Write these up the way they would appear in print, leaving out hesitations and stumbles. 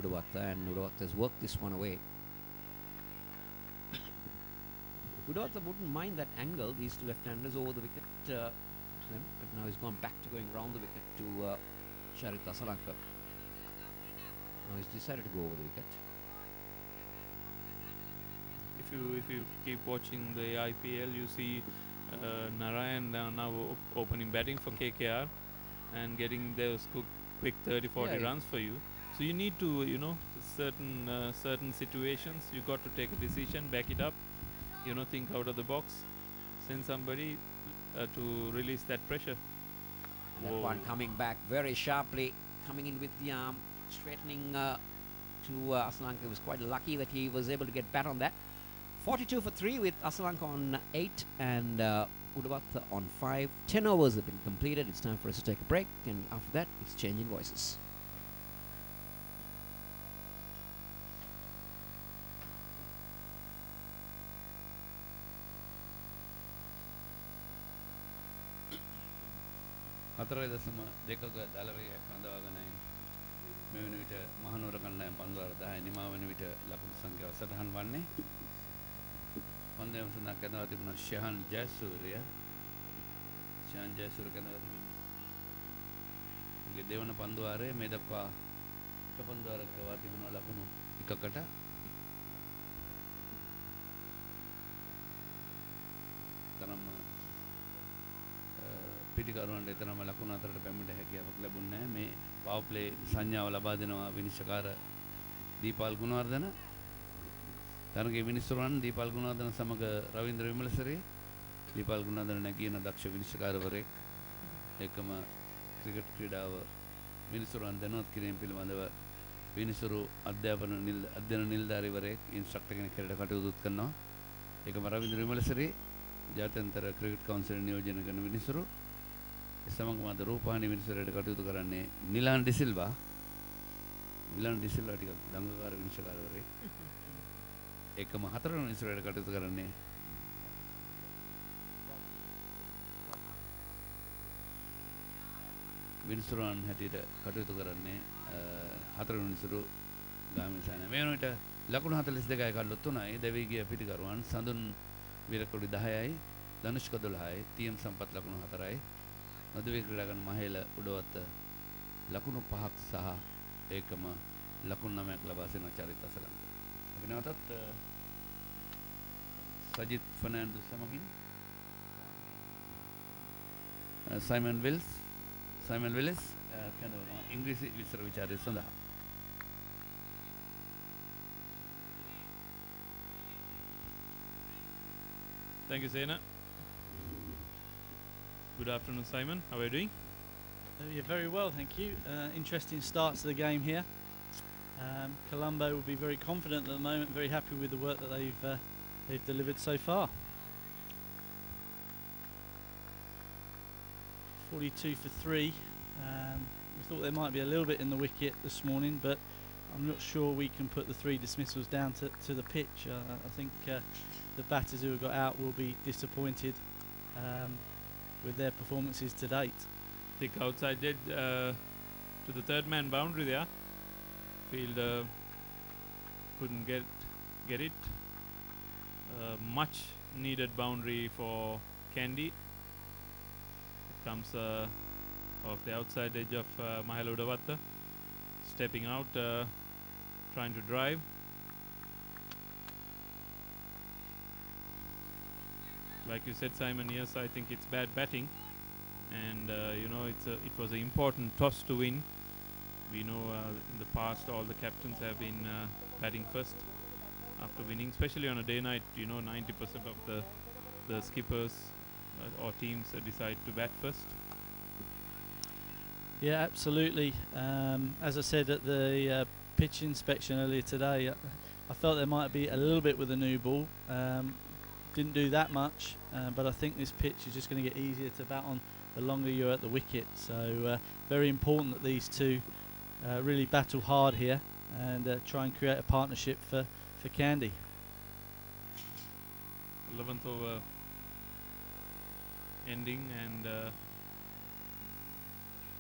Udavatta, and Udavatta has worked this one away. Udavatta wouldn't mind that angle, these two left-handers over the wicket to them, but now he's gone back to going round the wicket to Charit Asalanka. Now he's decided to go over the wicket. If you keep watching the IPL, you see Narayan now opening batting for KKR and getting those quick 30-40 runs for you. So you need to, certain situations, you got to take a decision, back it up, think out of the box, send somebody to release that pressure. And that one coming back very sharply, coming in with the arm, straightening to Asalanka. He was quite lucky that he was able to get bat on that. 42 for 3 with Asalanka on 8 and Udavatta on 5. 10 overs have been completed. It's time for us to take a break, and after that, it's changing voices. හතරයි දශම දෙකක දලවයක් රඳවාගෙනයි මේ වෙන විට මහනුවර කණ්ඩායම පන්දුවර 10 නිමා වෙන විට ලකුණු සංඛ්‍යාව සටහන් වන්නේ පන්දුවම සඳහන් කරනවා තිබුණා ශහන් ජයසූරිය කරනවා උගේ දෙවන පන්දුවාරයේ මේ දක්වා එක පන්දුවාරක වා තිබුණා ලකුණු එකකට තරම පිටිකරුවන්ට එතරම් ලකුණු අතරට පැමිණෙන්න හැකියාවක් ලැබුණේ නැහැ. මේ පවර් ප්ලේ සංඥාව ලබා දෙනවා විනිශ්චයකාර දීපාල් ගුණවර්ධන. තරගයේ විනිශ්චයවරන් දීපාල් ගුණවර්ධන සමග රවීන්ද්‍ර විමලසිරි. දීපාල් ගුණවර්ධන නැගින දක්ෂ විනිශ්චයකාරවරයෙක්. එකම ක්‍රිකට් ක්‍රීඩාව විනිශ්චයවරන් දැනුවත් කිරීම පිළිබඳව විනිශ්චරු අධ්‍යයන නිලධාරීවරයෙක් ඉන්ස්ට්‍රක්ටර් කෙනෙක් හැටියට කටයුතු කරනවා. ඒකම රවීන්ද්‍ර විමලසිරි ජාත්‍යන්තර ක්‍රිකට් කවුන්සිල් නියෝජනය කරන විනිශ්චරු. समग्र मात्र रूपहानी विनिश्चयයට කටයුතු කරන්නේ නිලාන් ඩිසිල්වා ටික දඟකාර විනිශ්චයකාරවරයෙක් එකම හතරවෙනි විනිශ්චයයට කටයුතු කරන්නේ විනිශ්චයන් හැටියට කටයුතු කරන්නේ හතරවෙනි විනිශ්චරු ගාමිණී මේ වෙන විට ලකුණු 42යි කඩලු 3යි දෙවි ගිය පිටිකරුවන් සඳුන් විරකොඩි 10යි ධනුෂ්ක 12යි ටීඑම් සම්පත් ලකුණු 4යි මදුවේ ක්‍රීඩා කරන මහේල උඩවත්ත ලකුණු 5ක් සහ ඒකම ලකුණු 9ක් ලබා සිටින චරිත අසලංක. අපි නැවතත් සජිත් ෆර්නෑන්ඩෝ සමගින් සයිමන් විල්ස් කනවනවා ඉංග්‍රීසි විස්තර විචාරය සඳහා. Thank you, Sena. Good afternoon, Simon. How are you doing? Yeah, very well, thank you. Interesting start to the game here. Colombo will be very confident at the moment, very happy with the work that they've delivered so far. 42 for 3. We thought there might be a little bit in the wicket this morning, but I'm not sure we can put the 3 dismissals down to the pitch. I think the batters who have got out will be disappointed with their performances to date. Thick outside dead to the third man boundary there. Fielder couldn't get it. Much needed boundary for Kandy. It comes off the outside edge of Mahela Udavatta. Stepping out, trying to drive. Like you said, Simon, yes, I think it's bad batting, and it was an important toss to win. We know in the past all the captains have been batting first after winning, especially on a day-night. 90% of the skippers or teams decide to bat first. Yeah, absolutely. As I said at the pitch inspection earlier today, I felt there might be a little bit with the new ball. Didn't do that much, but I think this pitch is just going to get easier to bat on the longer you're at the wicket. So very important that these two really battle hard here and try and create a partnership for Kandy. 11th over ending, and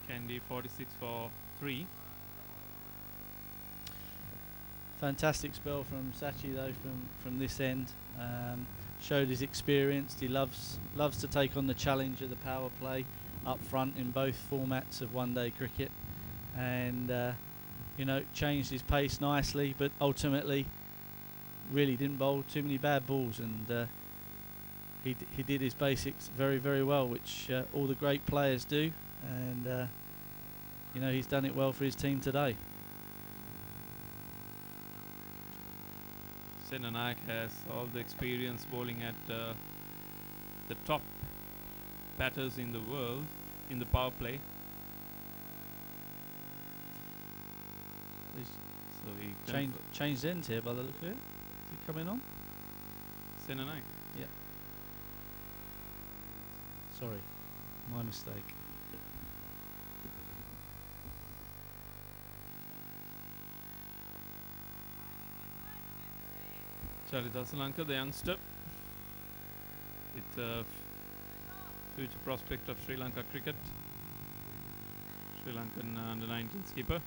Kandy 46 for 3. Fantastic spell from Sachi though from this end. Showed his experience. He loves to take on the challenge of the power play up front in both formats of one-day cricket, and you know, changed his pace nicely, but ultimately really didn't bowl too many bad balls, and he did his basics very, very well, which all the great players do, and you know, he's done it well for his team today. Senanak has all the experience bowling at the top batters in the world in the power play. So he Changed ends here by the look of it. Is he coming on? Senanak. Yeah. Sorry, my mistake. Charit Asalanka, the youngster, with future prospect of Sri Lanka cricket. Sri Lankan under-19 skipper.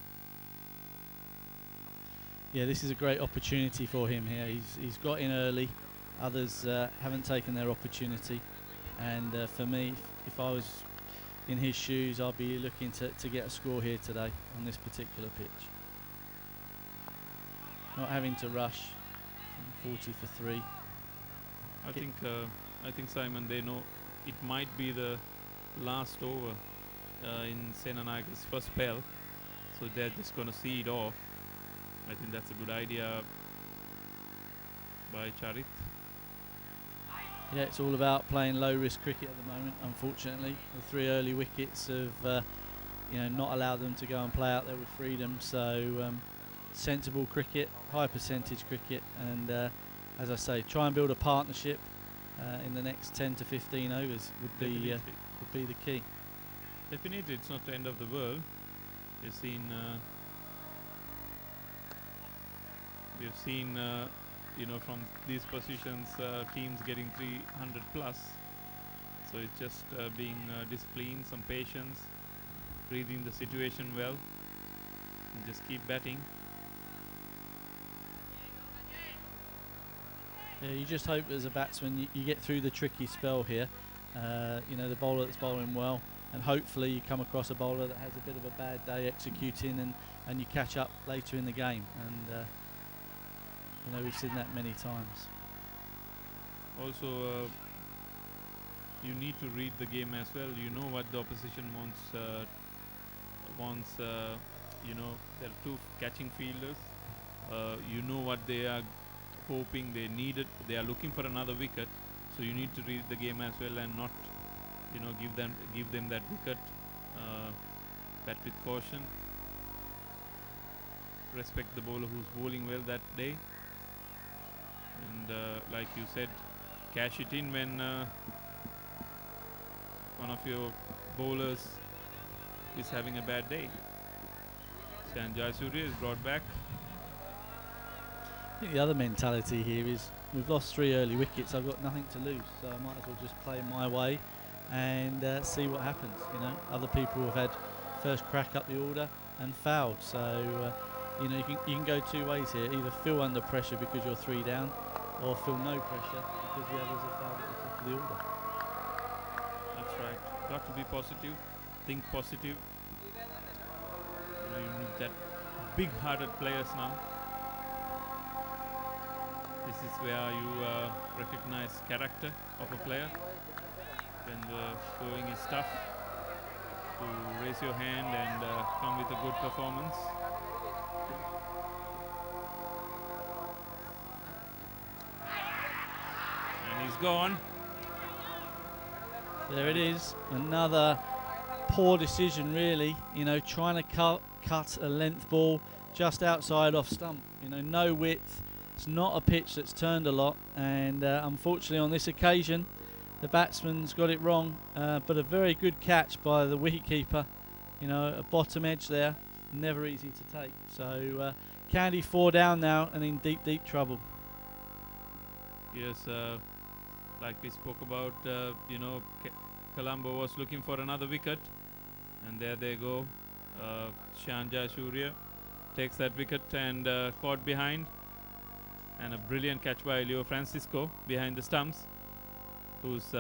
Yeah, this is a great opportunity for him here. He's got in early. Others haven't taken their opportunity, and for me, if I was in his shoes, I'd be looking to get a score here today on this particular pitch. Not having to rush. 40 for 3. I think Simon, they know it might be the last over in Senanak's first spell, so they're just going to see it off. I think that's a good idea by Charit. Yeah, it's all about playing low risk cricket at the moment. Unfortunately, the 3 early wickets have you know, not allowed them to go and play out there with freedom. So sensible cricket, high percentage cricket, and as I say, try and build a partnership in the next 10 to 15 overs would be the key. Definitely, it's not the end of the world. We've seen you know, from these positions teams getting 300 plus. So it's just being disciplined, some patience, reading the situation well, and just keep batting. Yeah, you just hope as a batsman you get through the tricky spell here. You know, the bowler that's bowling well, and hopefully you come across a bowler that has a bit of a bad day executing, and you catch up later in the game. And you know, we've seen that many times. Also, you need to read the game as well. You know what the opposition wants. You know, there are 2 catching fielders. You know what they are hoping, they are looking for another wicket, so you need to read the game as well and not, you know, give them that wicket. Bat with caution, respect the bowler who's bowling well that day, and like you said, cash it in when one of your bowlers is having a bad day. Sanjay Surya is brought back. I think the other mentality here is we've lost 3 early wickets. I've got nothing to lose, so I might as well just play my way and see what happens. You know, other people have had first crack up the order and fouled, so you know, you can go 2 ways here. Either feel under pressure because you're 3 down, or feel no pressure because the others have fouled at the top of the order. That's right. Got to be positive. Think positive. You know, you need that big-hearted players now. This is where you recognize character of a player. When the going is tough, to raise your hand and come with a good performance. And he's gone. There it is, another poor decision really, you know, trying to cut a length ball just outside off stump, you know, no width. It's not a pitch that's turned a lot, and unfortunately on this occasion the batsman's got it wrong, but a very good catch by the wicketkeeper, you know, a bottom edge there, never easy to take. So Kandy 4 down now and in deep trouble. Yes, like we spoke about, you know, Colombo was looking for another wicket, and there they go. Sanjay Surya takes that wicket and caught behind. And a brilliant catch by Leo Francisco behind the stumps, who's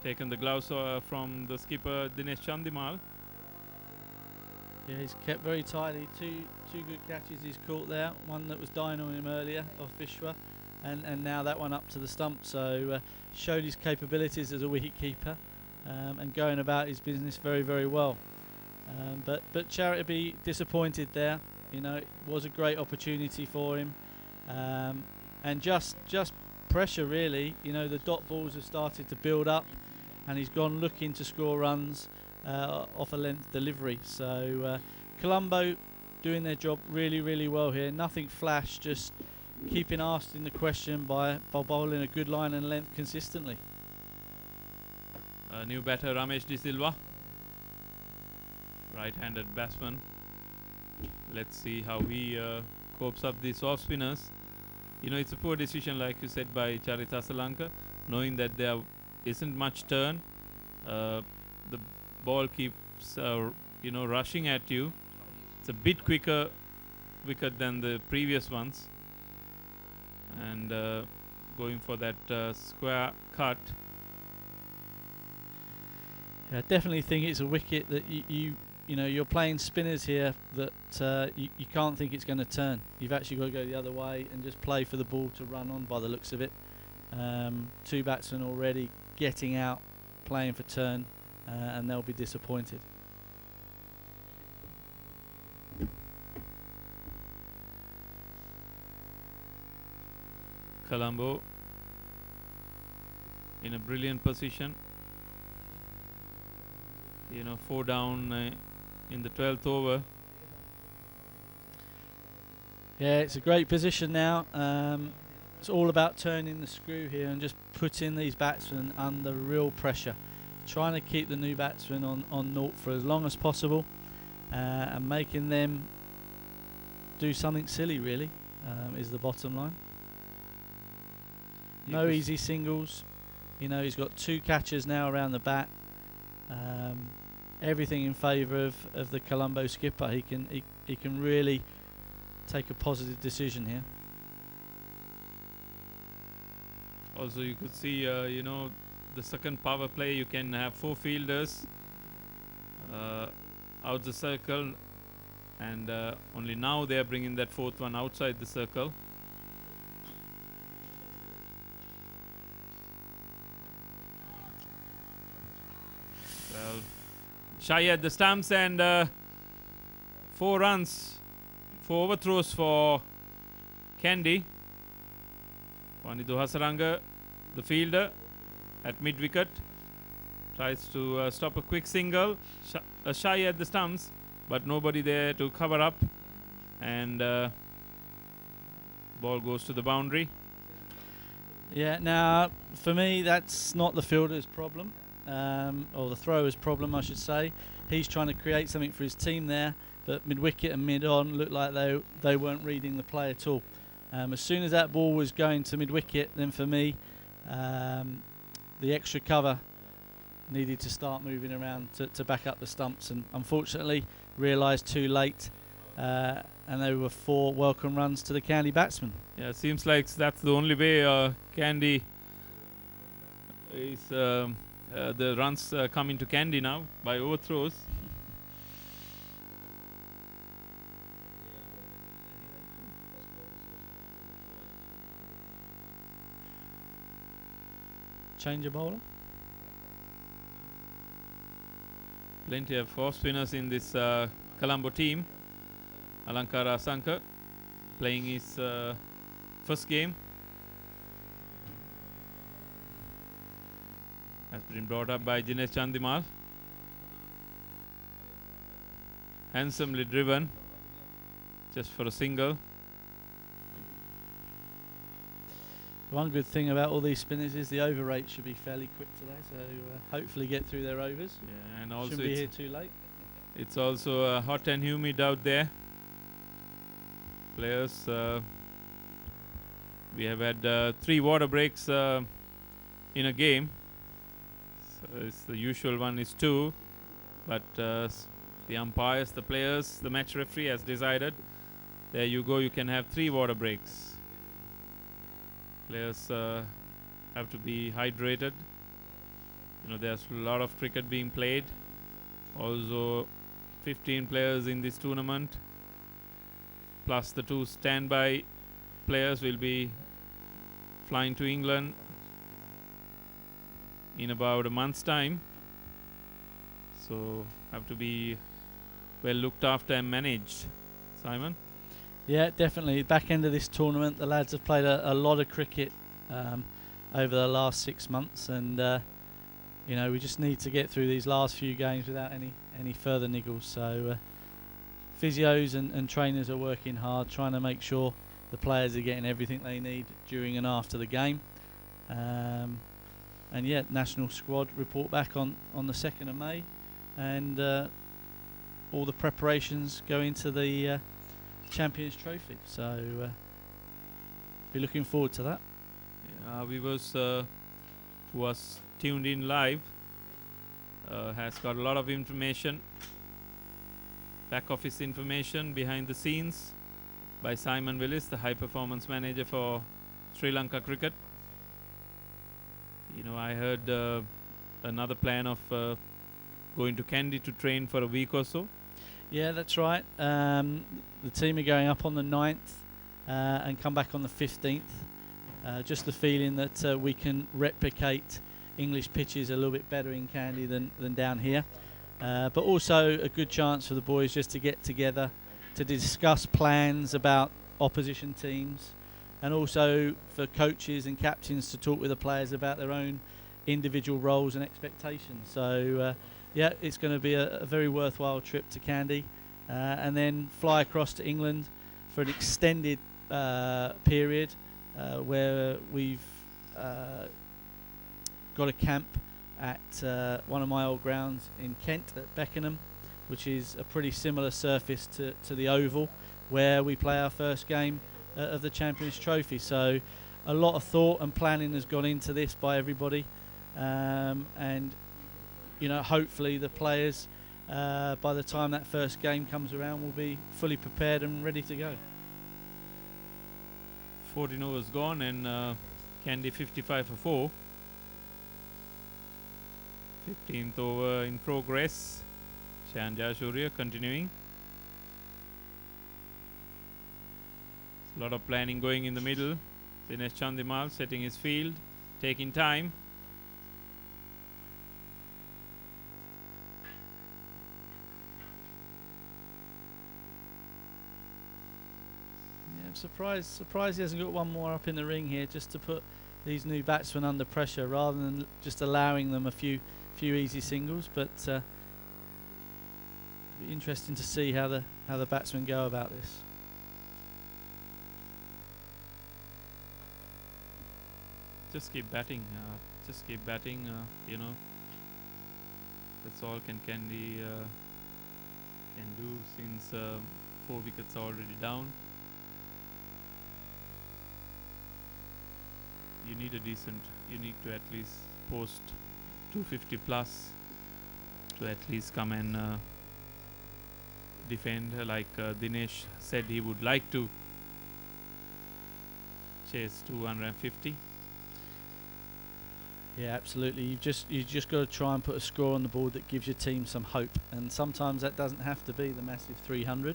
taken the gloves from the skipper Dinesh Chandimal. Yeah, he's kept very tidy. Two good catches he's caught there. One that was dying on him earlier off Vishwa, and now that one up to the stump. So showed his capabilities as a wicket keeper, and going about his business very, very well. But Charitably disappointed there. You know, it was a great opportunity for him, and just pressure really. You know, the dot balls have started to build up, and he's gone looking to score runs off a length delivery. So Colombo doing their job really, really well here. Nothing flash, just keeping asking the question by bowling a good line and length consistently. New batter Ramesh De Silva, right-handed batsman. Let's see how he copes up these off spinners. You know, it's a poor decision, like you said, by Charith Asalanka, knowing that there isn't much turn. The ball keeps you know, rushing at you. It's a bit quicker wicket than the previous ones, and going for that square cut. Yeah, I definitely think it's a wicket that you know, you're playing spinners here that you can't think it's going to turn. You've actually got to go the other way and just play for the ball to run on by the looks of it. Two batsmen already getting out, playing for turn, and they'll be disappointed. Colombo in a brilliant position. You know, 4 down in the 12th over. Yeah, it's a great position now. It's all about turning the screw here and just putting these batsmen under real pressure, trying to keep the new batsmen on naught for as long as possible, and making them do something silly really, is the bottom line. No easy singles. You know, he's got 2 catches now around the bat. Everything in favour of the Colombo skipper. He can really take a positive decision here. Also, you could see, you know, the second power play, you can have 4 fielders out the circle, and only now they are bringing that 4th one outside the circle. Well, shy at the stumps, and 4 runs, 4 overthrows for Kandy. Wanidhu Hasaranga, the fielder, at mid-wicket, tries to stop a quick single. Shy at the stumps, but nobody there to cover up, and ball goes to the boundary. Yeah, now for me that's not the fielder's problem, or the thrower's problem I should say. He's trying to create something for his team there, but mid-wicket and mid-on looked like they weren't reading the play at all. As soon as that ball was going to mid-wicket, then for me the extra cover needed to start moving around to back up the stumps, and unfortunately realised too late, and there were 4 welcome runs to the Kandy batsmen. Yeah, it seems like that's the only way Kandy is the runs coming to Kandy now by overthrows. Change of bowler. Plenty of off spinners in this Colombo team. Alankara Asanka playing his first game. Has been brought up by Dinesh Chandimal. Handsomely driven, just for a single. One good thing about all these spinners is the over rate should be fairly quick today, so hopefully get through their overs. Yeah, and also shouldn't be here too late. It's also hot and humid out there. Players, we have had 3 water breaks in a game. So it's the usual one is 2, but The umpires, the players, the match referee has decided. There you go, you can have 3 water breaks. Players have to be hydrated. You know, there's a lot of cricket being played. Also, 15 players in this tournament, plus the 2 standby players will be flying to England in about a month's time. So, have to be well looked after and managed. Simon? Yeah, definitely. Back end of this tournament, the lads have played a lot of cricket over the last 6 months, and you know, we just need to get through these last few games without any further niggles. So physios and trainers are working hard, trying to make sure the players are getting everything they need during and after the game. And yeah, national squad report back on the 2nd of May, and all the preparations go into the Champions Trophy. So be looking forward to that. Viewers who was tuned in live has got a lot of information, back office information behind the scenes by Simon Willis, the high performance manager for Sri Lanka cricket. You know, I heard another plan of going to Kandy to train for a week or so. Yeah, that's right. The team are going up on the 9th and come back on the 15th. Just the feeling that we can replicate English pitches a little bit better in Kandy than down here. But also a good chance for the boys just to get together to discuss plans about opposition teams, and also for coaches and captains to talk with the players about their own individual roles and expectations. So yeah, it's going to be a very worthwhile trip to Kandy, and then fly across to England for an extended period where we've got a camp at one of my old grounds in Kent at Beckenham, which is a pretty similar surface to the Oval, where we play our first game of the Champions Trophy. So a lot of thought and planning has gone into this by everybody, and you know, hopefully the players by the time that first game comes around will be fully prepared and ready to go. 14 overs gone, and Kandy 55 for 4. 15th over in progress. Shanja Shurya continuing. A lot of planning going in the middle. Dinesh Chandimal setting his field, taking time. Yeah, I'm surprised he hasn't got one more up in the ring here, just to put these new batsmen under pressure rather than just allowing them a few easy singles. But be interesting to see how the batsmen go about this. Just keep batting. You know, that's all Kandy can do, since 4 wickets are already down. You need to at least post 250 plus to at least come and defend, like Dinesh said he would like to chase 250. Yeah, absolutely. You just got to try and put a score on the board that gives your team some hope, and sometimes that doesn't have to be the massive 300.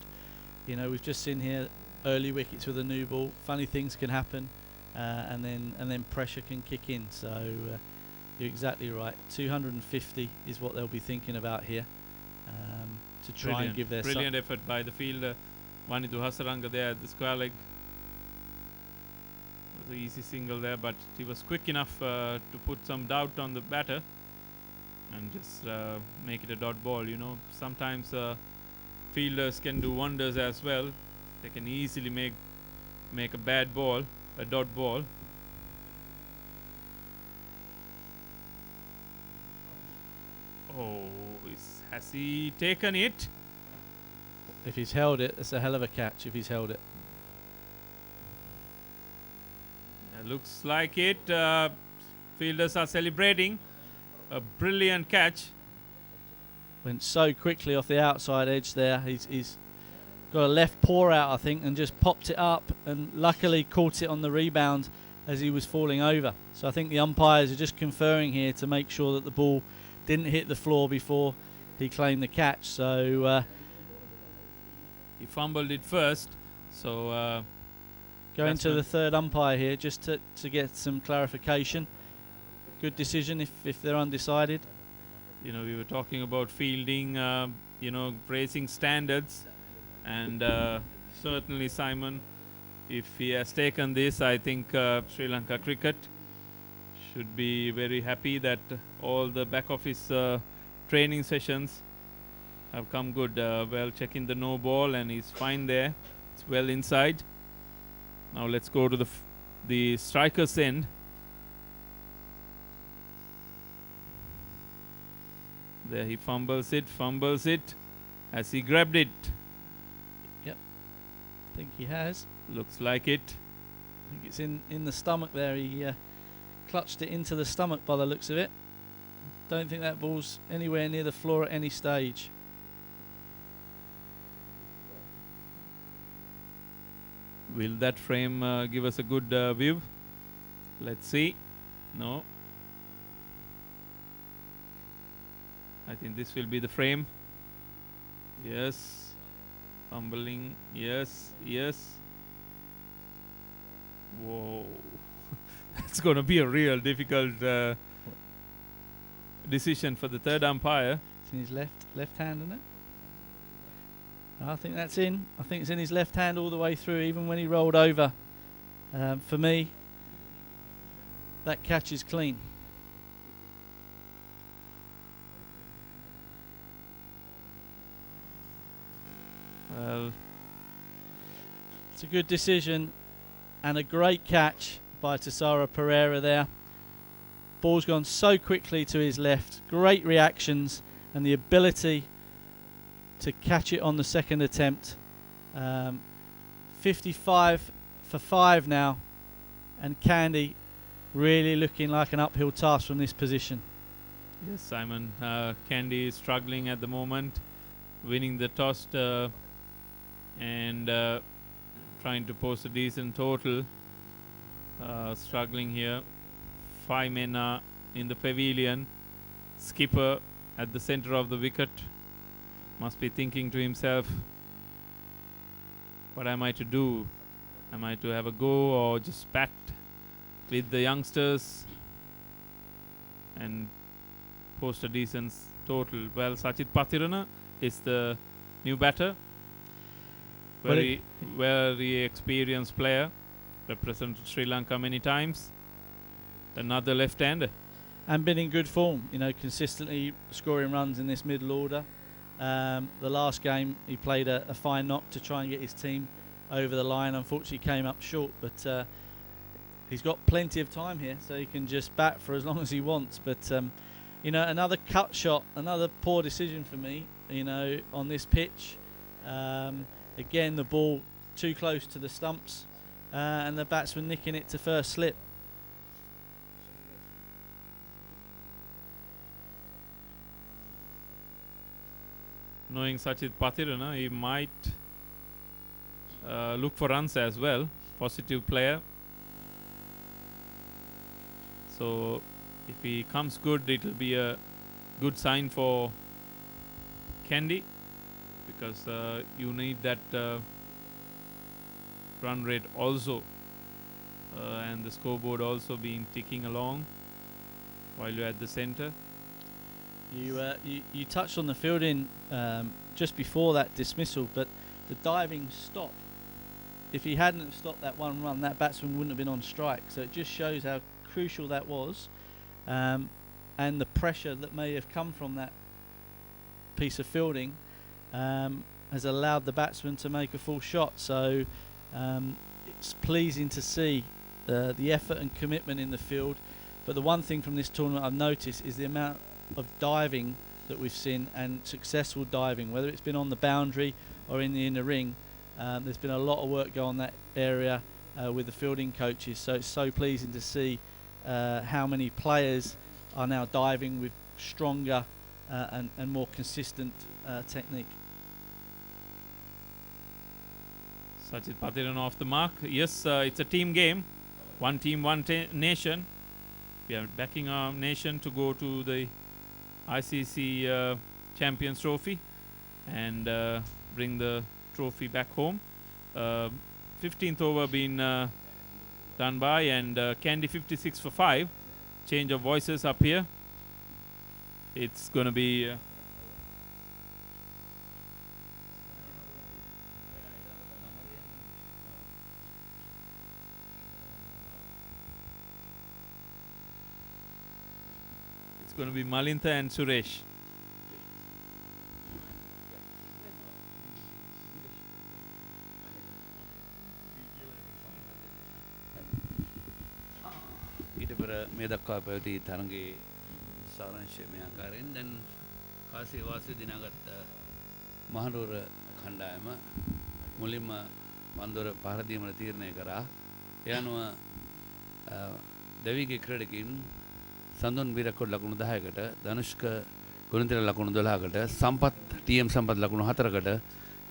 You know, we've just seen here early wickets with a new ball. Funny things can happen, and then pressure can kick in. So you're exactly right. 250 is what they'll be thinking about here, to try and give their brilliant effort by the fielder Vanidu Hasaranga there at the square leg. Was an easy single there, but he was quick enough to put some doubt on the batter and just make it a dot ball. You know, sometimes fielders can do wonders as well. They can easily make a bad ball a dot ball. Oh, has he taken it? If he's held it, it's a hell of a catch if he's held it. Looks like it. Fielders are celebrating. A brilliant catch. Went so quickly off the outside edge there. He's got a left paw out, I think, and just popped it up, and luckily caught it on the rebound as he was falling over. So I think the umpires are just conferring here to make sure that the ball didn't hit the floor before he claimed the catch. So he fumbled it first, so going to the third umpire here just to get some clarification. Good decision if they're undecided. You know, we were talking about fielding, you know, raising standards, and certainly Simon, if he has taken this, I think Sri Lanka cricket should be very happy that all the back office training sessions have come good. Well, checking the no ball, and he's fine there. It's well inside. Now let's go to the striker's end. There he fumbles it. Has he grabbed it? Yep, I think he has. Looks like it. I think it's in the stomach there. He clutched it into the stomach by the looks of it. Don't think that ball's anywhere near the floor at any stage. Will that frame give us a good view? Let's see. No. I think this will be the frame. Yes. Fumbling. Yes. Whoa. That's going to be a real difficult decision for the third umpire. It's in his left hand, isn't it? I think that's in. I think it's in his left hand all the way through, even when he rolled over. For me, that catch is clean. Well, it's a good decision and a great catch by Tessara Pereira there. Ball's gone so quickly to his left. Great reactions and the ability to catch it on the second attempt. 55 for 5 now, and Kandy really looking like an uphill task from this position. yes, Simon. Kandy is struggling at the moment, winning the toss and trying to post a decent total. Struggling here. 5 men are in the pavilion. Skipper at the center of the wicket must be thinking to himself, what am I to do? Am I to have a go or just bat with the youngsters and post a decent total? Well, Sachit Pathirana is the new batter. Very experienced player. Represented Sri Lanka many times. Another left-hander. And been in good form, you know, consistently scoring runs in this middle order. The last game he played a fine knock to try and get his team over the line. Unfortunately came up short, but he's got plenty of time here, so he can just bat for as long as he wants. But you know, another cut shot, another poor decision for me, you know, on this pitch. Again, the ball too close to the stumps, and the batsman nicking it to first slip. Knowing Sachit Pathirana, he might look for runs as well. Positive player. So if he comes good, it will be a good sign for Kandy, because you need that run rate also, and the scoreboard also being ticking along while you're at the center. You touched on the fielding just before that dismissal, but the diving stop. If he hadn't have stopped that one run, that batsman wouldn't have been on strike. So it just shows how crucial that was, and the pressure that may have come from that piece of fielding has allowed the batsman to make a full shot. So it's pleasing to see the effort and commitment in the field. But the one thing from this tournament I've noticed is the amount of diving that we've seen, and successful diving, whether it's been on the boundary or in the inner ring. There's been a lot of work go on that area with the fielding coaches, so it's so pleasing to see how many players are now diving with stronger and more consistent technique. Sajid Patiran off the mark. Yes, it's a team game. One team, one nation. We are backing our nation to go to the ICC Champions Trophy and bring the trophy back home. 15th over been done by, and Kandy 26 for 5. Change of voices up here. It's going to be Malintha and Suresh. ඊට පෙර මේ දක්වා පැවති තරගේ සාරංශය මේ ආකාරයෙන් දැන් කාසිය වාසිය දිනාගත් මහනුවර කණ්ඩායම මුලින්ම පන්දුර පහර දීමට තීරණය කරා. ඒ අනුව දෙවිගේ ක්‍රීඩකින් සඳුන් විරකොඩ් ලකුණු 10කට, ධනුෂ්ක ගුණතිල ලකුණු 12කට, සම්පත් ටීඑම් සම්පත් ලකුණු 4කට,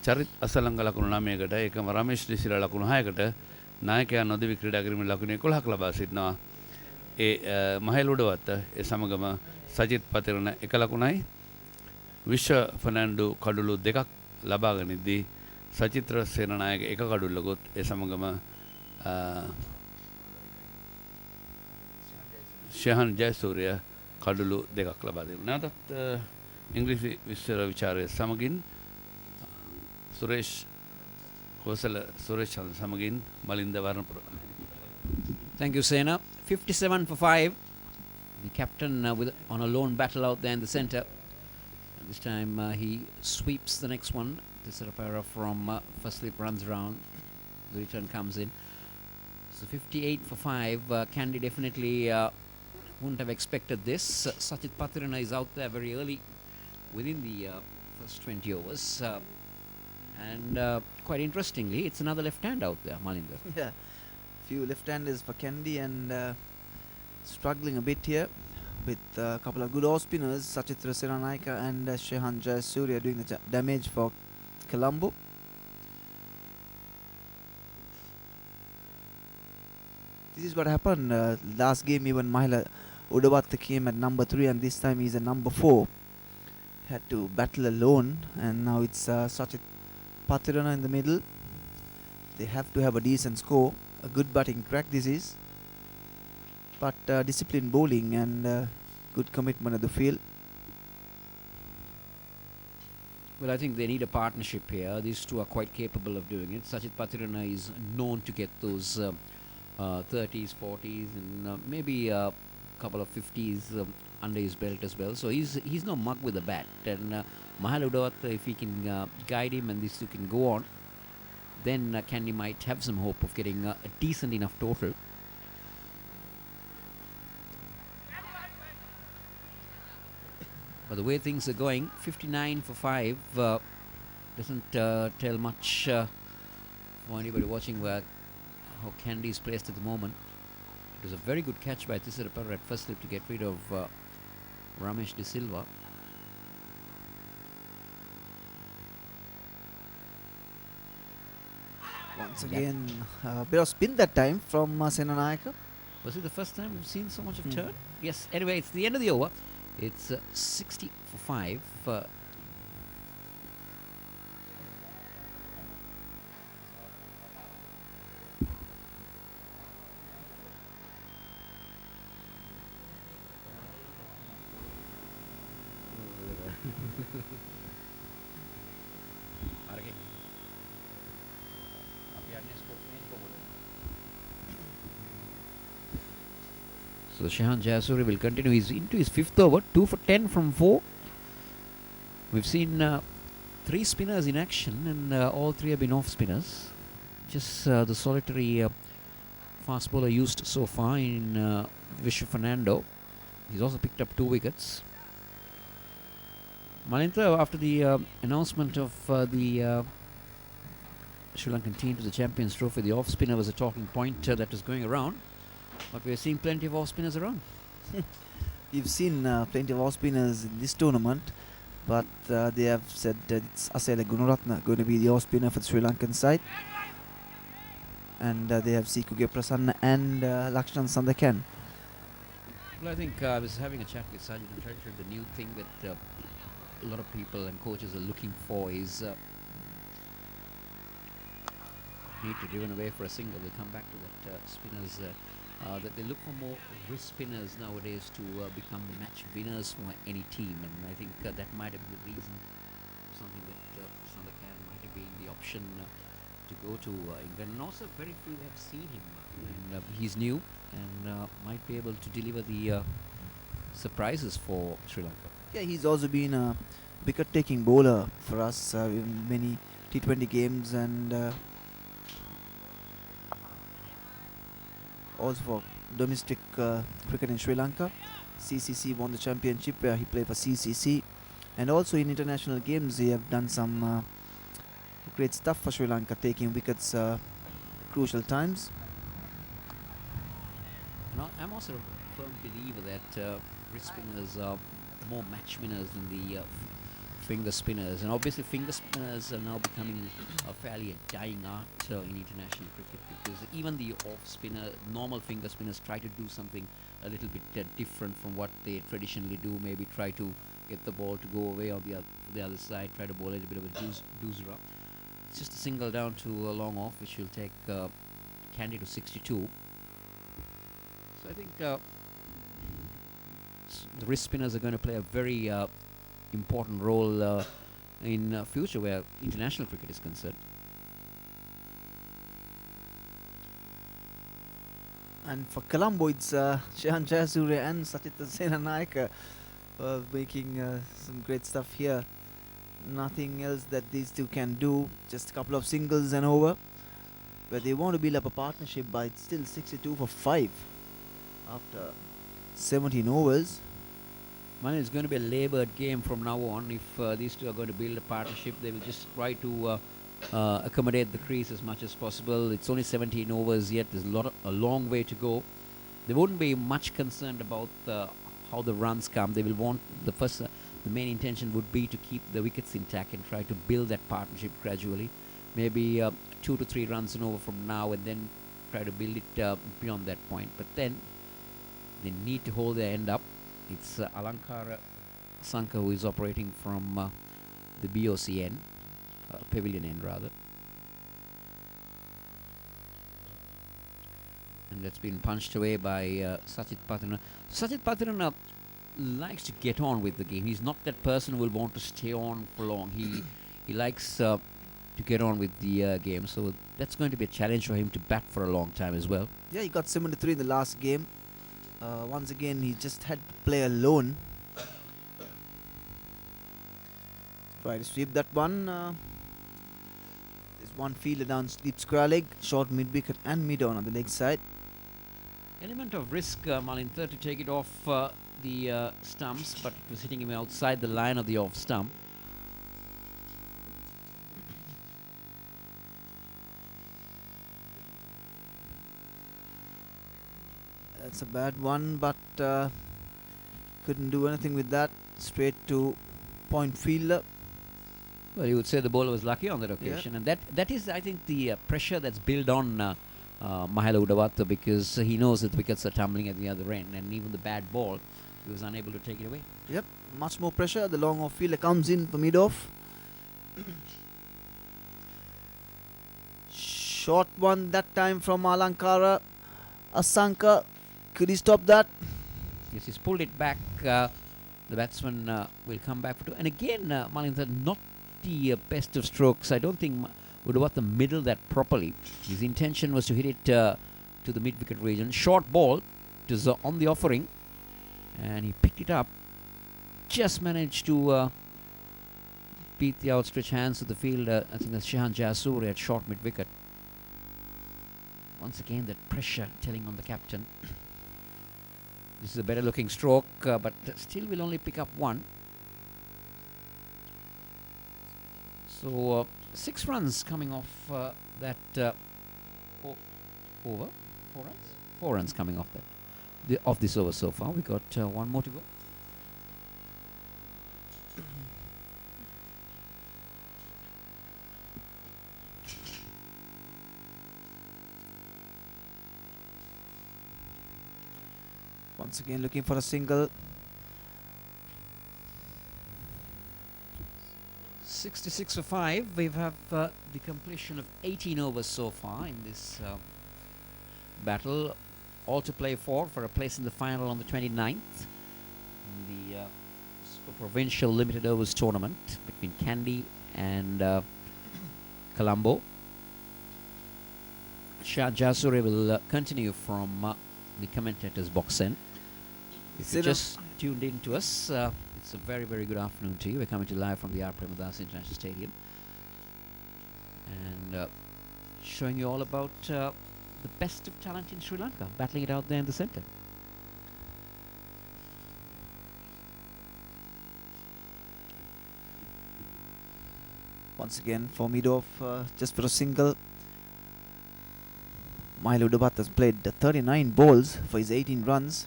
චරිත් අසලංග ලකුණු 9කට, ඒකම රමේෂ් දිසිල ලකුණු 6කට, නායකයා නොදෙවි ක්‍රීඩා කිරීමේ ලකුණු 11ක් ලබා සිටිනවා. ඒ මහේල් උඩවත්ත ඒ සමගම සජිත් පතිරණ 1 ලකුණයි, විශ්ව ෆර්නැන්ඩෝ කඩුළු 2ක් ලබා ගනිද්දී සචිත්‍ර සේනනායක 1 කඩුල්ලකුත් ඒ සමගම ශයහන් ජයසූරිය කඩුළු 2ක් ලබා දෙනවා. නැවතත් ඉංග්‍රීසි විශ්ව විචාරය සමගින් සුරේෂ් කෝසල සුරේෂ් සමගින් Malinda වර්ණපුර. Thank you, Sena. 57 for 5. The captain on a lone battle out there in the center. And this time he sweeps the next one. Tisarapara from first slip runs around. The return comes in. So 58 for 5. Kandy definitely wouldn't have expected this. Sajid Patirana is out there very early within the first 20 overs. And quite interestingly, it's another left-hand out there, Malinder. Yeah, few left-handers for Kandy, and struggling a bit here with a couple of good off spinners, Sachitra Siranayaka and Shehan Jayasuriya doing the damage for Colombo. This is what happened last game. Even Mahila Udavatta came at number 3, and this time he's at number 4. Had to battle alone, and now it's Sachit Patirana in the middle. They have to have a decent score. A good batting crack this is, but disciplined bowling and good commitment at the field. Well, I think they need a partnership here. These two are quite capable of doing it. Sajid Patirana is known to get those 30s, 40s, and maybe a couple of 50s under his belt as well. So he's no mug with the bat. And Mahal Udavatta, if he can guide him and these two can go on, then Kandy might have some hope of getting a decent enough total. But the way things are going, 59 for 5 doesn't tell much for anybody watching how Kandy is placed at the moment. It was a very good catch by Tisarapara at first slip to get rid of Ramesh De Silva. Once again, a bit of spin that time from Senanayaka. Was it the first time we've seen so much of turn? Yes. Anyway, it's the end of the over. It's 60 for 5. So Shehan Jayasuri will continue. He's into his 5th over, 2 for 10 from 4. We've seen 3 spinners in action, and all 3 have been off spinners. Just the solitary fast bowler used so far in Vishwa Fernando. He's also picked up 2 wickets. Malintha, after the announcement of the Sri Lankan team to the Champions Trophy, the off spinner was a talking point that was going around. But we're seeing plenty of off spinners around. You've seen plenty of off spinners in this tournament, but they have said that it's Asela Gunaratne going to be the off spinner for the Sri Lankan side. And they have Sikuge Prasanna and Lakshan Sandakan. Well, I think I was having a chat with Sajid and Treasurer. The new thing that a lot of people and coaches are looking for is need to driven away for a single. We'll come back to that spinners. That they look for more wrist spinners nowadays to become the match winners for any team, and I think that might have been the reason for something that Sandakan might have been the option to go to England. And also, very few have seen him, and he's new and might be able to deliver the surprises for Sri Lanka. Yeah, he's also been a wicket-taking bowler for us in many T20 games and also for domestic cricket in Sri Lanka. CCC won the championship where he played for CCC, and also in international games he have done some great stuff for Sri Lanka, taking wickets crucial times. And I'm also a firm believer that wrist spinners are more match winners than the finger spinners, and obviously finger spinners are now becoming a fairly dying art in international cricket, because even the off spinner, normal finger spinners try to do something a little bit different from what they traditionally do. Maybe try to get the ball to go away on the other side, try to bowl a little bit of a doozer up. It's just a single down to a long off, which will take Kandy to 62. So I think the wrist spinners are going to play a very important role in future where international cricket is concerned. And for Colombo, it's Shehan Jayasuriya and Sachita Senanayake making some great stuff here. Nothing else that these two can do, just a couple of singles and over. But they want to build up a partnership, but it's still 62 for 5 after 17 overs. Well, it's going to be a laboured game from now on. If these two are going to build a partnership, they will just try to accommodate the crease as much as possible. It's only 17 overs yet. There's a long way to go. They wouldn't be much concerned about how the runs come. They will want the main intention would be to keep the wickets intact and try to build that partnership gradually. Maybe 2 to 3 runs and over from now, and then try to build it beyond that point. But then they need to hold their end up. It's Alankara Sanka who is operating from the BOCN, pavilion end rather. And that's been punched away by Sachit Patrana. Sachit Patrana likes to get on with the game. He's not that person who will want to stay on for long. He likes to get on with the game. So that's going to be a challenge for him to bat for a long time as well. Yeah, he got 73 in the last game. Once again, he just had to play alone. Try to sweep that one. There's one fielder down, deep square leg, short mid wicket and mid on the leg side. Element of risk, Malintha, to take it off the stumps, but it was hitting him outside the line of the off stump. That's a bad one, but couldn't do anything with that. Straight to point fielder. Well, you would say the bowler was lucky on that occasion, and that is, I think, the pressure that's built on Mahela Udawatha, because he knows that the wickets are tumbling at the other end, and even the bad ball, he was unable to take it away. Yep, much more pressure. The long off fielder comes in for mid off. Short one that time from Alankara Asanka. Could he stop that? Yes, he's pulled it back. The batsman will come back for two. And again, Malintha, not the best of strokes. I don't think Udawatha middled that properly. His intention was to hit it to the mid-wicket region. Short ball. It was on the offering. And he picked it up. Just managed to beat the outstretched hands of the fielder. I think that's Shehan Jayasuriya at short mid-wicket. Once again, that pressure telling on the captain. This is a better looking stroke, but still will only pick up one. So 6 runs coming off that over. 4 runs? 4 runs coming off that. of this over so far. We got one more to go. Once again looking for a single. 66 for 5. We have the completion of 18 overs so far in this battle. All to play for a place in the final on the 29th in the Provincial Limited Overs tournament between Kandy and Colombo. Shah Jasuri will continue from the commentator's box end. If you just tuned in to us, it's a very, very good afternoon to you. We're coming to you live from the R. Premadasa International Stadium and showing you all about the best of talent in Sri Lanka, battling it out there in the centre. Once again for Midov, just for a single. Milo Udabat has played 39 balls for his 18 runs.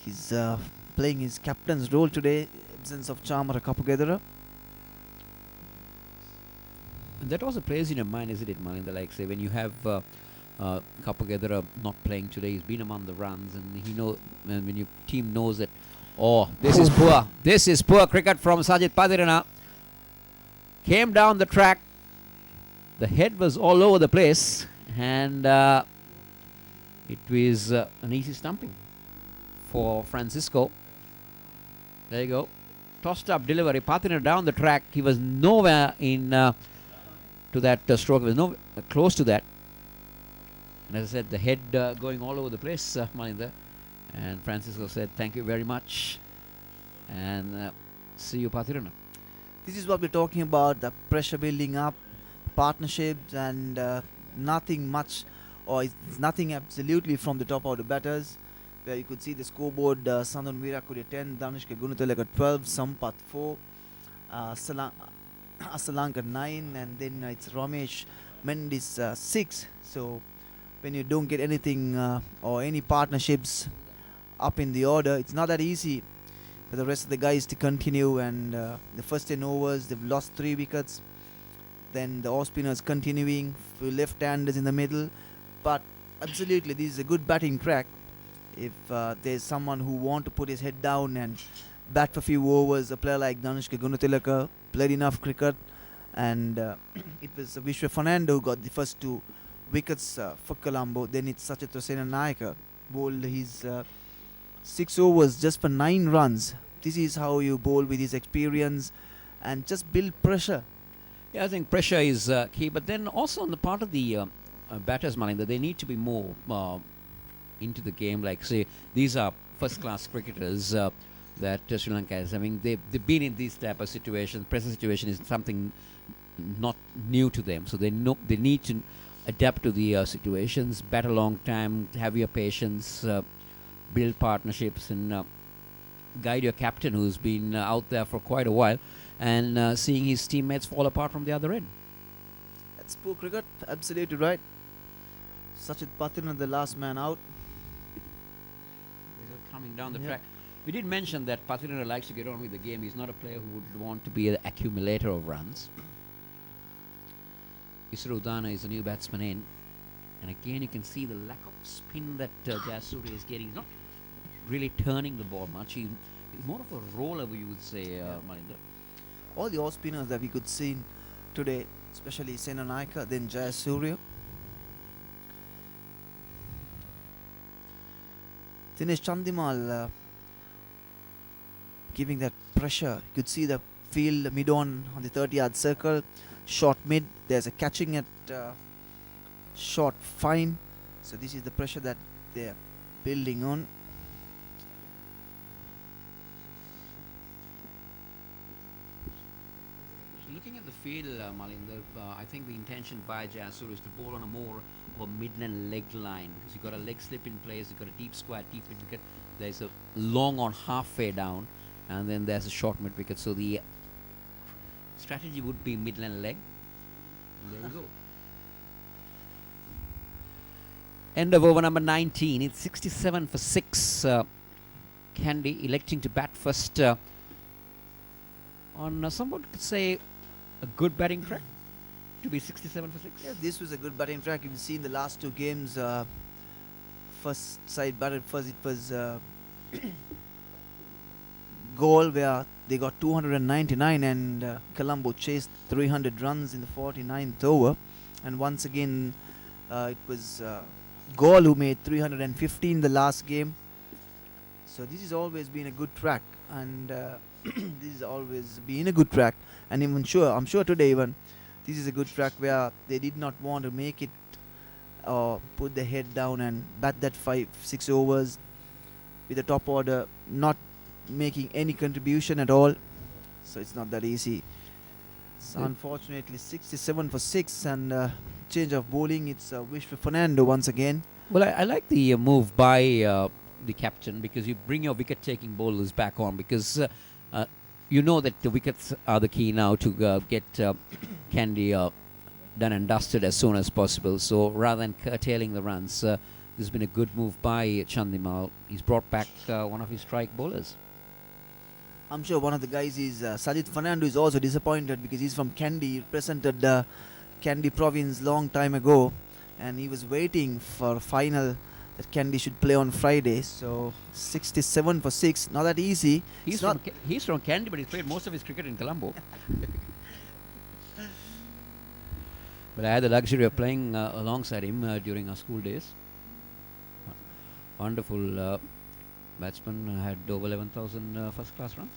He's playing his captain's role today, absence of Chamara Kapugedara. And that also plays in your mind, isn't it, Malinda? Like, say, when you have Kapugedara not playing today, he's been among the runs, and and when your team knows that, oh, this is poor. This is poor cricket from Sajid Padirana. Came down the track. The head was all over the place, and it was an easy stumping for Francisco. There you go. Tossed up delivery. Patirana down the track. He was nowhere in to that stroke. He was no close to that. And as I said, the head going all over the place, Malinda. And Francisco said, "Thank you very much," and see you, Patirana. This is what we're talking about, the pressure building up, partnerships, and nothing much, or it's nothing absolutely from the top of the batters, where you could see the scoreboard. Sandon Virakudi 10, Danishka Gunatilaka 12, Sampath 4, Asalanka 9, and then it's Ramesh Mendis 6. So when you don't get anything or any partnerships up in the order, it's not that easy for the rest of the guys to continue. And the first 10 overs, they've lost 3 wickets. Then the off spinners continuing, few left-handers in the middle. But absolutely, this is a good batting track. If there's someone who want to put his head down and bat for few overs, a player like Danishka Gunatilaka played enough cricket, and it was Vishwa Fernando who got the first 2 wickets for Colombo. Then it's Sachitra Senanayaka bowled his 6 overs just for 9 runs. This is how you bowl with his experience and just build pressure. Yeah, I think pressure is key, but then also on the part of the batters, Malinda, they need to be more into the game. Like, say, these are first-class cricketers that Sri Lanka is. I mean, they've been in these type of situations. Pressure situation is something not new to them, so they need to adapt to the situations, bat a long time, have your patience, build partnerships, and guide your captain who's been out there for quite a while, and seeing his teammates fall apart from the other end. That's poor cricket, absolutely right. Sachit Patirana, the last man out. Coming down the track. We did mention that Patirana likes to get on with the game. He's not a player who would want to be an accumulator of runs. Isra Udana is a new batsman in. And again, you can see the lack of spin that Jayasuriya is getting. He's not really turning the ball much. He's more of a roller, you would say, Malinda. All the off spinners that we could see today, especially Senanayaka, then Jayasuriya. Dinesh Chandimal giving that pressure. You could see the field mid-on the 30-yard circle, short mid. There's a catching at short fine. So this is the pressure that they're building on. So looking at the field, Malinda, I think the intention by Jayasuriya is to bowl on a more of a midland leg line, because you've got a leg slip in place, you've got a deep square, deep mid wicket, there's a long on halfway down, and then there's a short mid wicket. So the strategy would be midland leg. And there you go. End of over number 19. It's 67 for 6. Kandy electing to bat first on somewhat could say a good batting track to be 67 for 6. Yeah, this was a good batting track. You can see in the last two games, first side batted first. It was goal where they got 299 and Colombo chased 300 runs in the 49th over. And once again, it was Goal who made 315 the last game. So this has always been a good track, and this has always been a good track. And I'm sure today even this is a good track where they did not want to make it or put the head down and bat that 5-6 overs with the top order not making any contribution at all. So it's not that easy. It's unfortunately 67 for 6 and change of bowling. It's wish for Fernando once again. Well, I like the move by the captain, because you bring your wicket-taking bowlers back on, because you know that the wickets are the key now to get Kandy done and dusted as soon as possible. So rather than curtailing the runs, this has been a good move by Chandimal. He's brought back one of his strike bowlers. I'm sure one of the guys is Sajid Fernando is also disappointed because he's from Kandy. He represented Kandy province long time ago, and he was waiting for a final that Kandy should play on Friday. So 67 for 6, not that easy. He's from Kandy, but he's played most of his cricket in Colombo. But I had the luxury of playing alongside him during our school days. Wonderful batsman, had over 11,000 first class runs.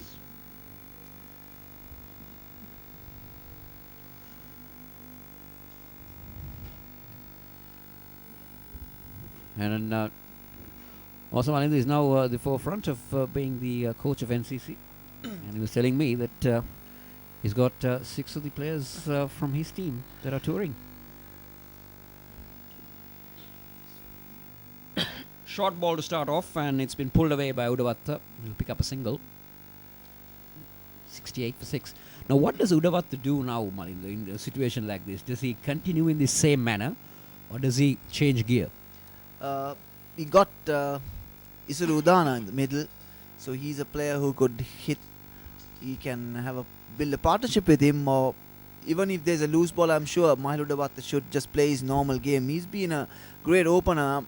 And also Malinda is now the forefront of being the coach of NCC. And he was telling me that he's got 6 of the players from his team that are touring. Short ball to start off, and it's been pulled away by Udavatta. He'll pick up a single. 68 for 6. Now, what does Udavatta do now, Malinda, in a situation like this? Does he continue in the same manner, or does he change gear? He got Isuru Udana in the middle, so he's a player who could hit. He can build a partnership with him, or even if there's a loose ball, I'm sure Mahil Udavatta should just play his normal game. He's been a great opener.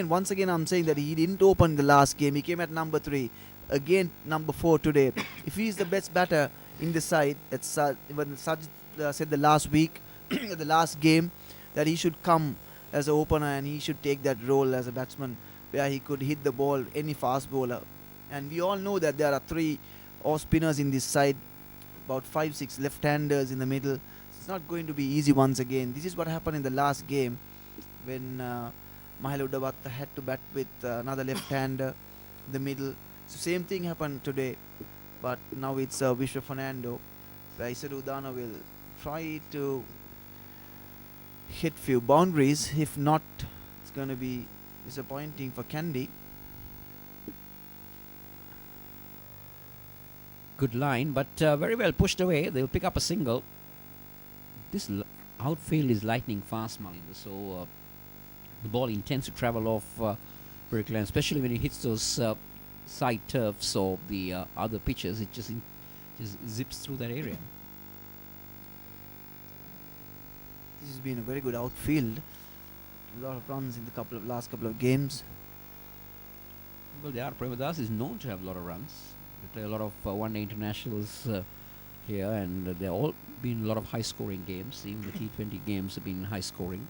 Once again, I'm saying that he didn't open the last game. He came at number 3. Again, number 4 today. If he's the best batter in the side, that's when Sajid said the last week, the last game, that he should come as an opener and he should take that role as a batsman where he could hit the ball, any fast bowler. And we all know that there are 3 off spinners in this side, about 5-6 left-handers in the middle. It's not going to be easy once again. This is what happened in the last game when Mahil Udavatta had to bat with another left-hander in the middle. So same thing happened today, but now it's Vishwa Fernando, where Isuru Udana will try to hit few boundaries. If not, it's going to be disappointing for Kandy. Good line, but very well pushed away. They'll pick up a single. This outfield is lightning fast, Malinda, so the ball intends to travel off very clear, especially when it hits those side turfs or the other pitches. It just zips through that area. This has been a very good outfield. A lot of runs in the last couple of games. Well, Premadas is known to have a lot of runs. They play a lot of one-day internationals here, and there all been a lot of high-scoring games. Even the T20 games have been high-scoring.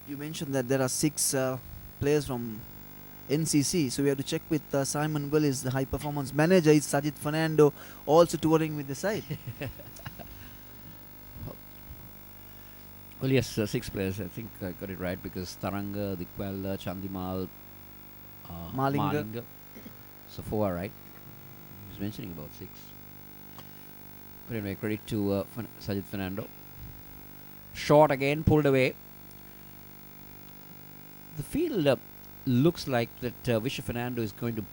You mentioned that there are 6 players from NCC, so we have to check with Simon Willis, the high-performance manager. Is Sajid Fernando also touring with the side? Well, yes, 6 players. I think I got it right, because Taranga, Dikwal, Chandimal, Malinga. So 4 are right. He was mentioning about 6. But anyway, credit to Sajid Fernando. Short again, pulled away. The field looks like that Vishwa Fernando is going to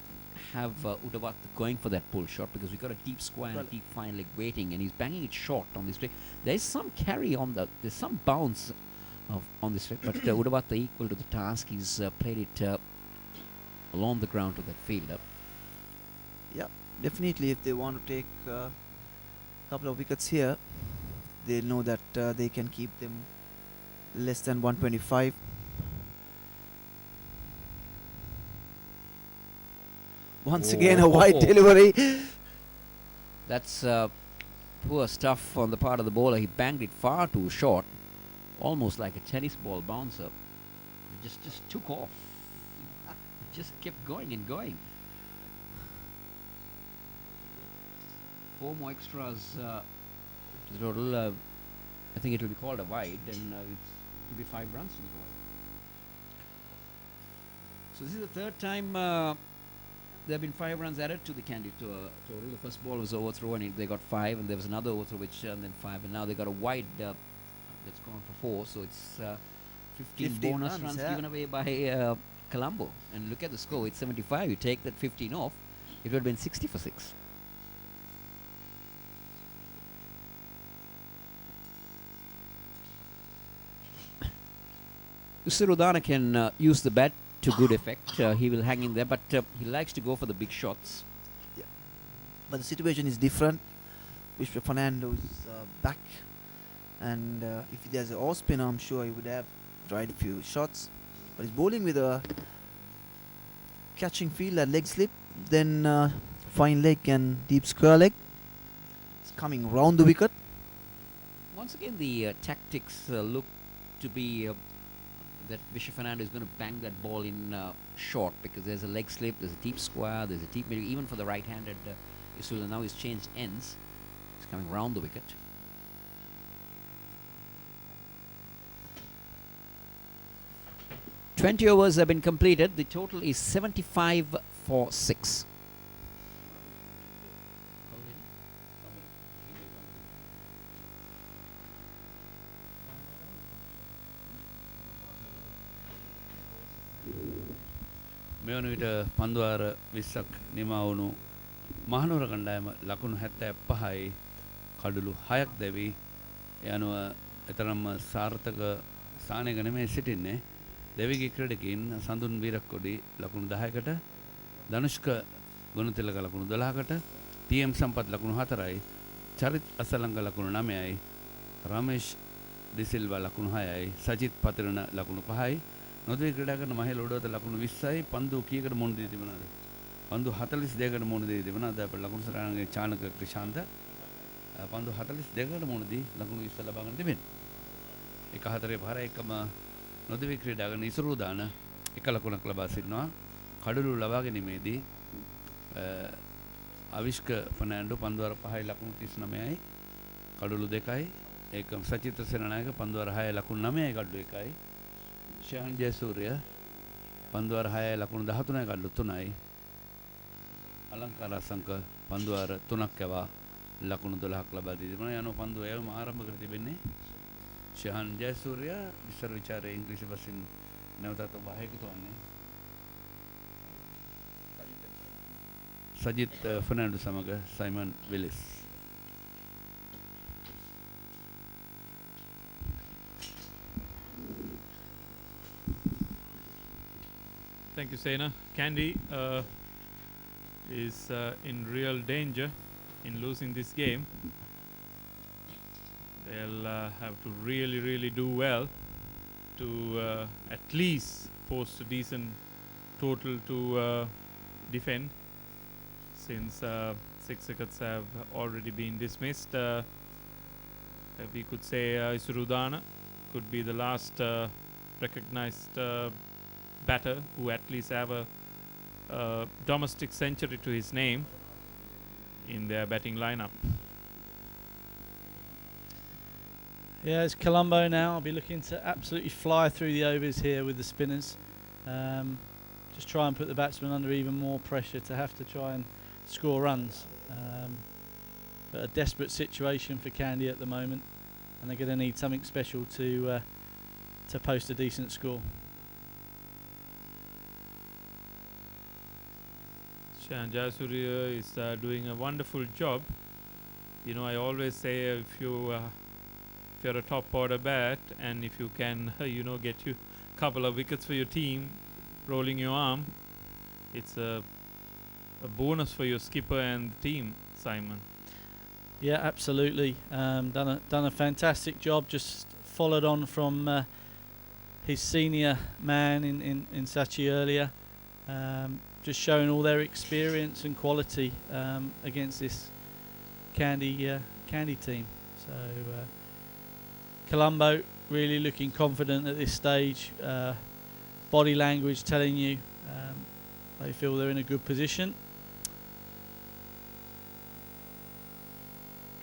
have Udawat going for that pull shot because we got a deep square and a deep fine leg waiting, and he's banging it short on this play. There is some carry on there's some bounce on this play, but Udawat equal to the task. He's played it along the ground to that fielder. Yeah, definitely. If they want to take a couple of wickets here, they know that they can keep them less than 125. Once again, a wide delivery. That's poor stuff on the part of the bowler. He banged it far too short, almost like a tennis ball bouncer. It just took off. It just kept going and going. 4 more extras to the total. I think it will be called a wide, and it will be 5 runs to the total. So this is the third time there have been 5 runs added to the Kandy total. The first ball was overthrow and they got 5, and there was another overthrow which and then 5, and now they got a wide that's gone for 4. So it's 15 bonus runs given away by Colombo. And look at the score; it's 75. You take that 15 off, it would have been 60 for 6. Usirudana can use the bat to good effect. He will hang in there, but he likes to go for the big shots. Yeah. But the situation is different. Vishwa Fernando is back, and if there's an off spinner, I'm sure he would have tried a few shots. But he's bowling with a catching field at leg slip, then fine leg and deep square leg. It's coming round the wicket. Once again, the tactics look to be that Vishwa Fernando is going to bang that ball in short, because there's a leg slip, there's a deep square, there's a deep middle. Even for the right-handed Isula, now he's changed ends. He's coming round the wicket. "20 overs have been completed. The total is 75 for 6. මෙවන විට පන්දුවාර 20ක් නිමා වුණු මහනුවර කණ්ඩායම ලකුණු 75යි කඩලු 6ක් දැවි ඒ අනුව එතරම්ම සාර්ථක ස්ථානයක නෙමෙයි සිටින්නේ. දෙවිගේ ක්‍රීඩකයින් සඳුන් වීරක්කොඩි ලකුණු 10කට, ධනුෂ්ක ගුණතිලක ලකුණු 12කට, ටීඑම් සම්පත් ලකුණු 4යි, චරිත් අසලංග ලකුණු 9යි, රමේෂ් ඩිසිල්වා ලකුණු 6යි, සජිත් පතිරණ ලකුණු 5යි, නොදවි ක්‍රීඩා කරන මහේල උඩවත ලකුණු 20යි. පන්දු කීයකට මුහුණ දී තිබුණාද? පන්දු 42කට මුහුණ දී තිබුණා. අද අපේ ලකුණු සරණගේ චානක ක්‍රිෂාන්ත පන්දු 42කට මුහුණ දී ලකුණු 20 ලබාගෙන තිබෙනවා. 1-4 පාර එකම නොදවි ක්‍රීඩා කරන ඉසුරුදාන 1 ලකුණක් ලබා සිටිනවා. කඩලු ලබා ගැනීමේදී අවිෂ්ක ෆර්නෑන්ඩෝ පන්දුවර 5යි ලකුණු 39යි කඩලු 2යි. ඒකම සචිත්‍ර සේනානායක පන්දුවර 6යි ලකුණු 9යි කඩලු 1යි. ශයන් ජයසූරිය පන්දුවර 6යි ලකුණු 13යි කඩලු 3යි. අලංකාර අසංක පන්දුවර 3ක් යවා ලකුණු 12ක් ලබා දී තිබුණා. යන පන්දුව එවම ආරම්භ කර තිබෙන්නේ ශයන් ජයසූරිය. විස්තර විචාරයේ ඉංග්‍රීසි භාෂෙන් නැවතත් ඔබ අහේකුතු වන්නේ සජිත් ෆර්නෑන්ඩෝ සමග Simon විලිස්. Thank you, Sena. Kandy is in real danger in losing this game. They'll have to really do well to at least post a decent total to defend, since 6 wickets have already been dismissed. We could say Isurudana could be the last recognized batter who at least have a domestic century to his name in their batting lineup. Yeah, it's Colombo now. I'll be looking to absolutely fly through the overs here with the spinners. Just try and put the batsmen under even more pressure to have to try and score runs. But a desperate situation for Kandy at the moment, and they're going to need something special to post a decent score. And Jayasuriya is doing a wonderful job. You know, I always say if you're a top order bat and if you can, get you a couple of wickets for your team, rolling your arm, it's a bonus for your skipper and the team, Simon. Yeah, absolutely. Done a fantastic job. Just followed on from his senior man in Sachi earlier. Just showing all their experience and quality against this Kandy team. So Colombo really looking confident at this stage. Body language telling you they feel they're in a good position.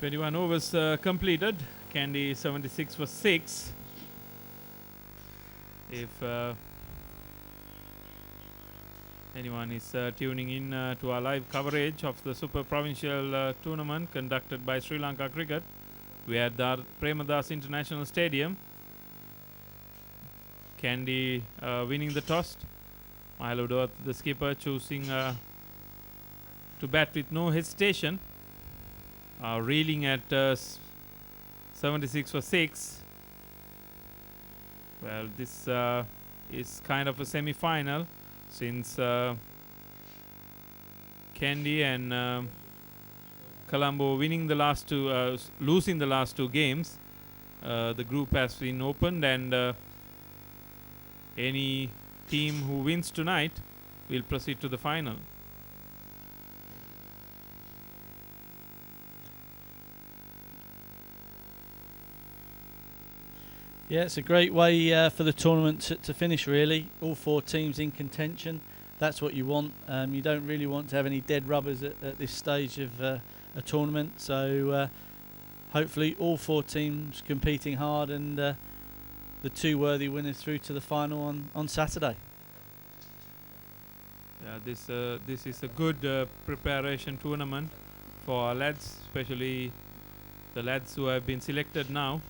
21 overs completed. Kandy 76 for 6. If anyone is tuning in to our live coverage of the Super Provincial tournament conducted by Sri Lanka Cricket, we are at the Premadas International Stadium. Kandy winning the toss. Mahela Udawatha, the skipper, choosing to bat with no hesitation. Reeling at 76 for 6. Well, this is kind of a semi-final since Kandy and Colombo winning the last two, losing the last two games. The group has been opened, and any team who wins tonight will proceed to the final. Yeah, it's a great way for the tournament to finish, really. All four teams in contention. That's what you want. You don't really want to have any dead rubbers at this stage of a tournament. So hopefully all four teams competing hard, and the two worthy winners through to the final on Saturday. Yeah, this is a good preparation tournament for our lads, especially the lads who have been selected now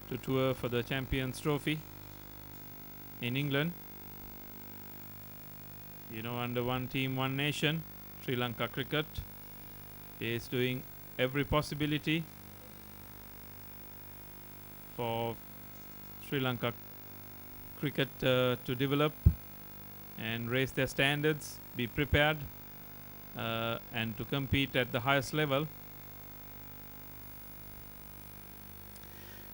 to tour for the Champions Trophy in England. You know, under one team, one nation, Sri Lanka Cricket is doing every possibility for Sri Lanka Cricket to develop and raise their standards, be prepared, and to compete at the highest level.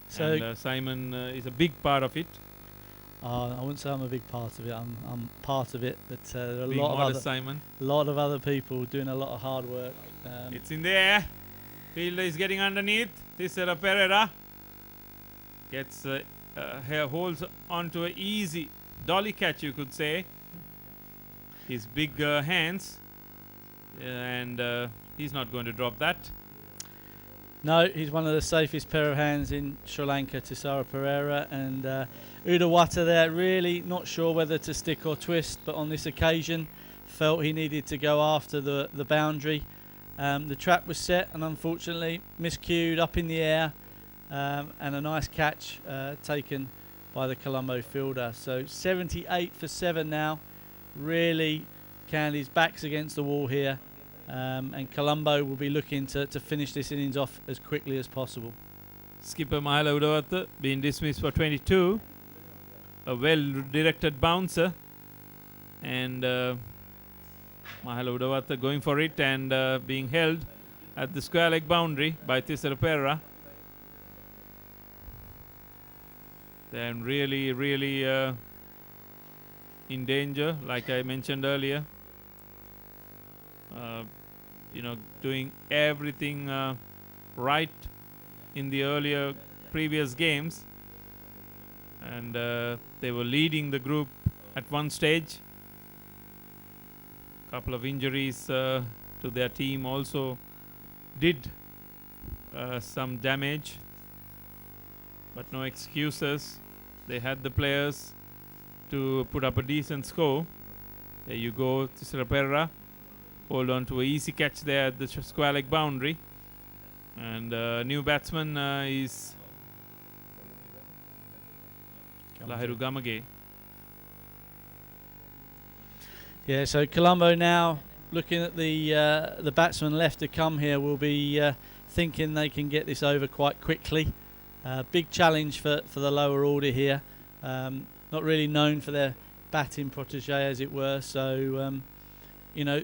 So and Simon is a big part of it. I wouldn't say I'm a big part of it. I'm part of it, but there are a Being lot modest, of other people doing a lot of hard work. It's in the air. Fielder is getting underneath. Tisera Pereira gets holds onto an easy dolly catch, you could say. His big hands, and he's not going to drop that. No, he's one of the safest pair of hands in Sri Lanka, Tisera Pereira, and Udawatha there, really not sure whether to stick or twist, but on this occasion felt he needed to go after the boundary. The trap was set and unfortunately miscued up in the air, and a nice catch taken by the Colombo fielder. So 78 for 7 now. Really, Kandy's back's against the wall here. And Colombo will be looking to finish this innings off as quickly as possible. Skipper Mahela Udawatha being dismissed for 22. A well-directed bouncer. And Mahela Udawatha going for it and being held at the square leg boundary by Tisera Pereira. Then really in danger, like I mentioned earlier. Doing everything right in the previous games, and they were leading the group at one stage. Couple of injuries to their team also did some damage, but no excuses. They had the players to put up a decent score. There you go, Tisera Pereira. Hold on to an easy catch there at the square leg boundary. And new batsman is Lahiru Gamage. Yeah, so Colombo now looking at the batsman left to come here will be thinking they can get this over quite quickly. Big challenge for the lower order here. Not really known for their batting protege, as it were. So, you know,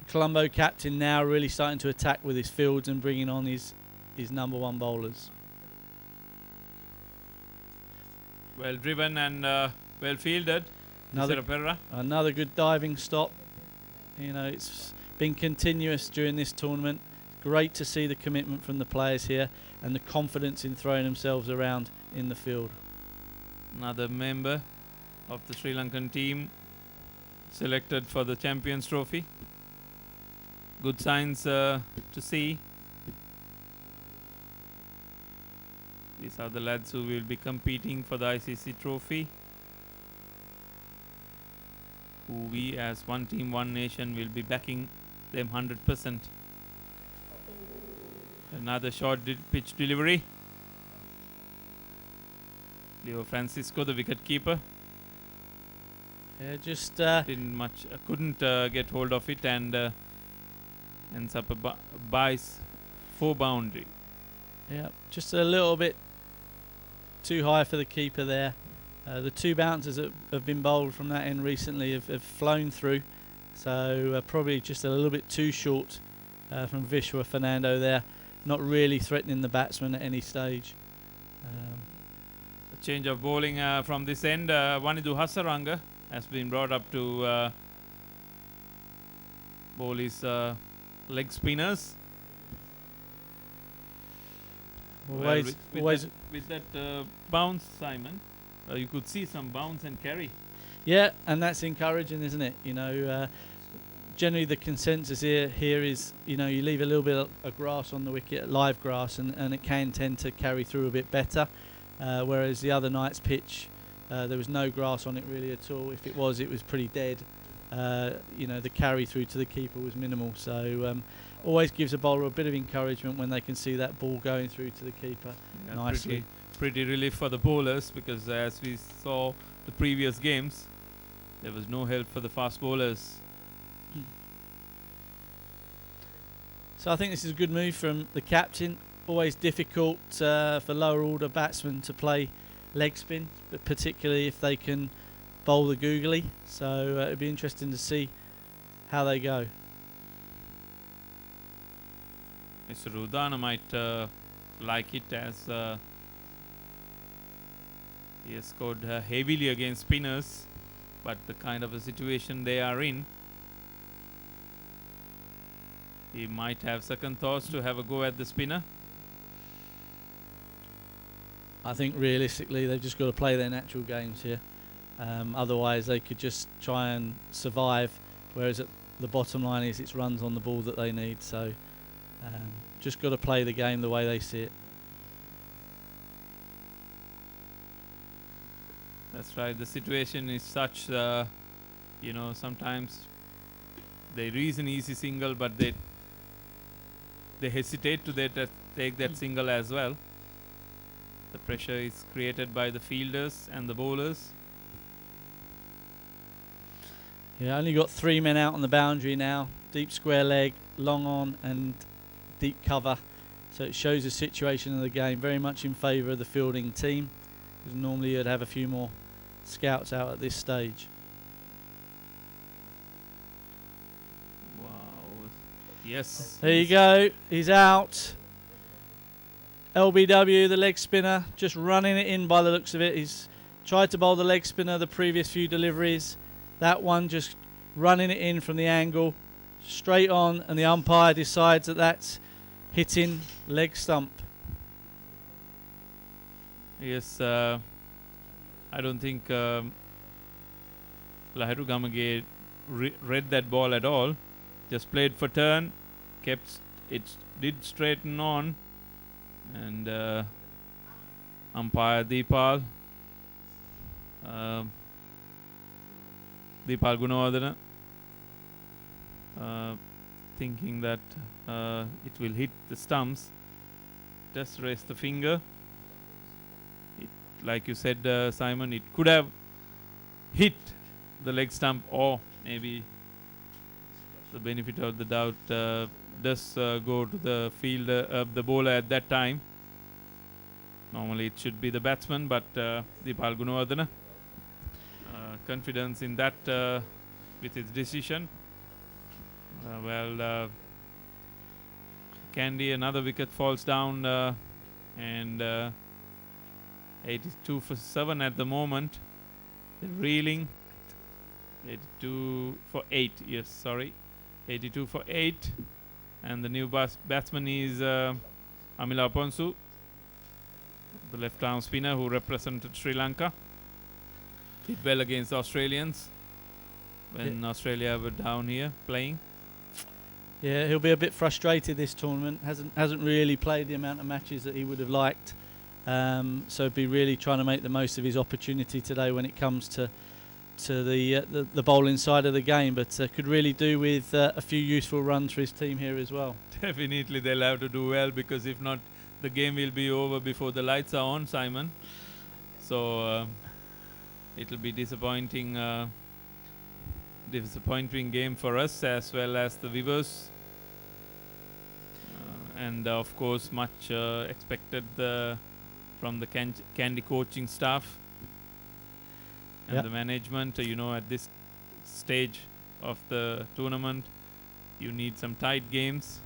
Colombo captain now really starting to attack with his fields and bringing on his number one bowlers. Well driven and well fielded. Another good diving stop. You know, it's been continuous during this tournament. Great to see the commitment from the players here and the confidence in throwing themselves around in the field. Another member of the Sri Lankan team selected for the Champions Trophy. Good signs to see. These are the lads who will be competing for the ICC Trophy, who we as one team, one nation will be backing them 100%. Another short pitch delivery. Leo Francisco, the wicket keeper. Yeah, just didn't much, couldn't get hold of it, and ends up a buys 4 boundary. Yeah, just a little bit too high for the keeper there. The 2 bouncers that have been bowled from that end recently have flown through, so probably just a little bit too short from Vishwa Fernando there, not really threatening the batsman at any stage. A change of bowling from this end. Wanidu Hasaranga has been brought up to bowl his leg spinners. Always, with that bounce, Simon, you could see some bounce and carry. Yeah, and that's encouraging, isn't it? You know, generally the consensus here is, you know, you leave a little bit of grass on the wicket, live grass, and it can tend to carry through a bit better. Whereas the other night's pitch, there was no grass on it really at all. If it was pretty dead. You know, the carry through to the keeper was minimal. So always gives a bowler a bit of encouragement when they can see that ball going through to the keeper nicely. Pretty relief for the bowlers, because as we saw the previous games, there was no help for the fast bowlers. So I think this is a good move from the captain. Always difficult for lower order batsmen to play leg spin, but particularly if they can bowl the googly. So it'd be interesting to see how they go. Mr. Rudana might like it, as he has scored heavily against spinners, but the kind of a situation they are in, he might have second thoughts to have a go at the spinner. I think realistically they've just got to play their natural games here. Otherwise they could just try and survive, whereas at the bottom line is it's runs on the ball that they need. So just got to play the game the way they see it. That's right. The situation is such, you know, sometimes they reason easy single, but they hesitate to take that single as well. The pressure is created by the fielders and the bowlers. Yeah, only got 3 men out on the boundary now. Deep square leg, long on and deep cover. So it shows the situation of the game very much in favour of the fielding team, because normally you'd have a few more scouts out at this stage. Wow. Yes. There you go. He's out. LBW, the leg spinner, just running it in by the looks of it. He's tried to bowl the leg spinner the previous few deliveries. That one just running it in from the angle, straight on, and the umpire decides that that's hitting leg stump. Yes, I don't think Lahiru Gamage read that ball at all. Just played for turn, kept it, did straighten on, and umpire Deepal Gunawardena thinking that it will hit the stumps, just raised the finger. It, like you said, Simon, it could have hit the leg stump or maybe the benefit of the doubt does go to the fielder, the bowler at that time. Normally it should be the batsman, but Dipal Gunawardena, confidence in that with his decision. Kandy, another wicket falls down, and 82 for 7 at the moment. They're reeling. 82 for 8, yes, sorry. 82 for 8. And the new batsman is Amila Ponsu, the left-arm spinner who represented Sri Lanka. Did well against Australians when Australia were down here playing. Yeah, he'll be a bit frustrated this tournament. Hasn't really played the amount of matches that he would have liked. So be really trying to make the most of his opportunity today when it comes to the bowling side of the game. But could really do with a few useful runs for his team here as well. Definitely they'll have to do well, because if not, the game will be over before the lights are on, Simon. So it'll be disappointing game for us as well as the viewers. And of course much expected from the Kandy coaching staff and the management. At this stage of the tournament, you need some tight games.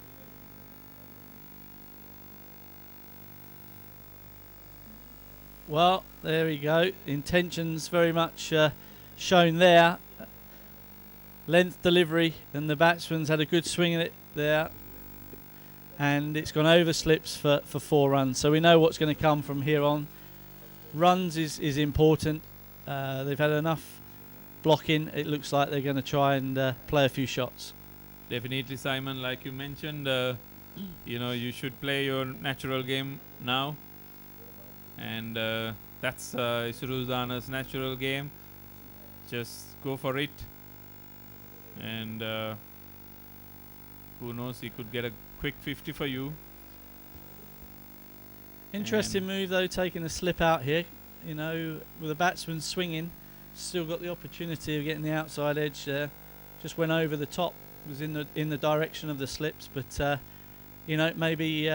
Well, there we go. Intentions very much shown there. Length delivery, and the batsman's had a good swing at it there. And it's gone over slips for 4 runs. So we know what's going to come from here on. Runs is important. They've had enough blocking. It looks like they're going to try and play a few shots. Definitely, Simon. Like you mentioned, you should play your natural game now. And that's Isuru natural game. Just go for it. And who knows, he could get a quick 50 for you. Interesting move though, taking a slip out here. With the batsman swinging, still got the opportunity of getting the outside edge there. Just went over the top, was in the direction of the slips, but maybe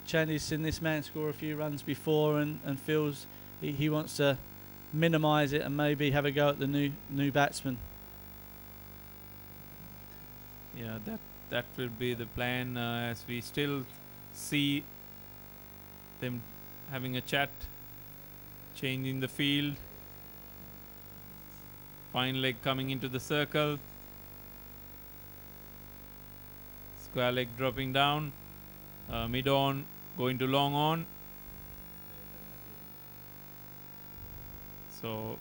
Chandy's seen this man score a few runs before and feels he wants to minimise it and maybe have a go at the new batsman. Yeah, that will be the plan, as we still see them having a chat, changing the field. Fine leg coming into the circle. Square leg dropping down. Mid on, going to long on. So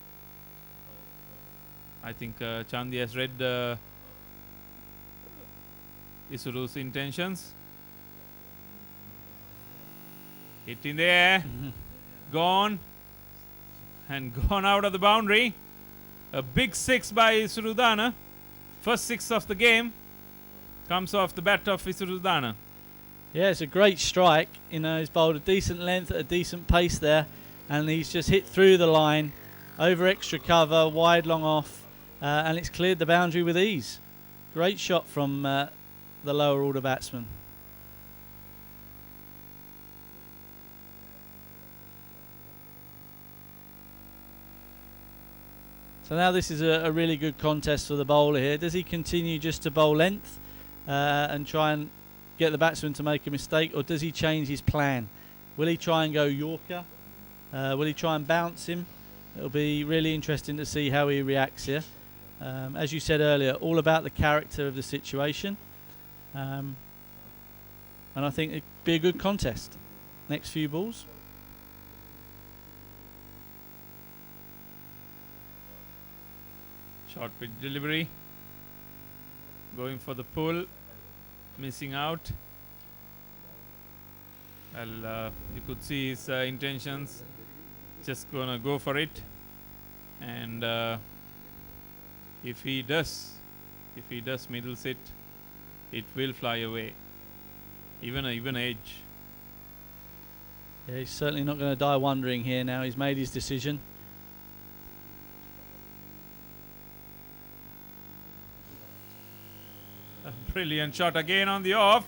I think Chandi has read Isuru's intentions. Hit in the air, gone, and gone out of the boundary. A big 6 by Isurudana. First 6 of the game comes off the bat of Isurudana. Yeah, it's a great strike. He's bowled a decent length at a decent pace there, and he's just hit through the line, over extra cover, wide long off, and it's cleared the boundary with ease. Great shot from the lower order batsman. So now this is a really good contest for the bowler here. Does he continue just to bowl length and try and get the batsman to make a mistake, or does he change his plan? Will he try and go Yorker? Will he try and bounce him? It'll be really interesting to see how he reacts here. As you said earlier, all about the character of the situation. And I think it'd be a good contest. Next few balls. Short pitch delivery. Going for the pull. Missing out. Well, you could see his intentions. Just gonna go for it. And if he does middle sit, it will fly away. Even edge. Yeah, he's certainly not going to die wondering here now. He's made his decision. A Brilliant shot again on the off.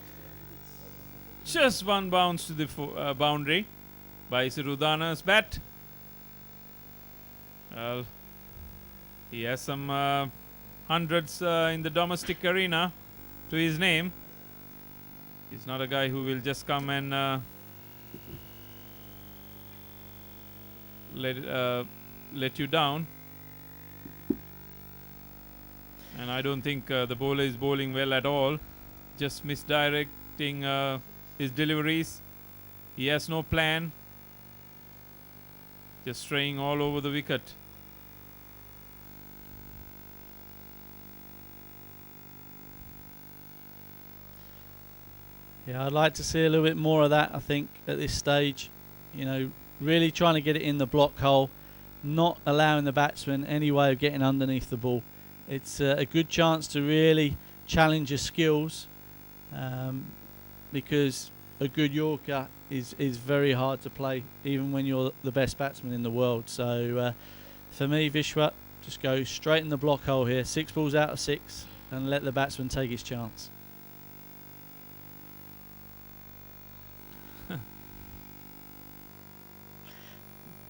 Just one bounce to the boundary by Sirudana's bat. Well, he has some hundreds in the domestic arena to his name. He's not a guy who will just come and let you down. And I don't think the bowler is bowling well at all. Just misdirecting his deliveries. He has no plan. Just straying all over the wicket. Yeah, I'd like to see a little bit more of that, I think, at this stage. You know, really trying to get it in the block hole, not allowing the batsman any way of getting underneath the ball. It's a good chance to really challenge your skills, because a good Yorker is very hard to play, even when you're the best batsman in the world. So for me, Vishwa, just go straight in the block hole here, 6 balls out of 6, and let the batsman take his chance.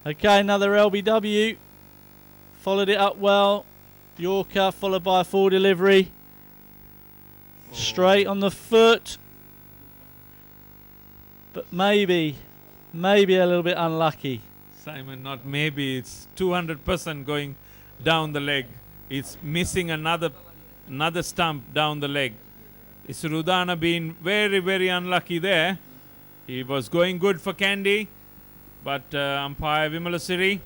Okay, another LBW. Followed it up well. Yorker followed by a full delivery. Straight on the foot. But maybe a little bit unlucky. Simon, not maybe. It's 200% going down the leg. It's missing another stump down the leg. Isrudana been very, very unlucky there. He was going good for Kandy. But umpire Vimalasiri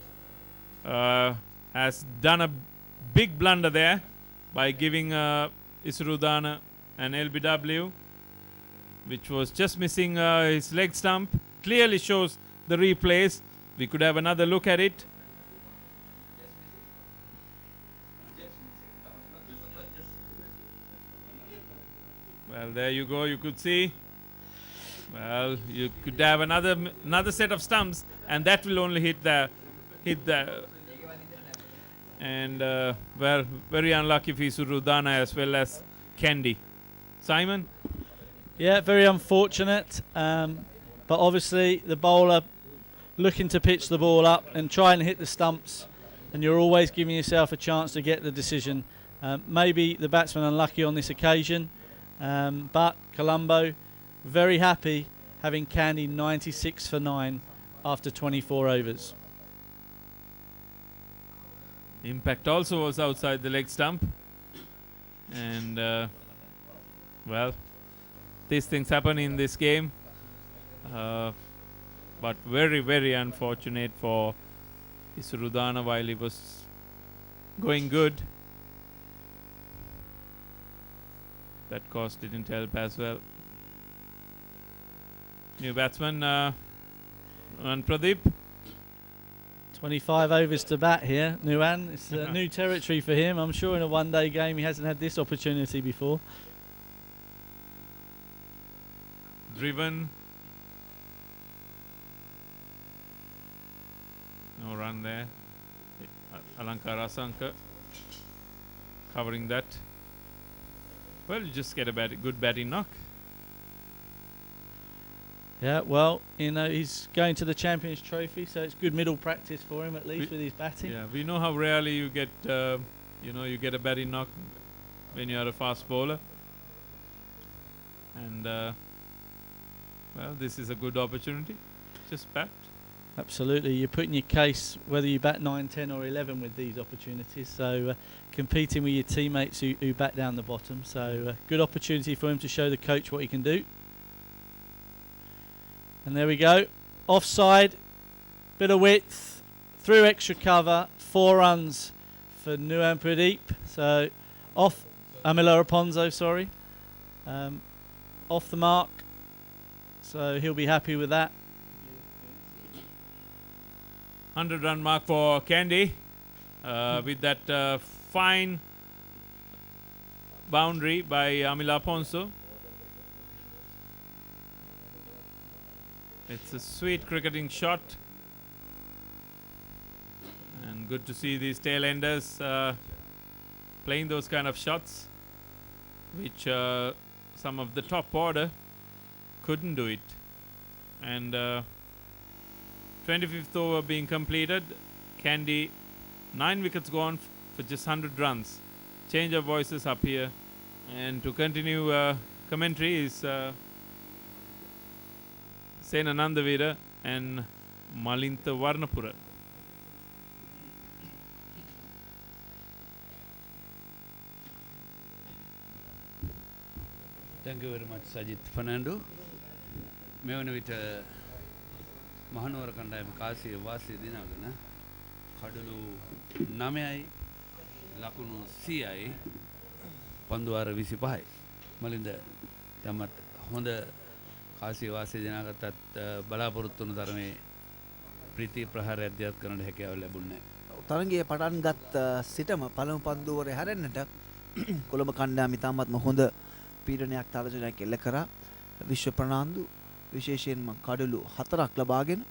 has done a big blunder there by giving Isrudana an LBW, which was just missing his leg stump. Clearly shows the replays. We could have another look at it. Well, there you go. You could see. Well, you could have another set of stumps, and that will only hit the, and well, very unlucky for Surudana as well as Kandy. Simon? Yeah, very unfortunate. But obviously the bowler looking to pitch the ball up and try and hit the stumps, and you're always giving yourself a chance to get the decision. Maybe the batsman unlucky on this occasion, but Colombo very happy having Kandy 96 for 9 after 24 overs. Impact also was outside the leg stump. And, well, these things happen in this game. But very, very unfortunate for Isrudana while he was going good. That course didn't help as well. New batsman, and Pradeep. 25 overs to bat here, Nuwan. It's new territory for him. I'm sure in a one-day game he hasn't had this opportunity before. Driven. No run there. Alankara Asanka covering that. Well, you just get a good batting knock. Yeah, well, you know, he's going to the Champions Trophy, so it's good middle practice for him, at least with his batting. Yeah, we know how rarely you get, you get a batting knock when you are a fast bowler. And, well, this is a good opportunity. Just bat. Absolutely. You're putting your case, whether you bat 9, 10 or 11 with these opportunities. So competing with your teammates who bat down the bottom. So good opportunity for him to show the coach what he can do. And there we go. Offside, bit of width, through extra cover, 4 runs for Nuwan Pradeep. So off, Amila Raponzo, sorry. Off the mark. So he'll be happy with that. 100-run mark for Kandy with that fine boundary by Amila Ponso. It's a sweet cricketing shot, and good to see these tail-enders playing those kind of shots, which some of the top order couldn't do it. And 25th over being completed. Kandy, 9 wickets gone for just 100 runs. Change of voices up here. And to continue commentary is Sena Nandavira and Malinta Varnapura. Thank you very much, Sajid Fernando. මේ වන විට මහනුවර කණ්ඩායම කාසිය වාසිය දිනාගෙන කඩලු 9යි ලකුණු 100යි පන්දුවාර 25යි. මලින්ද තමත් හොඳ කාසිය වාසිය දිනාගත්තත් බලාපොරොත්තු වුණු තරමේ ප්‍රීති ප්‍රහාරයක් දියත් කරන්න හැකියාව ලැබුණේ නැහැ. තරගයේ පටන් ගත් සිටම පළමු පන්දුවරේ හැරෙන්නට කොළඹ කණ්ඩායම ඉතාමත්ම හොඳ පීඩනයක් තර්ජනයක් එල්ල කරා. විශ්ව ප්‍රනාන්දු විශේෂයෙන්ම කඩලු 4ක් ලබාගෙන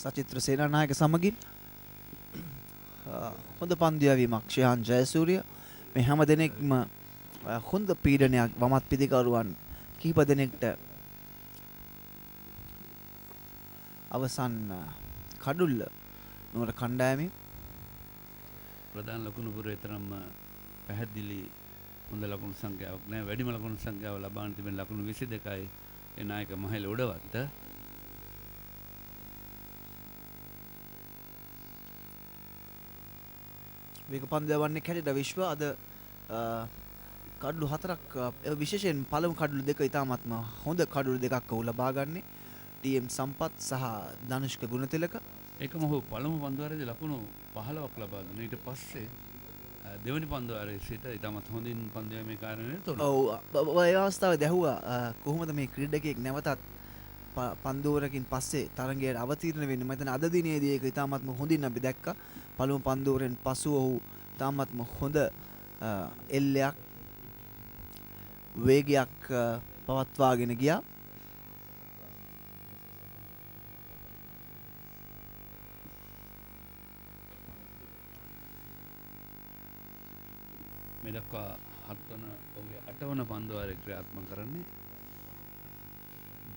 සචිත්‍ර සේනානායක සමගින් හොඳ පන්දු යැවීමක් ශයන් ජයසූරිය මේ හැම දෙනෙක්ම හොඳ පීඩනයක් වමත් පිදිකරුවන් කිහිප දෙනෙක්ට අවසන් කඩුල්ල නුවර කණ්ඩායමේ ප්‍රධාන ලකුණු පුරේ තරම් පැහැදිලි හොඳ ලකුණු සංඛ්‍යාවක් නැහැ. වැඩිම ලකුණු සංඛ්‍යාව ලබාගෙන තිබෙන ලකුණු 22යි ඒ නායක මහේල උඩවත්ත. මේක පන්දු යවන්නේ කැඩිට විශ්ව අද කඩලු 4ක් විශේෂයෙන් පළමු කඩලු දෙක ඉතාමත්ම හොඳ කඩලු දෙකක් ඔහු ලබා ගන්නේ. ටීඑම් සම්පත් සහ ධනුෂ්ක ගුණතිලක. ඒකම ඔහු පළමු පන්දුවාරයේදී ලකුණු 15ක් ලබා දුන්නා. ඊට පස්සේ දෙවනි පන්දුවාරයේ සිට ඉතාමත් හොඳින් පන්දු යෑමේ කාරණේ තොරව. ඔව් ඒ අවස්ථාවේ දැහුවා කොහොමද මේ ක්‍රීඩකයෙක් නැවතත් පන්දුවරකින් පස්සේ තරගයට අවතීර්ණ වෙන්නේ. මම හිතන්නේ අද දිනේදී ඒක ඉතාමත්ම හොඳින් අපි දැක්කා. පළමු පන්දුවරෙන් පසු ඔහු ඉතාමත්ම හොඳ එල්ලයක් වේගයක් පවත්වාගෙන ගියා. මේ දක්වා 7 වන ඔහුගේ 8 වන පන්දුවාරයේ ක්‍රියාත්මක කරන්නේ.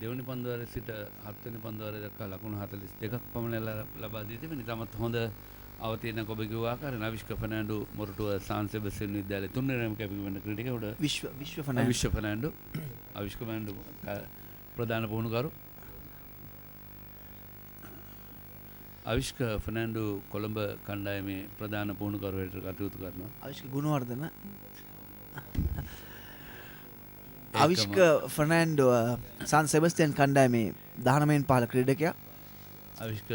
දෙවනි පන්දුවාරයේ සිට 7 වෙනි පන්දුවාරය දක්වා ලකුණු 42ක් පමණ ලබා දී තිබෙන ඉතාමත් හොඳ අවතීර්ණ ඔබ කිව්ව ආකාරයෙන් අවිෂ්ක ෆර්නැන්ඩෝ මොරටුව සාන් සෙබස්ටියන් විද්‍යාලයේ 3 වෙනිම කැපී පෙනෙන ක්‍රීඩකයෙකුට විශ්ව ෆර්නැන්ඩෝ අවිෂ්ක ෆර්නැන්ඩෝ ප්‍රධාන පුහුණුකරු අවිෂ්ක ෆර්නැන්ඩෝ කොළඹ කණ්ඩායමේ ප්‍රධාන පුහුණුකරුවෙක් කටයුතු කරනවා. අවිෂ්ක ගුණවර්ධන අවිෂ්ක ෆර්නැන්ඩෝ සාන් සෙබස්ටියන් කණ්ඩායමේ 19 පහළ ක්‍රීඩකයා. අවිෂ්ක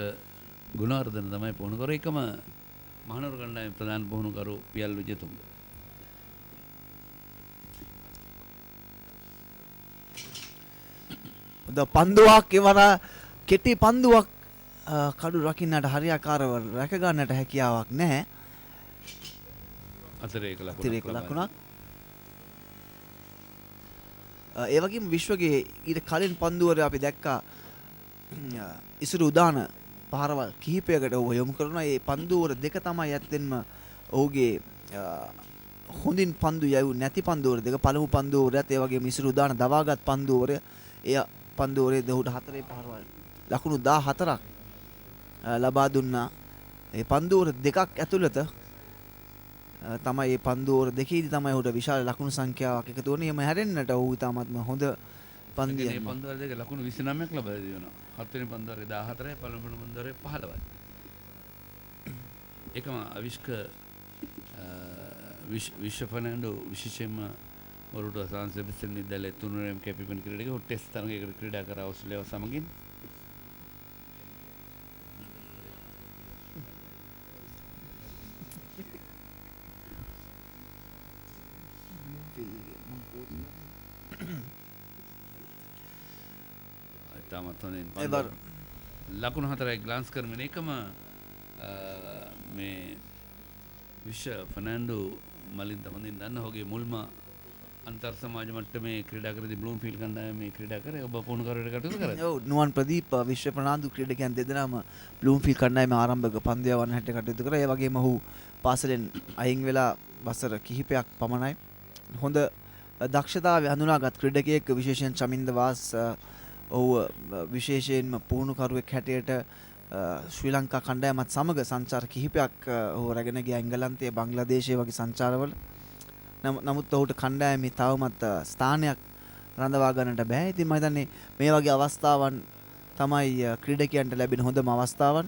ගුණවර්ධන තමයි පුහුණුකරු. එකම මහනුවර කණ්ඩායමේ ප්‍රධාන පුහුණුකරු පියල් විජේතුංග. ද පන්දුවක් එවර කෙටි පන්දුවක් කඩු රකින්නට හරියාකාරව රැක ගන්නට හැකියාවක් නැහැ. අතිරේක ලකුණක්. ඒ වගේම විශ්වගේ ඊට කලින් පන්දුවර අපි දැක්කා ඉසුරු උදාන පාරවල් කිහිපයකට ඔහු යොමු කරනවා. ඒ පන්දුවර දෙක තමයි ඇත්තෙන්ම ඔහුගේ හොඳින් පන්දු යවු නැති පන්දුවර දෙක. පළමු පන්දුවරයත් ඒ වගේම ඉසුරු උදාන දවාගත් පන්දුවරය එය පන්දුවරේ දෙහුට 4 පාරවල් ලකුණු 14ක් ලබා දුන්නා. ඒ පන්දුවර දෙකක් ඇතුළත තමයි මේ පන්දුවර දෙකේදී තමයි ඔහුට විශාල ලකුණු සංඛ්‍යාවක් එකතු වුණේ. එම හැරෙන්නට ඔහු ඉතාමත්ම හොඳ පන්දියක්. මේ පන්දුවර දෙක ලකුණු 29ක් ලබා දෙනවා. 7 වෙනි පන්දුවරේ 14යි පළවෙනි පන්දුවරේ 15යි. එකම අවිෂ්ක විශ්ව ෆර්නැන්ඩෝ විශේෂයෙන්ම මොරටුව සාන් සෙබස්ටියන් විද්‍යාලයේ 3 වෙනිම කැපී පෙනෙන ක්‍රීඩකයෙකු. ටෙස්ට් තරගයකට ක්‍රීඩා කර ඕස්ට්‍රේලියාව සමගින් ඉතාමත් හොඳින් ලකුණු 4යි ග්ලාන්ස් කරමින් එකම මේ විශ්ව ෆර්නැන්ඩෝ මලින්ද හොඳින් දන්න ඔහුගේ මුල්ම අන්තර් සමාජ මට්ටමේ ක්‍රීඩා කරදී බ්ලූම්ෆීල්ඩ් කණ්ඩායමේ ක්‍රීඩා කරේ. ඔබ පුහුණුකරුවෙක් කටයුතු කරා. ඔව් නුවන් ප්‍රදීප විශ්ව ප්‍රනාන්දු ක්‍රීඩකයන් දෙදෙනාම බ්ලූම්ෆීල්ඩ් කණ්ඩායමේ ආරම්භක පන්දු යවන්න හැට කටයුතු කරා. ඒ වගේම ඔහු පාසලෙන් අයින් වෙලා වසර කිහිපයක් පමණයි හොඳ දක්ෂතාවය හඳුනාගත් ක්‍රීඩකයෙක් විශේෂයෙන් චමින්ද වාස් ඔහු විශේෂයෙන්ම පුහුණුකරුවෙක් හැටියට ශ්‍රී ලංකා කණ්ඩායමත් සමග සංචාර කිහිපයක් ඔහු රැගෙන ගියා එංගලන්තයේ බංග්ලාදේශය වගේ සංචාරවල. නමුත් ඔහුට කණ්ඩායමේ තවමත් ස්ථානයක් රඳවා ගන්නට බෑ. ඉතින් මම හිතන්නේ මේ වගේ අවස්ථාවන් තමයි ක්‍රීඩකයන්ට ලැබෙන හොඳම අවස්ථාවන්.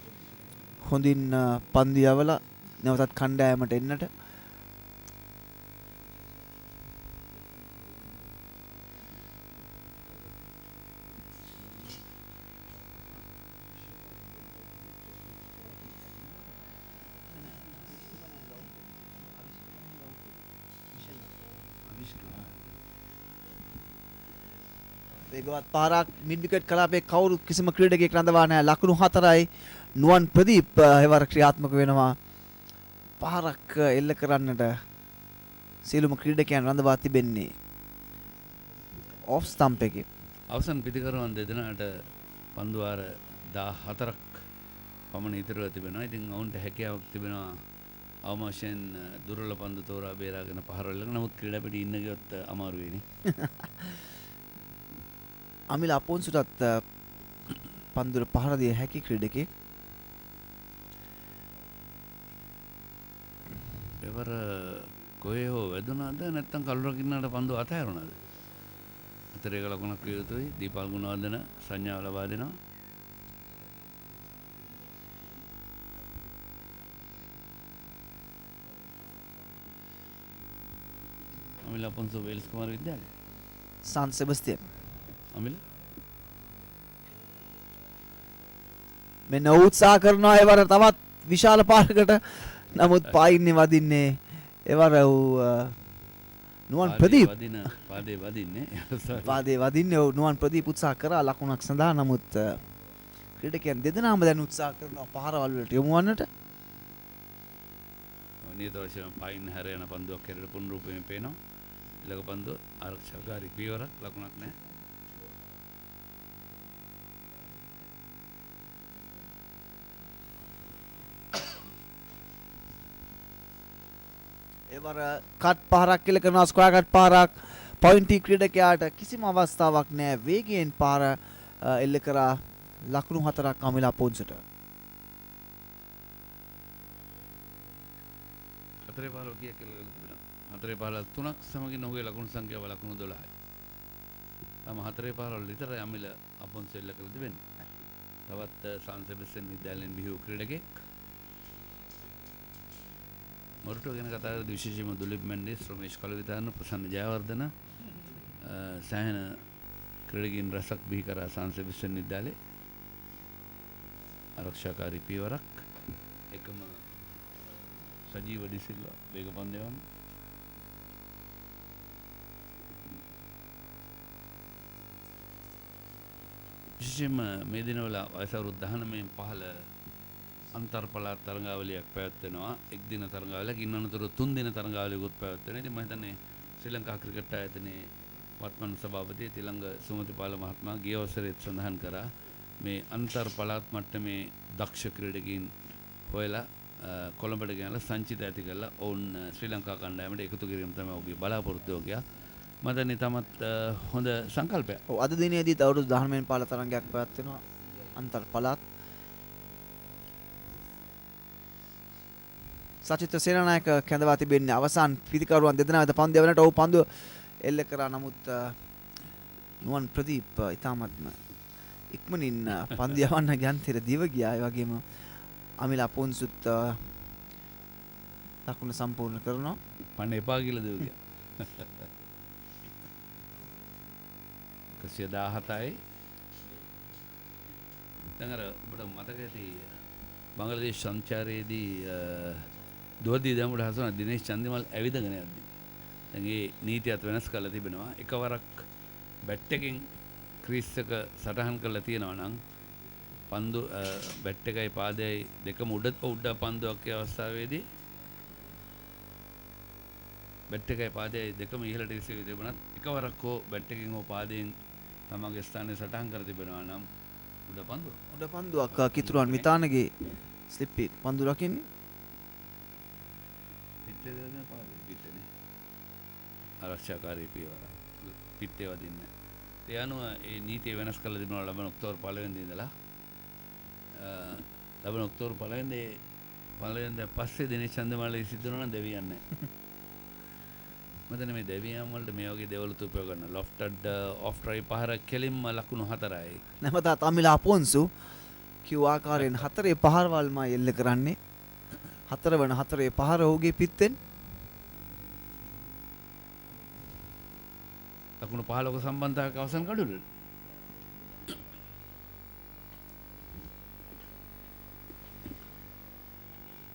හොඳින් පන්දු යවලා නැවතත් කණ්ඩායමට එන්නට. වේගවත් පාරක් මිඩ් විකට් කලාපයේ කවුරුත් කිසිම ක්‍රීඩකයෙක් රඳවා නැහැ. ලකුණු 4යි නුවන් ප්‍රදීප් එවර ක්‍රියාත්මක වෙනවා. පාරක් එල්ල කරන්නට සියලුම ක්‍රීඩකයන් රඳවා තිබෙන්නේ ඔෆ් ස්ටම්ප් එකේ. අවසන් පිටිකරුවන් දෙදෙනාට පන්දු වාර 14ක් පමණ ඉතිරිව තිබෙනවා. ඉතින් ඔවුන්ට හැකියාවක් තිබෙනවා අවම වශයෙන් දුර්වල පන්දු තෝරා බේරාගෙන පහර වලක. නමුත් ක්‍රීඩා පිටි ඉන්න ගියොත් අමාරු වෙන්නේ. අමිල අපොන්සුටත් පන්දුර පහර දිය හැකි ක්‍රීඩකයෙක්. එවර කොහේ හෝ වැදුනාද නැත්නම් කළු රකින්නට පන්දු අතහැරුණාද? අතරේක ලකුණක් විය යුතුයි. දීපල් ගුණවර්ධන සංඥාව ලබා දෙනවා. අමිල අපොන්සු වෙල්ස් කුමාර විද්‍යාලය. සාන් සෙබස්තියන්. අමිල මෙන්න උත්සාහ කරනවා එවර තවත් විශාල පාරකට. නමුත් පායින්නේ වදින්නේ එවර නුවන් ප්‍රදීප්. පාදේ වදින්නේ. පාදේ වදින්නේ නුවන් ප්‍රදීප් උත්සාහ කරා ලකුණක් සඳහා. නමුත් ක්‍රීඩකයන් දෙදෙනාම දැන් උත්සාහ කරනවා පහරවල් වලට යොමු වන්නට. නියත වශයෙන් පායින් හැර යන පන්දුවක් හැරෙට පුනරූපයෙන් පේනවා. ඊළඟ පන්දුව ආරක්ෂාකාරී පියවරක් ලකුණක් නැහැ. එවර කට් පහරක් එල්ල කරනවා. ස්ක්වයර් කට් පහරක් පොයින්ටි ක්‍රීඩකයාට කිසිම අවස්ථාවක් නැහැ. වේගයෙන් පාර එල්ල කරා ලකුණු 4ක් අමිලා පොන්සට. හතරේ පාරවල් කීයක් කියලා තිබෙනවා? හතරේ පාරවල් 3ක් සමගින් ඔහුගේ ලකුණු සංඛ්‍යාව ලකුණු 12යි. තම හතරේ පාරවල් විතරයි අමිල අපොන්ස එල්ල කරලා තිබෙන්නේ. තවත් සාන් සෙබස්තියන් විද්‍යාලයෙන් බිහි වූ ක්‍රීඩකෙක්. මොරටුව ගැන කතා කරද්දී විශේෂයෙන්ම දුලිප් මෙන්ඩිස්, රොමේෂ් කලවිතාන, ප්‍රසන්න ජයවර්ධන සෑහෙන ක්‍රීඩකයන් රසක් බිහි කරා සාන් සෙබස්තියන් විද්‍යාලයේ. ආරක්ෂාකාරී පියවරක් එකම සජීව ඩිසිල්වා වේග පන්දයවම විශේෂයෙන්ම මේ දිනවල වයස අවුරුදු 19න් පහළ අන්තර් පළාත් තරඟාවලියක් පැවැත්වෙනවා. එක් දින තරඟාවලියක්, ඉන් අනතුරු 3 දින තරඟාවලියකුත් පැවැත්වෙනවා. ඉතින් මම හිතන්නේ ශ්‍රී ලංකා ක්‍රිකට් ආයතනයේ වත්මන් සභාපති තිලංග සුමතිපාල මහත්මයා ගිය අවසරේත් සඳහන් කරා මේ අන්තර් පළාත් මට්ටමේ දක්ෂ ක්‍රීඩකයන් හොයලා කොළඹට ගෙනලා සංචිත ඇති කරලා ඔවුන් ශ්‍රී ලංකා කණ්ඩායමට එකතු කිරීම තමයි ඔහුගේ බලාපොරොත්තුව ගියා. මම දන්නේ තමත් හොඳ සංකල්පයක්. ඔව් අද දිනේදීත් අවුරුදු 19න් පහළ තරඟයක් පැවැත්වෙනවා අන්තර් පළාත්. සචිත්‍ර සේනානායක කැඳවා තිබෙන්නේ අවසාන පිටිකරුවන් දෙදෙනා වෙත පන්දු යවන්නට. ඔහු පන්දුව එල්ල කරා. නමුත් නුවන් ප්‍රදීප් ඉතාමත්ම ඉක්මනින් පන්දු යවන්න යන්තිර දිව ගියා. ඒ වගේම අමිල අපොන්සුත් ලකුණ සම්පූර්ණ කරනවා. පන්න එපා කියලා දෙව ගියා. 117යි. දැන් අර ඔබට මතක ඇති බංග්ලාදේශ සංචාරයේදී දෝදී දඹුඩ හසුන දිනේෂ් චන්දිමල් ඇවිදගෙන යද්දී දැන් ඒ නීතියත් වෙනස් කරලා තිබෙනවා. එකවරක් බැට් එකෙන් ක්‍රීස් එක සටහන් කරලා තියෙනවා නම් පන්දු බැට් එකයි පාදයයි දෙකම උඩ පන්දුවක් ඒ අවස්ථාවේදී බැට් එකයි පාදයයි දෙකම ඉහළට ඉස්සෙවි තිබුණත් එකවරක් හෝ බැට් එකෙන් හෝ පාදයෙන් තමගේ ස්ථානය සටහන් කර තිබෙනවා නම් උඩ පන්දුවක් කිතුරුවන් විතානගේ ස්ලිප් පන්දු රකින්නේ. ආරක්ෂාකාරී පියවර පිටේ වදින්නේ. ඒ අනුව ඒ නීතිය වෙනස් කරලා තිබුණා ලබන ඔක්තෝබර් 1 වෙනිදා ඉඳලා. ලබන ඔක්තෝබර් 1 වෙනිදා පස්සේ දිනේෂ් චන්දමාලේ සිද්ධ වෙනවා නම් දෙවියන් නැහැ. මතන මේ දෙවියන් වලට මේ වගේ දේවල් උපයෝග කරන ලොෆ්ටඩ් ඔෆ් ට්‍රයි පහර කෙලින්ම ලකුණු 4යි. නැවතත් අමිලා පොන්සු කිව් ආකාරයෙන් 4 පහරවල්ම එල්ල කරන්නේ 4 වන 4 පහර ඔහුගේ පිත්තෙන් ලකුණු 15ක සම්බන්ධතාවයක අවසන් කඩුල.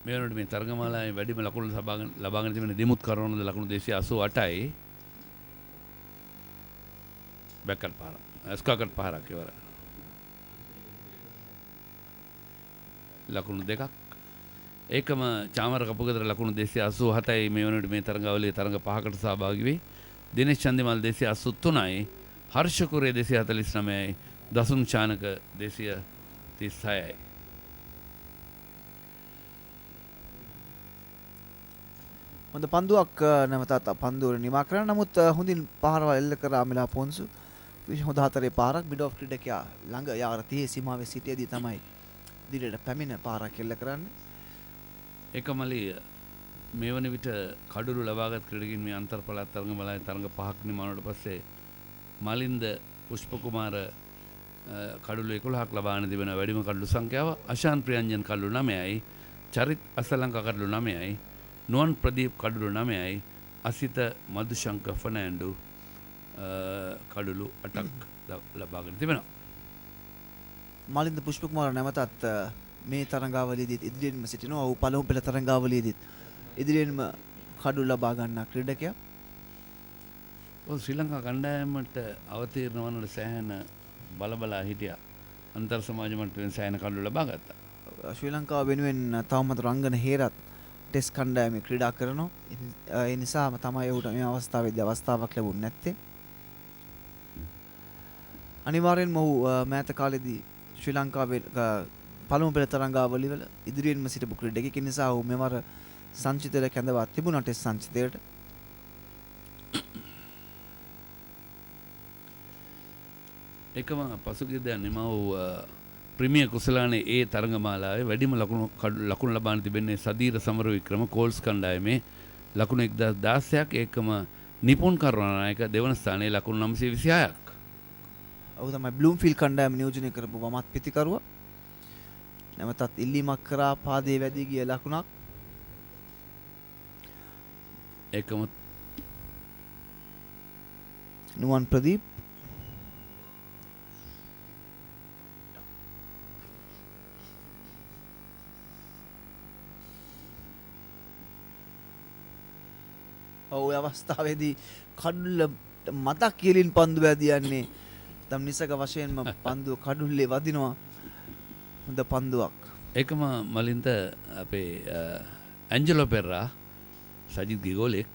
මේ වෙනකොට මේ තරගමාලාවේ වැඩිම ලකුණු ලබාගෙන තිබෙන දිමුත් කරනවද ලකුණු 288යි. බැක්කට් පහර. ස්කවර්ට් පහරක් ඉවර. ලකුණු 2ක්. ඒකම චාමර කපුගෙදර ලකුණු 287යි මේ වෙනකොට මේ තරගාවලියේ තරග 5කට සහභාගී වෙයි. දිනේෂ් චන්දිමල් 283යි. හර්ෂ කුරේ 249යි. දසුන් චානක 236යි. හොඳ පන්දුවක් නැවතත් පන්දුව නිමා කරා. නමුත් හොඳින් පහරවල් එල්ල කරා අමිලා පොන්සු. හොඳ 4 පාරක් මිඩ් ඔෆ් ක්‍රීඩකයා ළඟ යාර 30 සීමාවේ සිටියේදී තමයි දිගට පැමිණ පාරක් එල්ල කරන්නේ. එකමලි මේ වන විට කඩුළු ලබාගත් ක්‍රීඩකින් මේ අන්තර් පළාත් තරගමාලාවේ තරග 5ක් නිමානට පස්සේ මලින්ද පුෂ්පකුමාර කඩුළු 11ක් ලබාගෙන තිබෙන වැඩිම කඩුළු සංඛ්‍යාව. අශාන් ප්‍රියංජන් කඩුළු 9යි. චරිත් අසලංක කඩුළු 9යි. නුවන් ප්‍රදීප් කඩුළු 9යි. අසිත මදුශංක ෆර්නෑන්ඩු කඩුළු 8ක් ලබාගෙන තිබෙනවා. මලින්ද පුෂ්පකුමාර නැවතත් මේ තරඟාවලියේදී ඉදිරියෙන්ම සිටිනවා. ඔහු පළමු පෙළ තරඟාවලියේදී ඉදිරියෙන්ම කඩුළු ලබා ගන්නා ක්‍රීඩකයා. ඔව් ශ්‍රී ලංකා කණ්ඩායමට අවතීර්ණ වන සෑහෙන බලබලා හිටියා. අන්තර් සමාජ මට්ටමින් සෑහෙන කඩුළු ලබා ගත්තා. ශ්‍රී ලංකාව වෙනුවෙන් තවමත් රංගන හේරත් ටෙස්ට් කණ්ඩායමේ ක්‍රීඩා කරනවා. ඒ නිසාම තමයි ඔහුට මේ අවස්ථාවේදී අවස්ථාවක් ලැබුණ නැත්තේ. අනිවාර්යෙන්ම ඔහු මෑත කාලේදී ශ්‍රී ලංකාවේ පළමු පෙළ තරඟාවලිය වල ඉදිරියෙන්ම සිටපු ක්‍රීඩකයෙක්. ඒ නිසා ඔහු මෙවර සංචිතයට කැඳවා තිබුණා ටෙස්ට් සංචිතයට. එකම පසුගියදා නිම වූ ප්‍රීමියර් කුසලානේ ඒ තරඟමාලාවේ වැඩිම ලකුණු ලබාන තිබෙන්නේ සදීර සමරවික්‍රම කෝල්ස් කණ්ඩායමේ ලකුණු 1016ක්. ඒකම නිපුන් කරුණානායක දෙවන ස්ථානයේ ලකුණු 926ක්. ඔහු තමයි බ්ලූම්ෆීල්ඩ් කණ්ඩායම නියෝජනය කරපු වමත් පිතිකරුවා. නැවතත් ඉල්ලීමක් කරා පාදයේ වැදී ගිය ලකුණක්. ඒකම නුවන් ප්‍රදීප් ඔය අවස්ථාවේදී කඩුල්ල මතක් කියලින් පන්දු වැදියන්නේ තම නිසක වශයෙන්ම පන්දුව කඩුල්ලේ වදිනවා. හොඳ පන්දුවක්. ඒකම මලින්ද අපේ ඇන්ජලෝ පෙරරා සජිත් ගිගෝලෙක්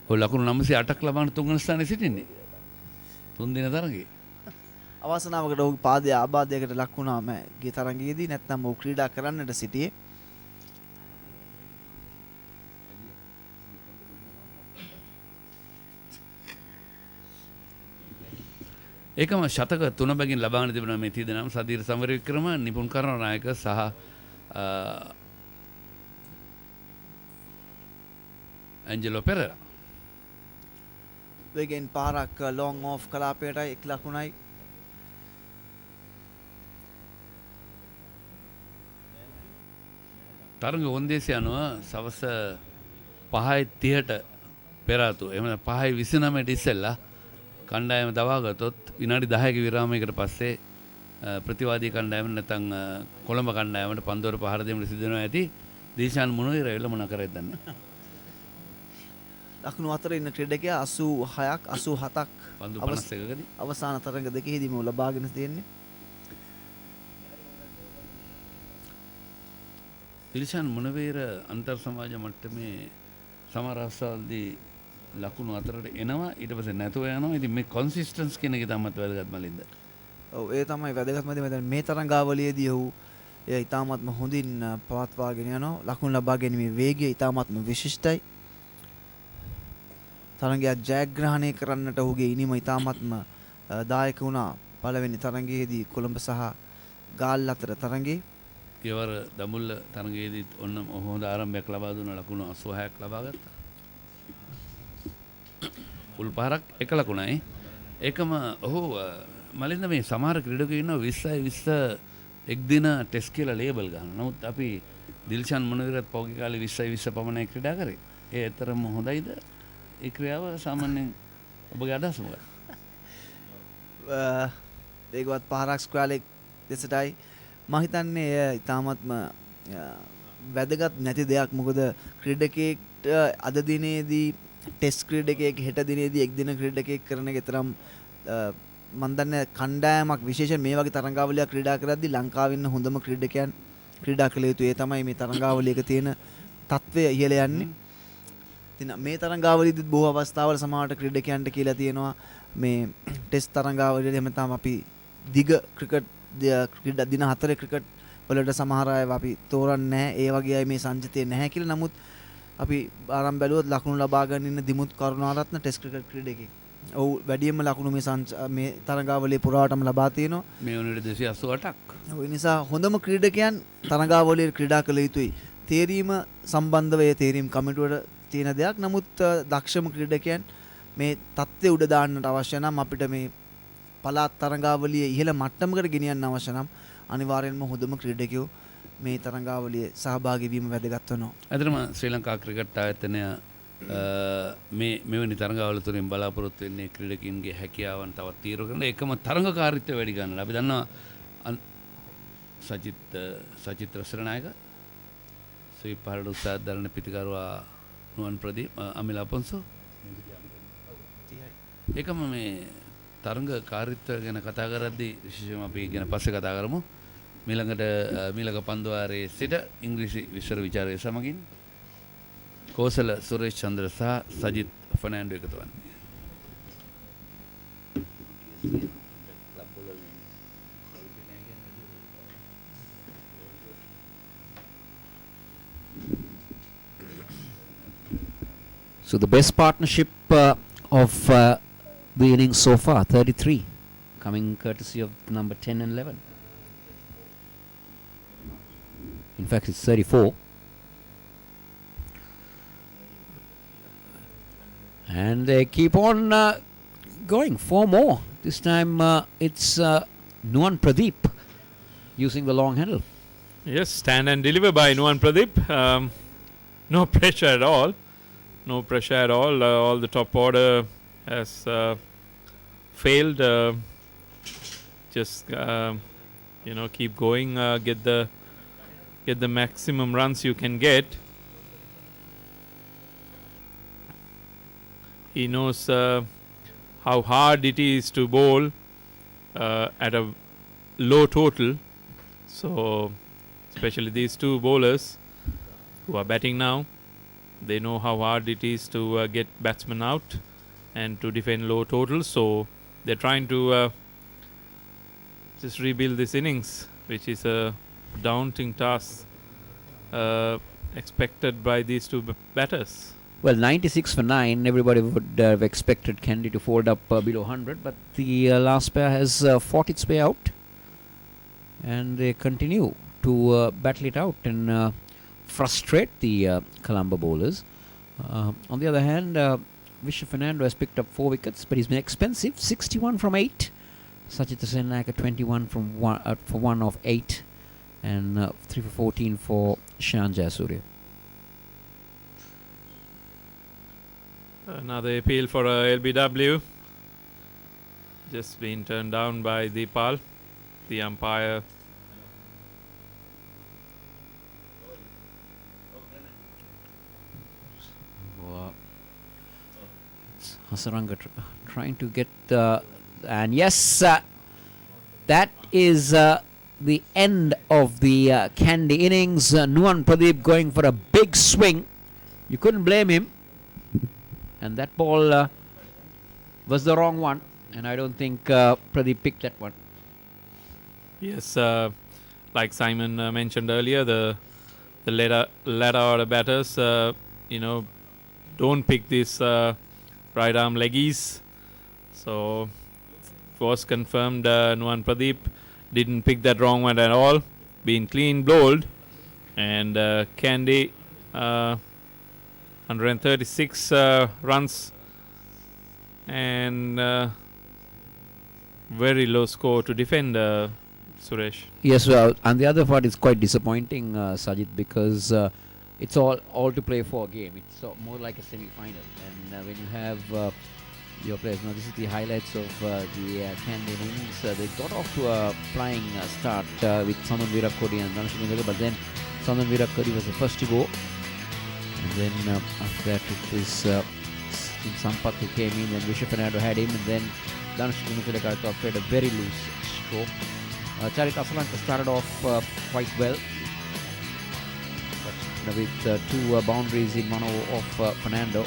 ඔය ලකුණු 908ක් ලබාන තුන්වන ස්ථානයේ සිටින්නේ. 3 දින තරගයේ. අවසනාවකට ඔහුගේ පාදයේ ආබාධයකට ලක් වුණාම ගිය තරගයේදී නැත්නම් ඔහු ක්‍රීඩා කරන්නට සිටියේ. ඒකම ශතක 3 බැගින් ලබාගෙන තිබෙනවා මේ තීදනම් සදීර සමරවික්‍රම නිපුන් කරුණානායක සහ ඇන්ජලෝ පෙරේරා. වෙගෙන් පාරක් ලොං ඔෆ් කලාපයටයි 1 ලකුණයි. තරඟ වොන්දේසිය අනුව සවස 5:30ට පෙර ආතුව එහෙම 5:29ට ඉස්සෙල්ලා කණ්ඩායම දවා ගත්තොත් විනාඩි 10ක විරාමයකට පස්සේ ප්‍රතිවාදී කණ්ඩායම නැත්නම් කොළඹ කණ්ඩායමට පන්දුවර පහර දෙන්න සිදු වෙනවා ඇති. දීශාන් මුණුවීර එළ මොන කරේද දන්නේ. ලකුණු 4 ඉන්න ක්‍රීඩකයා 86ක් 87ක් පන්දු 51කදී අවසාන තරඟ දෙකෙහිදීම ලබාගෙන තියෙන්නේ. දීශාන් මුණුවීර අන්තර් සමාජ මට්ටමේ සමහර අවස්ථාවලදී ලකුණු 4ට එනවා ඊට පස්සේ නැතුව යනවා. ඉතින් මේ කොන්සිස්ටන්ස් කියන එක තමයි වැදගත් මලින්ද. ඔව් ඒ තමයි වැදගත්ම දේ. මේ තරඟාවලියේදී ඔහු ඒ ඊටාත්ම හොඳින් පවත්වාගෙන යනවා. ලකුණු ලබා ගැනීමේ වේගය ඊටාත්ම විශිෂ්ටයි. තරගයක් ජයග්‍රහණය කරන්නට ඔහුගේ ඉනිම ඉතාමත්ම දායක වුණා පළවෙනි තරගයේදී කොළඹ සහ ගාල් අතර තරගයේ. ගෙවර දමුල්ල තරගයේදීත් ඔන්න හොඳ ආරම්භයක් ලබා දුන්න ලකුණු 86ක් ලබා ගත්තා. උල්පහරක් එක ලකුණයි. ඒකම ඔහු මලින්ද මේ සමහර ක්‍රීඩකයෝ ඉන්නවා 20යි 20 එක් දින ටෙස්ට් කියලා ලේබල් ගන්නවා. නමුත් අපි දිල්ෂාන් මොනවිරත් පෞගේ කාලේ 20යි 20 පමණයි ක්‍රීඩා කරේ. ඒ ඇතරම හොඳයිද? ඒ ක්‍රියාව සාමාන්‍යයෙන් ඔබගේ අදහස මොකක්ද? ඒකවත් පහරක් ස්ක්‍රාලෙක් දෙසටයි මම හිතන්නේ ඉතාමත්ම වැදගත් නැති දෙයක්. මොකද ක්‍රීඩකයෙක්ට අද දිනේදී ටෙස්ට් ක්‍රීඩකයෙක් හෙට දිනේදී එක් දින ක්‍රීඩකයෙක් කරන එක තරම් මම දන්නේ කණ්ඩායමක් විශේෂයෙන් මේ වගේ තරඟාවලියක් ක්‍රීඩා කරද්දී ලංකාවේ ඉන්න හොඳම ක්‍රීඩකයන් ක්‍රීඩා කළ යුතු. ඒ තමයි මේ තරඟාවලියක තියෙන තත්ත්වය ඉහළ යන්නේ. ඉතින් මේ තරඟාවලියේදී බොහෝ අවස්ථාවල සමහරට ක්‍රීඩකයන්ට කියලා තියෙනවා මේ ටෙස්ට් තරඟාවලියේදී එහෙම තමයි අපි දිග ක්‍රිකට් ක්‍රීඩා දින 4 ක්‍රිකට් වලට සමහර අය අපි තෝරන්නේ නැහැ. ඒ වගේ අය මේ සංචිතය නැහැ කියලා. නමුත් අපි ආරම්භ බැලුවොත් ලකුණු ලබා ගන්න ඉන්න දිමුත් කරුණාරත්න ටෙස්ට් ක්‍රිකට් ක්‍රීඩකයෙක්. ඔව් වැඩියෙන්ම ලකුණු මේ තරඟාවලියේ පුරාවටම ලබා තිනවා. මේ වුණේ 288ක්. ඒ නිසා හොඳම ක්‍රීඩකයන් තරඟාවලියේ ක්‍රීඩා කළ යුතුයි. තේරීම සම්බන්ධව ඒ තේරීම් කමිටුවට තියෙන දෙයක්. නමුත් දක්ෂම ක්‍රීඩකයන් මේ තත්ත්වය උඩ දාන්නට අවශ්‍ය නම් අපිට මේ පළාත් තරඟාවලියේ ඉහළ මට්ටමකට ගෙනියන්න අවශ්‍ය නම් අනිවාර්යෙන්ම හොඳම ක්‍රීඩකයෝ මේ තරඟාවලියේ සහභාගී වීම වැදගත් වෙනවා. ඇත්තටම ශ්‍රී ලංකා ක්‍රිකට් ආයතනය මෙවැනි තරඟාවල තුලින් බලාපොරොත්තු වෙන්නේ ක්‍රීඩකින්ගේ හැකියාවන් තවත් තීව්‍ර කරන එකම තරඟකාරීත්වය වැඩි ගන්නවා. අපි දන්නවා සජිත් රසරනායක ස්වීප් පහරට උත්සාහ දරන පිටිකරුවා නුවන් ප්‍රදීප් අමිල අපොන්සෝ ඒකම මේ තරඟකාරීත්වය ගැන කතා කරද්දී විශේෂයෙන්ම අපි ගැන පස්සේ කතා කරමු. මීළඟ පන්දුවාරයේ සිට ඉංග්‍රීසි විශ්ව විචාරය සමගින් කෝසල සුරේෂ් චන්ද්‍ර සහ සජිත් ෆර්නෑන්ඩෝ එකතු වන්නේ. So the best partnership of the innings so far, 33, coming courtesy of number 10 and 11. In fact, it's 34. And they keep on going. 4 more. This time it's Nuwan Pradeep using the long handle. Yes, stand and deliver by Nuwan Pradeep. No pressure at all. No pressure at all. All the top order has failed. Just keep going. Get the maximum runs you can get. He knows how hard it is to bowl at a low total. So, especially these two bowlers who are batting now, they know how hard it is to get batsmen out and to defend low totals. So, they're trying to just rebuild this innings, which is a daunting task expected by these two batters. Well, 96 for 9. Everybody would have expected Kandy to fold up below 100, but the last pair has fought its way out, and they continue to battle it out and frustrate the Colombo bowlers. On the other hand, Vishnu Fernando has picked up 4 wickets, but he's been expensive. 61 from 8. Sajith Senaka 21 from 1 of 8, and 3 for 14 for Shan Jayasuriya. Another appeal for LBW. Just been turned down by Deepal, the umpire. Hasaranga trying to get and yes, that is the end of the Kandy innings. Nuwan Pradeep going for a big swing. You couldn't blame him. And that ball was the wrong one, and I don't think Pradeep picked that one. Yes, like Simon mentioned earlier, the latter order batters, don't pick these right arm leggies. So it was confirmed Nuwan Pradeep didn't pick that wrong one at all. Been clean bowled. And Kandy 136 runs and very low score to defend, Suresh. Yes, and the other part is quite disappointing, Sajid, because it's all to play for a game. It's more like a semi-final, and when you have your players, now this is the highlights of the Kandy innings. They got off to a flying start with Sandan Virakodi and Dhanush Gundaga, but then Sandan Virakodi was the first to go, and then after that it was Sampath who came in, and Visha Fernando had him, and then Dhanush Gundaga played a very loose stroke. Charit Asalanka started off quite well, but with two boundaries in one over of Fernando.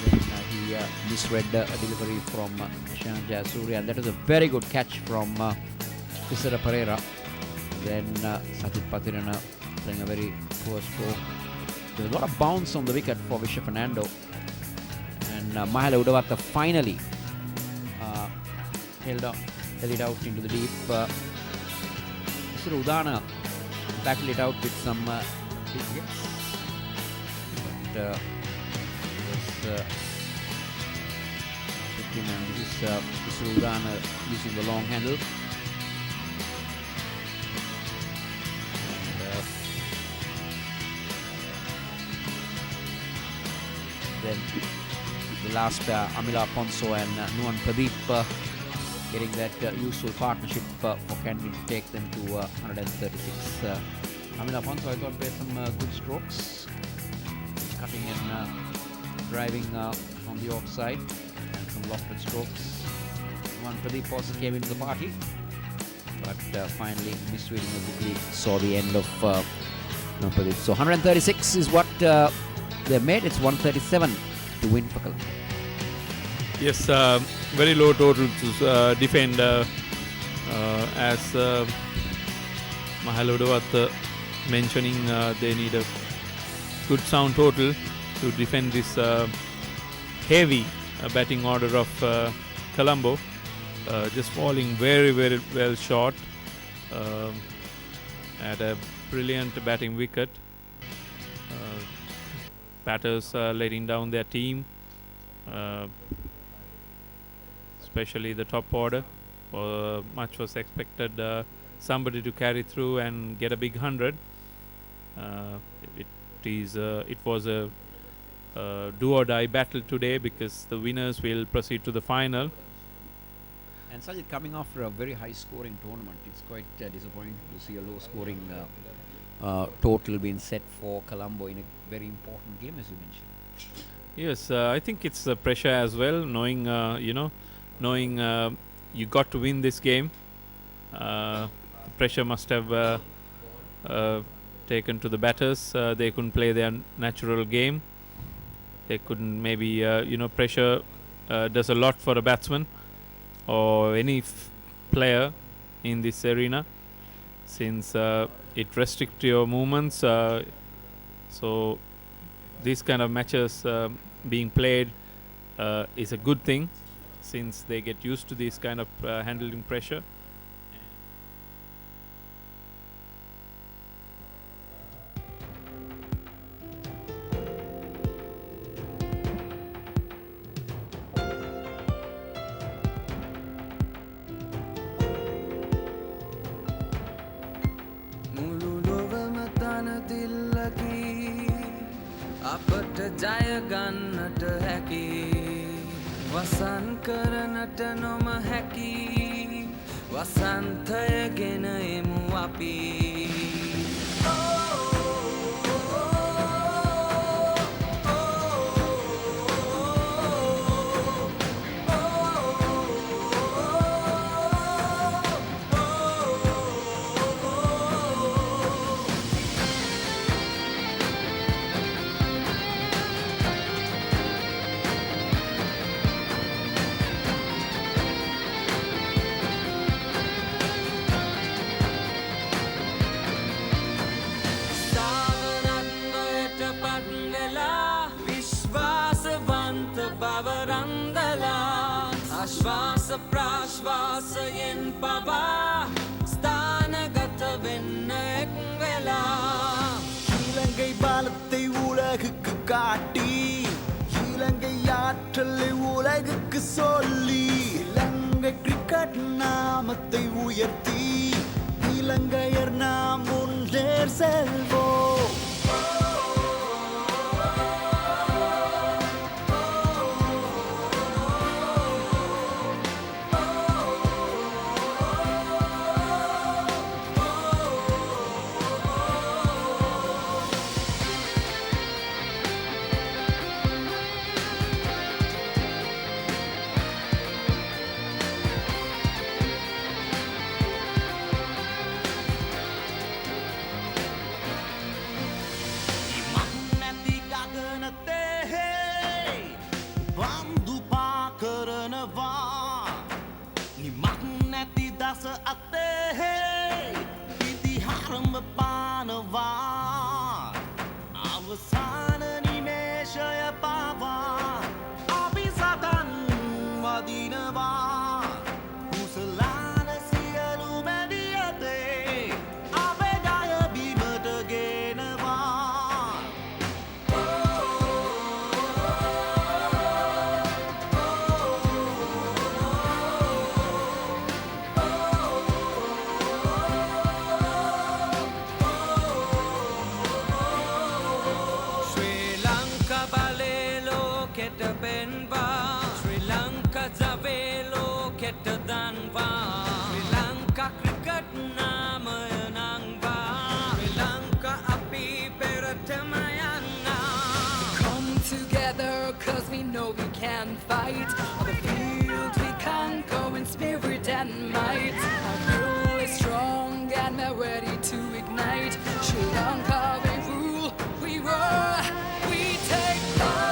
Then he misread a delivery from Shan Jayasuriya, and that was a very good catch from Kisara Pereira. Then Sajid Patirana playing a very poor stroke. There was a lot of bounce on the wicket for Visha Fernando, and Mahela Udawatha finally held it out into the deep. Mr. Udana battled it out with some big hits, but was him, and this is Mr. Udana using the long handle. And, then the last pair, Amila Ponso and Nuwan Pradeep, getting that useful partnership for Kandy to take them to 136. Amila Ponso, I thought, played some good strokes, cutting and driving on the offside, and some lofted strokes. Nuwan Pradeep also came into the party, but finally misreading the saw the end of Nuwan Pradeep. So 136 is what they made. It's 137 to win for Colombo. Yes, very low total to defend, as Mahela Udawatha mentioning, they need a good sound total to defend this heavy batting order of Colombo, just falling very, very well short at a brilliant batting wicket. Batters letting down their team, especially the top order. Much was expected somebody to carry through and get a big 100. It was a do or die battle today, because the winners will proceed to the final. And Sajid, coming after a very high scoring tournament, it's quite disappointing to see a low scoring total being set for Colombo in a very important game, as you mentioned. Yes, I think it's the pressure as well, knowing you got to win this game. The pressure must have taken to the batters. They couldn't play their natural game. They couldn't, maybe, pressure does a lot for a batsman or any player in this arena, since it restricts your movements. So these kind of matches being played is a good thing, since they get used to this kind of handling pressure. අපට ජය ගන්නට හැකි වසන් කරනට නොම හැකි වසන්තය ගෙන එමු අපි ආසයෙන් පවා ස්ථානගත වෙන්න එක් වෙලා இலங்கை பாலத்தை உலகுக்கு காட்டி இலங்கை ஆற்றலை உலகுக்கு சொல்லி இலங்கை கிரிக்கெட் நாமத்தை உயர்த்தி இலங்கையர் நாம் முன்னேர் செல்வோம் අවසාන නිමේෂය පවා අපි සතන් වදිනවා කුසලාන සියලු මැදියතේ අපේ ජය බිමට ගෙනවා පෙන්වා ශ්‍රී ලංකා ජවේ ලෝකෙට දන්වා ශ්‍රී ලංකා ක්‍රිකට් නාමය නංවා ශ්‍රී ලංකා අපි පෙරටම යන්නා Come together cause we know we can fight on the field we can go in spirit and might our will is strong and we're ready to ignite Sri Lanka we rule we roar we take pride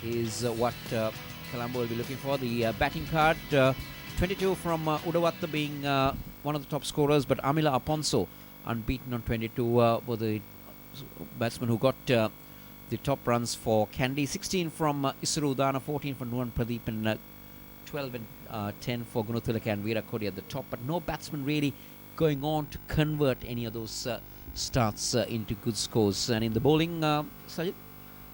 Is what Colombo will be looking for the batting card. 22 from Udavatta being one of the top scorers, but Amila Aponso unbeaten on 22 were the batsman who got the top runs for Kandy. 16 from Isuru Udana, 14 from Nuwan Pradeep, and 12 and 10 for Gunathilaka and Veera Kohli at the top. But no batsman really going on to convert any of those starts into good scores. And in the bowling, Sajid?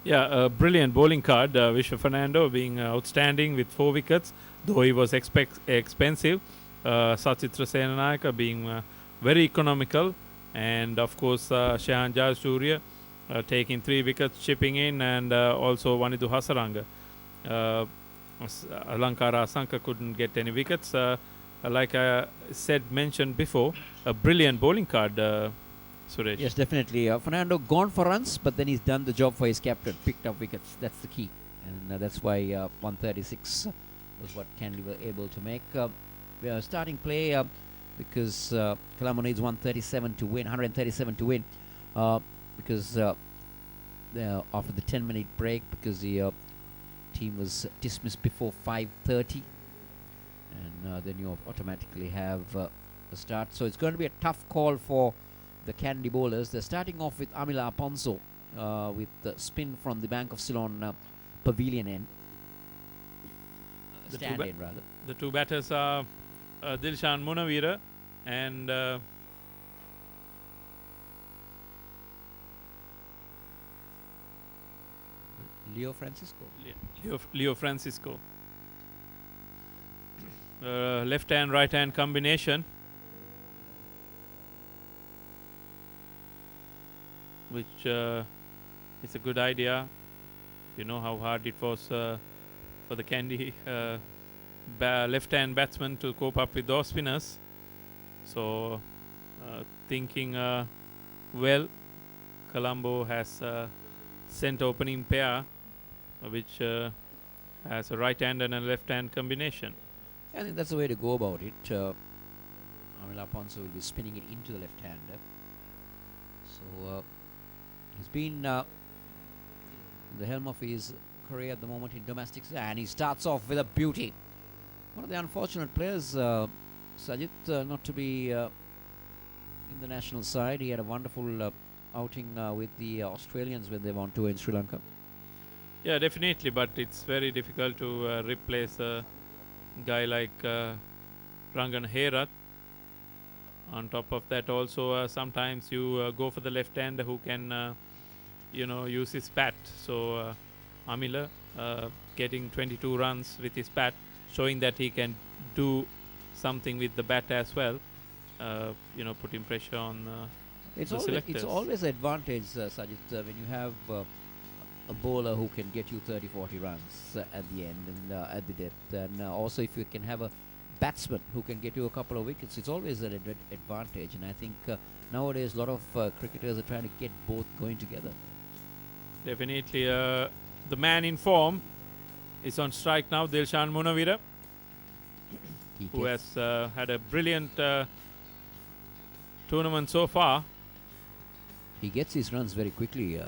Yeah, a brilliant bowling card. Vishwa Fernando being outstanding with 4 wickets, though he was expensive. Sachitra Senanayaka being very economical. And of course, Shahan Jayasuriya taking 3 wickets, chipping in, and also Wanidu Hasaranga. Alankara Asanka couldn't get any wickets. Like I mentioned before, a brilliant bowling card, Suresh. Yes, definitely. Fernando gone for runs, but then he's done the job for his captain, picked up wickets. That's the key. And that's why 136 was what Kandy were able to make. We are starting play because Colombo needs 137 to win, 137 to win. Because after the 10-minute break, because the team was dismissed before 5:30, and then you automatically have a start. So it's going to be a tough call for the Kandy bowlers. They're starting off with Amila Aponso with the spin from the Bank of Ceylon pavilion end. Stand end, rather. The 2 batters are Dilshan Munawira and Leo Francisco. Leo Francisco. Left hand, right hand combination, which is a good idea. You know how hard it was for the Kandy left hand batsman to cope up with those spinners. So, thinking well, Colombo has sent opening pair, which has a right hand and a left hand combination. I think that's the way to go about it. Amila Aponso will be spinning it into the left hander. So he's been the helm of his career at the moment in domestics, and he starts off with a beauty. One of the unfortunate players, Sajid, not to be in the national side. He had a wonderful outing with the Australians when they won tour in Sri Lanka. Yeah, definitely, but it's very difficult to replace a guy like Rangan Herath. On top of that, also sometimes you go for the left hander who can, use his bat. So Amila getting 22 runs with his bat, showing that he can do something with the bat as well. Putting pressure on it's the selectors. It's always an advantage, Sajid, when you have a bowler who can get you 30-40 runs at the end and at the depth, and also if you can have a batsman who can get you a couple of wickets, it's always an advantage. And I think nowadays a lot of cricketers are trying to get both going together. Definitely, the man in form is on strike now, Dilshan Munawira, who has had a brilliant tournament so far. He gets his runs very quickly.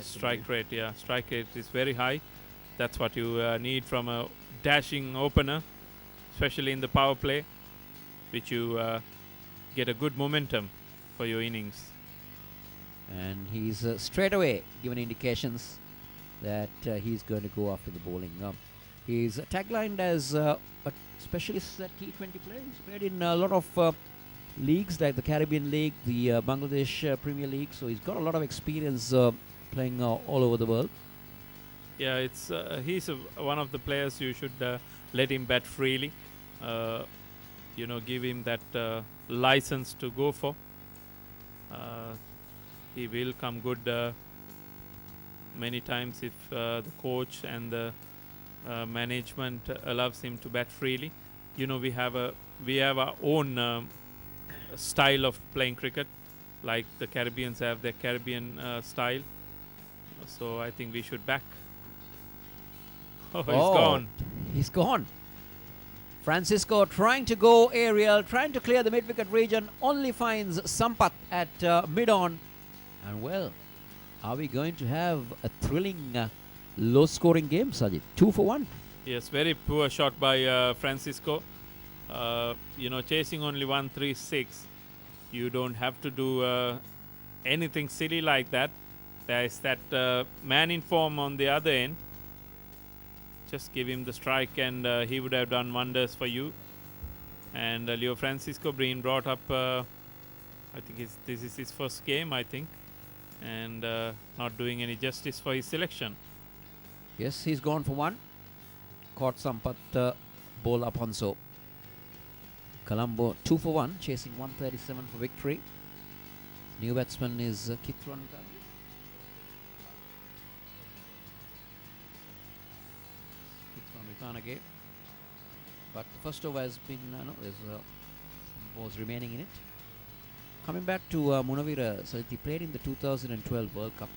Strike rate is very high. That's what you need from a dashing opener, especially in the power play, which you get a good momentum for your innings. And he's straight away given indications that he's going to go after the bowling. He's taglined as a specialist T20 player. He's played in a lot of leagues like the Caribbean League, the Bangladesh Premier League, so he's got a lot of experience playing all over the world. Yeah, it's he's one of the players you should let him bat freely. Give him that license to go for. He will come good many times if the coach and the management allows him to bat freely. We have our own style of playing cricket, like the Caribbeans have their Caribbean style. So I think we should back. Oh, he's gone. He's gone. Francisco trying to go aerial, trying to clear the mid-wicket region, only finds Sampath at mid-on. And well, are we going to have a thrilling low-scoring game, Sajid? 2 for 1. Yes, very poor shot by Francisco. Chasing only 136, you don't have to do anything silly like that. There is that man in form on the other end. Just give him the strike and he would have done wonders for you. And Leo Francisco being brought up, I think this is his first game, I think, and not doing any justice for his selection. Yes, he's gone for one. Caught Sampath ball up on so. Colombo 2 for 1, chasing 137 for victory. New batsman is Kitron. Again. But the first over has been, there's some balls remaining in it. Coming back to Munavira, so he played in the 2012 World Cup,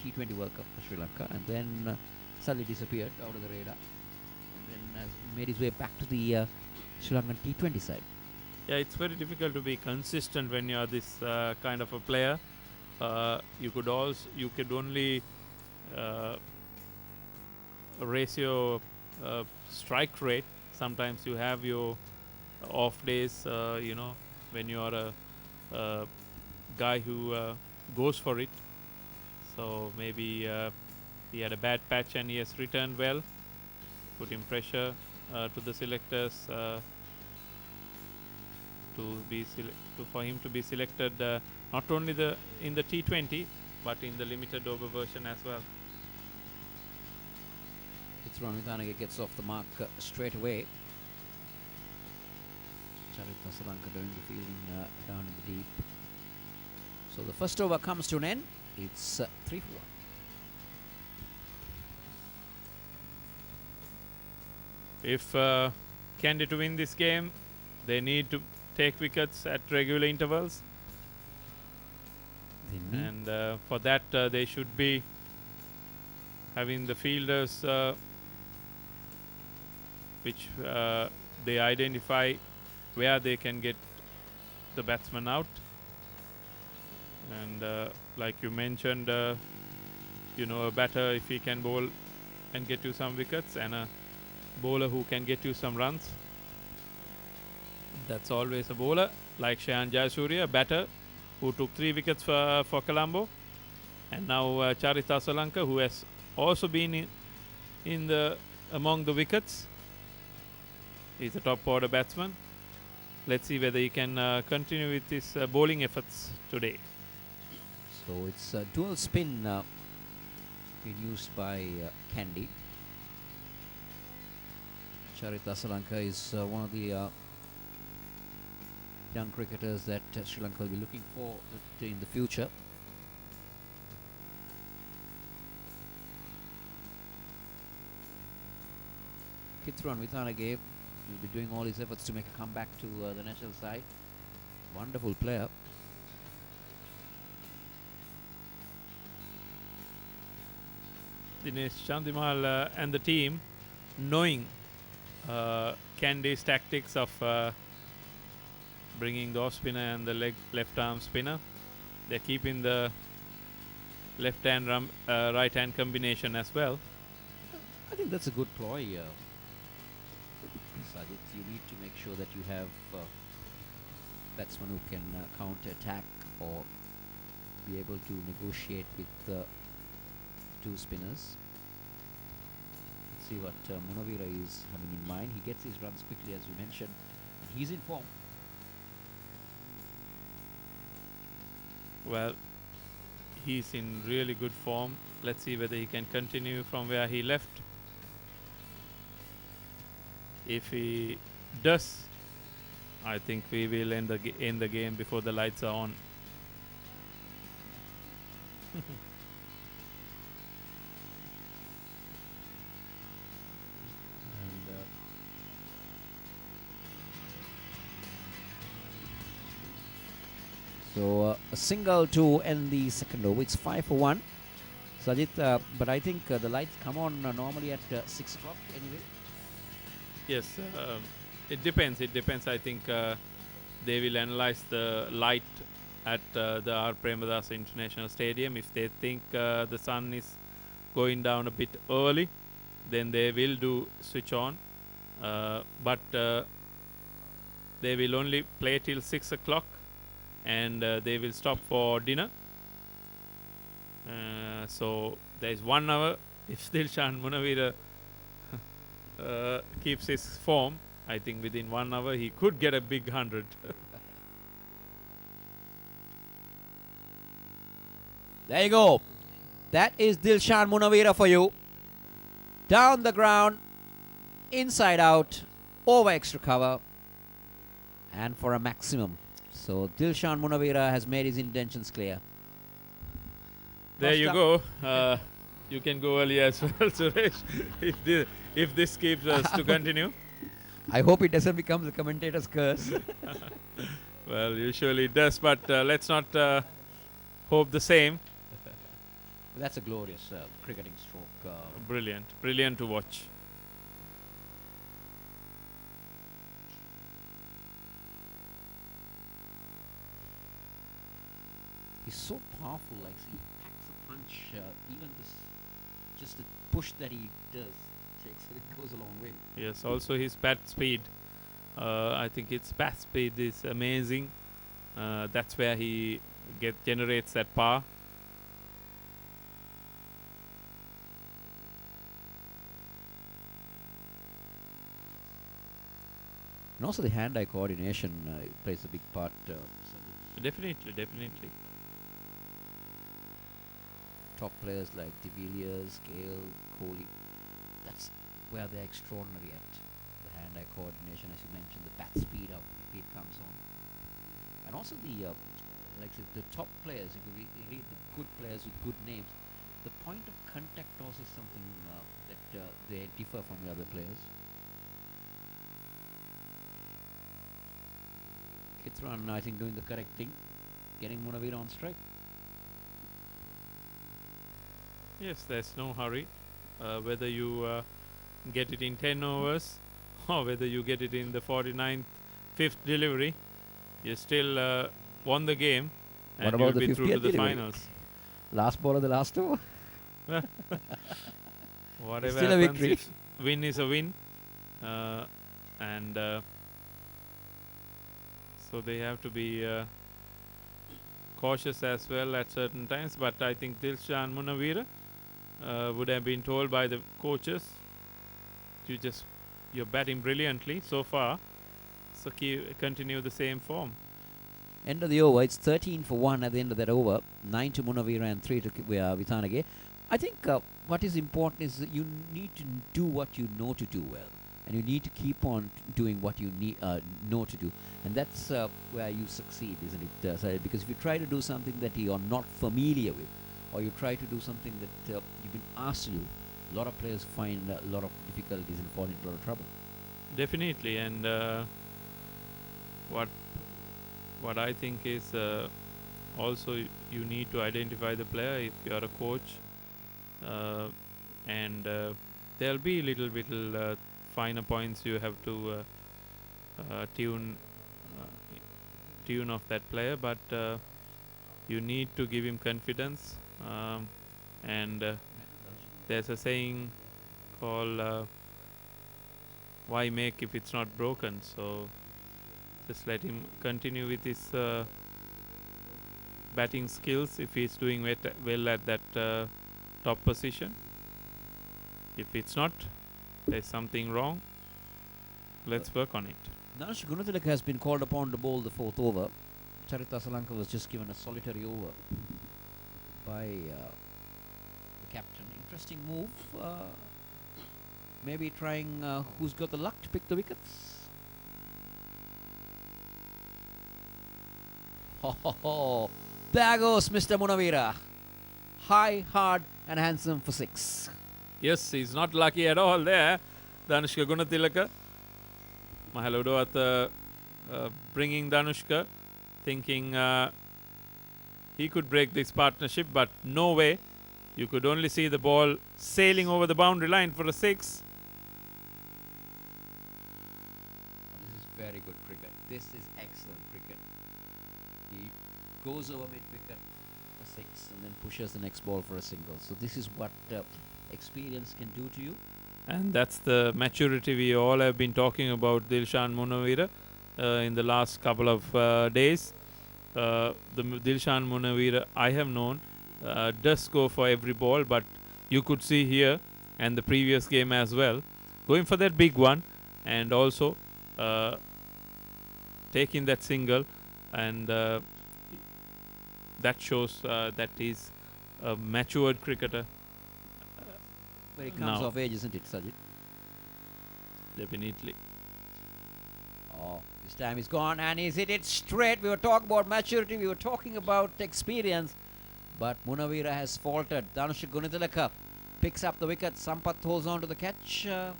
T20 World Cup for Sri Lanka, and then suddenly disappeared out of the radar, and then has made his way back to the Sri Lankan T20 side. Yeah, it's very difficult to be consistent when you are this kind of a player. You could only raise your strike rate. Sometimes you have your off days, when you are a guy who goes for it. So maybe he had a bad patch and he has returned well, putting pressure to the selectors for him to be selected not only in the T20 but in the limited over version as well. Ranwithanage gets off the mark straight away. Charit Asalanka doing the fielding down in the deep. So the first over comes to an end. It's 3 for 1. If Kandy to win this game, they need to take wickets at regular intervals. And for that, they should be having the fielders which they identify where they can get the batsman out. And like you mentioned, a batter if he can bowl and get you some wickets, and a bowler who can get you some runs. That's always a bowler, like Shahan Jayasuriya, a batter who took 3 wickets for Colombo. And now Charith Asalanka, who has also been among the wickets. He's a top order batsman. Let's see whether he can continue with his bowling efforts today. So it's dual spin being used by Kandy. Charith Asalanka is one of the young cricketers that Sri Lanka will be looking for in the future. Ranwithanage will be doing all his efforts to make a comeback to the national side. Wonderful player. Dinesh Chandimal and the team, knowing Kandy's tactics of bringing the off spinner and the left arm spinner, they're keeping the left hand right hand combination as well. I think that's a good ploy. Sajid, you need to make sure that you have batsmen who can counter-attack or be able to negotiate with 2 spinners. Let's see what Munavira is having in mind. He gets his runs quickly, as you mentioned. He's in form. Well, he's in really good form. Let's see whether he can continue from where he left. If he does, I think we will end the game before the lights are on. So a single to end the second over. It's 5 for 1. Sajid, but I think the lights come on normally at 6 o'clock anyway. Yes, it depends. I think they will analyze the light at the R. Premadasa International Stadium. If they think the sun is going down a bit early, then they will do switch on. But they will only play till 6 o'clock, and they will stop for dinner. So there is 1 hour. If Dilshan Munawira keeps his form, I think within 1 hour he could get a big 100. There you go. That is Dilshan Munawira for you. Down the ground, inside out, over extra cover, and for a maximum. So Dilshan Munawira has made his intentions clear. There you go. You can go early as well, Suresh, if this keeps us to continue. I hope it doesn't become the commentator's curse. Well, usually it does, but let's not hope the same. That's a glorious cricketing stroke. Brilliant. Brilliant to watch. He's so powerful, like he packs a punch. Even this, just the push that he does it goes a long way. Yes, also his bat speed. I think his bat speed is amazing. That's where he generates that power. And also the hand-eye coordination plays a big part. Definitely, definitely. Top players like De Villiers, Gale, Kohli, that's where they're extraordinary at. The hand-eye coordination, as you mentioned, the bat speed, how quickly it comes on. And also the, the top players, if you read the good players with good names, the point of contact toss is something that they differ from the other players. Kithran, I think, doing the correct thing, getting Munawira on strike. Yes, there's no hurry. Whether you get it in 10 overs or whether you get it in the 49th, 5th delivery, you still won the game and you'll be through to the finals. Last ball of the last over. Whatever Still a happens, victory. win is a win. And so they have to be cautious as well at certain times. But I think Dilshan Munawira would have been told by the coaches, you're batting brilliantly so far, so continue the same form. End of the over, it's 13 for 1 at the end of that over. 9 to Munawira and 3 to Vithanage. I think what is important is that you need to do what you know to do well. And you need to keep on doing what you know to do. And that's where you succeed, isn't it? So because if you try to do something that you're not familiar with, or you try to do something that you've been asked to do, a lot of players find a lot of difficulties and fall into a lot of trouble. Definitely. And what I think is also you need to identify the player if you are a coach. And there'll be little finer points you have to tune of that player, but you need to give him confidence. And there's a saying called why make if it's not broken? So just let him continue with his batting skills if he's doing well at that top position. If it's not, there's something wrong. Let's work on it. Danush Gunathilaka has been called upon to bowl the 4th over. Charita Asalanka was just given a solitary over by the captain. Interesting move. Maybe trying who's got the luck to pick the wickets. Ho ho ho! There goes Mr. Munawira. High, hard, and handsome for 6. Yes, he's not lucky at all there. Danushka Gunathilaka. Mahalodawat bringing Danushka, thinking he could break this partnership, but no way. You could only see the ball sailing over the boundary line for a 6. This is very good cricket. This is excellent cricket. He goes over mid-wicket for 6 and then pushes the next ball for a single. So this is what experience can do to you. And that's the maturity we all have been talking about Dilshan Munawira in the last couple of days. The Dilshan Munawira I have known does go for every ball, but you could see here and the previous game as well, going for that big one and also taking that single, and that shows that he's a matured cricketer. But it comes Now. of age, isn't it, Sajid? Definitely. Oh, this time he's gone and he's hit it straight. We were talking about maturity, we were talking about experience, but Munawira has faltered. Dhanush Gunithalaka picks up the wicket. Sampath holds on to the catch at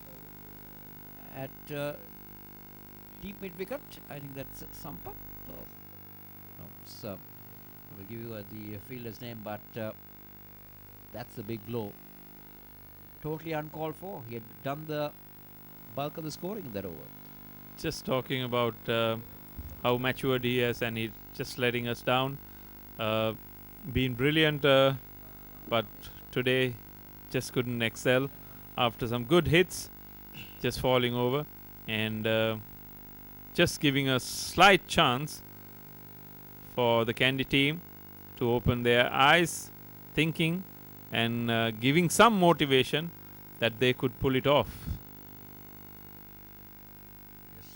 deep mid wicket. I think that's Sampath. Oh, no, it's, I will give you the fielder's name, but that's the big blow. Totally uncalled for. He had done the bulk of the scoring in that over. Just talking about how matured he is, and he's just letting us down. Been brilliant, but today just couldn't excel after some good hits, just falling over and just giving a slight chance for the Kandy team to open their eyes, thinking and giving some motivation that they could pull it off. Yes.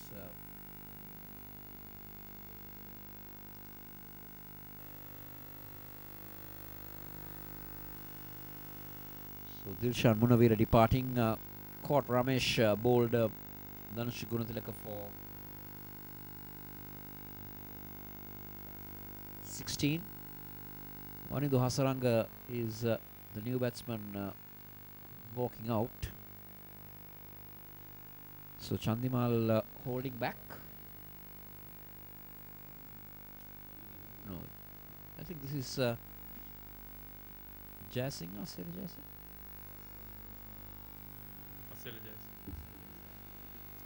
So Dilshan Munawira departing. Caught Ramesh bowled Dhanush Gunathalaka for 16. Wanindu Hasaranga is the new batsman walking out. So Chandimal holding back. No, I think this is Jasing or Sir Jasing?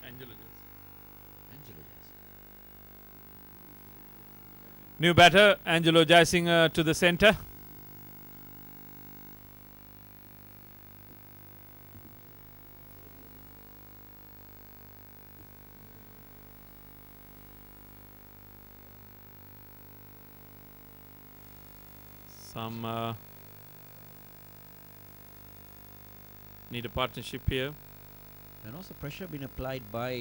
Angelo Angelo Jasing. New batter, Angelo Jaising to the centre. Some need a partnership here. And also pressure been applied by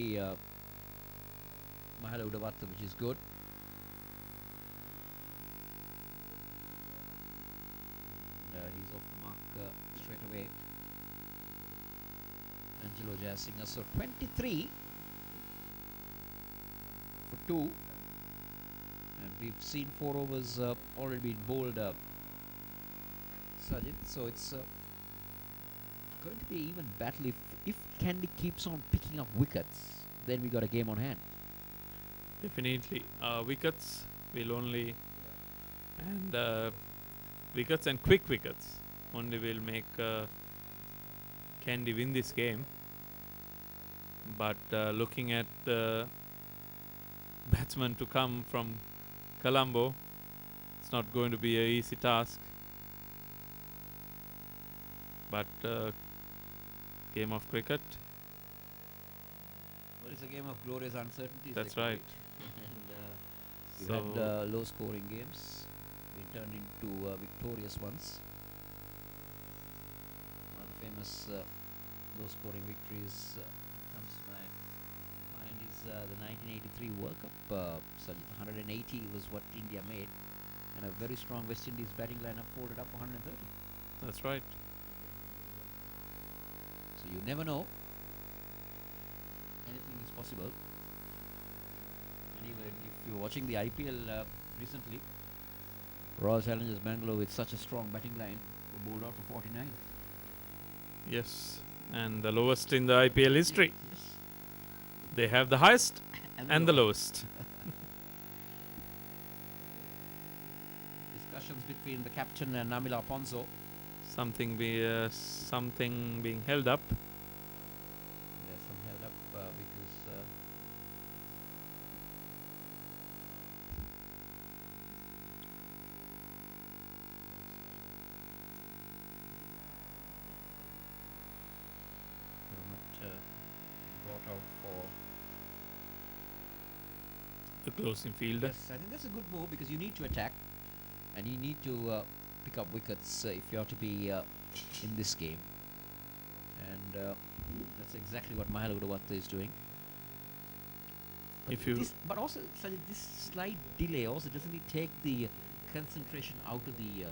Mahala Udavatta, which is good. And he's off the mark straight away. Angelo Jasinga. So 23 for 2. And we've seen 4 overs already been bowled up, Sajid. So it's going to be even battle if Kandy keeps on picking up wickets. Then we got a game on hand. Definitely. Wickets will only, and wickets and quick wickets only will make Kandy win this game. But looking at the batsman to come from Colombo, it's not going to be an easy task. But game of cricket. Well, it's a game of glorious uncertainties. That's they call right. it. And we've So had low-scoring games. Been turned into victorious ones. One of the famous low-scoring victories comes to my mind is the 1983 World Cup. Sajid, 180 was what India made, and a very strong West Indies batting lineup folded up 130. that's right. So you never know. Anything is possible. And even if you're watching the IPL recently, Royal Challengers Bangalore with such a strong batting line were bowled out for 49. Yes, and the lowest in the IPL history. Yes. They have the highest and the lowest. Discussions between the captain and Namila Ponzo. Something being held up. There's some held up because the closing fielder. Yes, I think that's a good move because you need to attack and you need to pick up wickets if you are to be in this game. And that's exactly what Mahela Udawatha is doing. If you But also, Sajid, this slight delay also doesn't it take the concentration out of the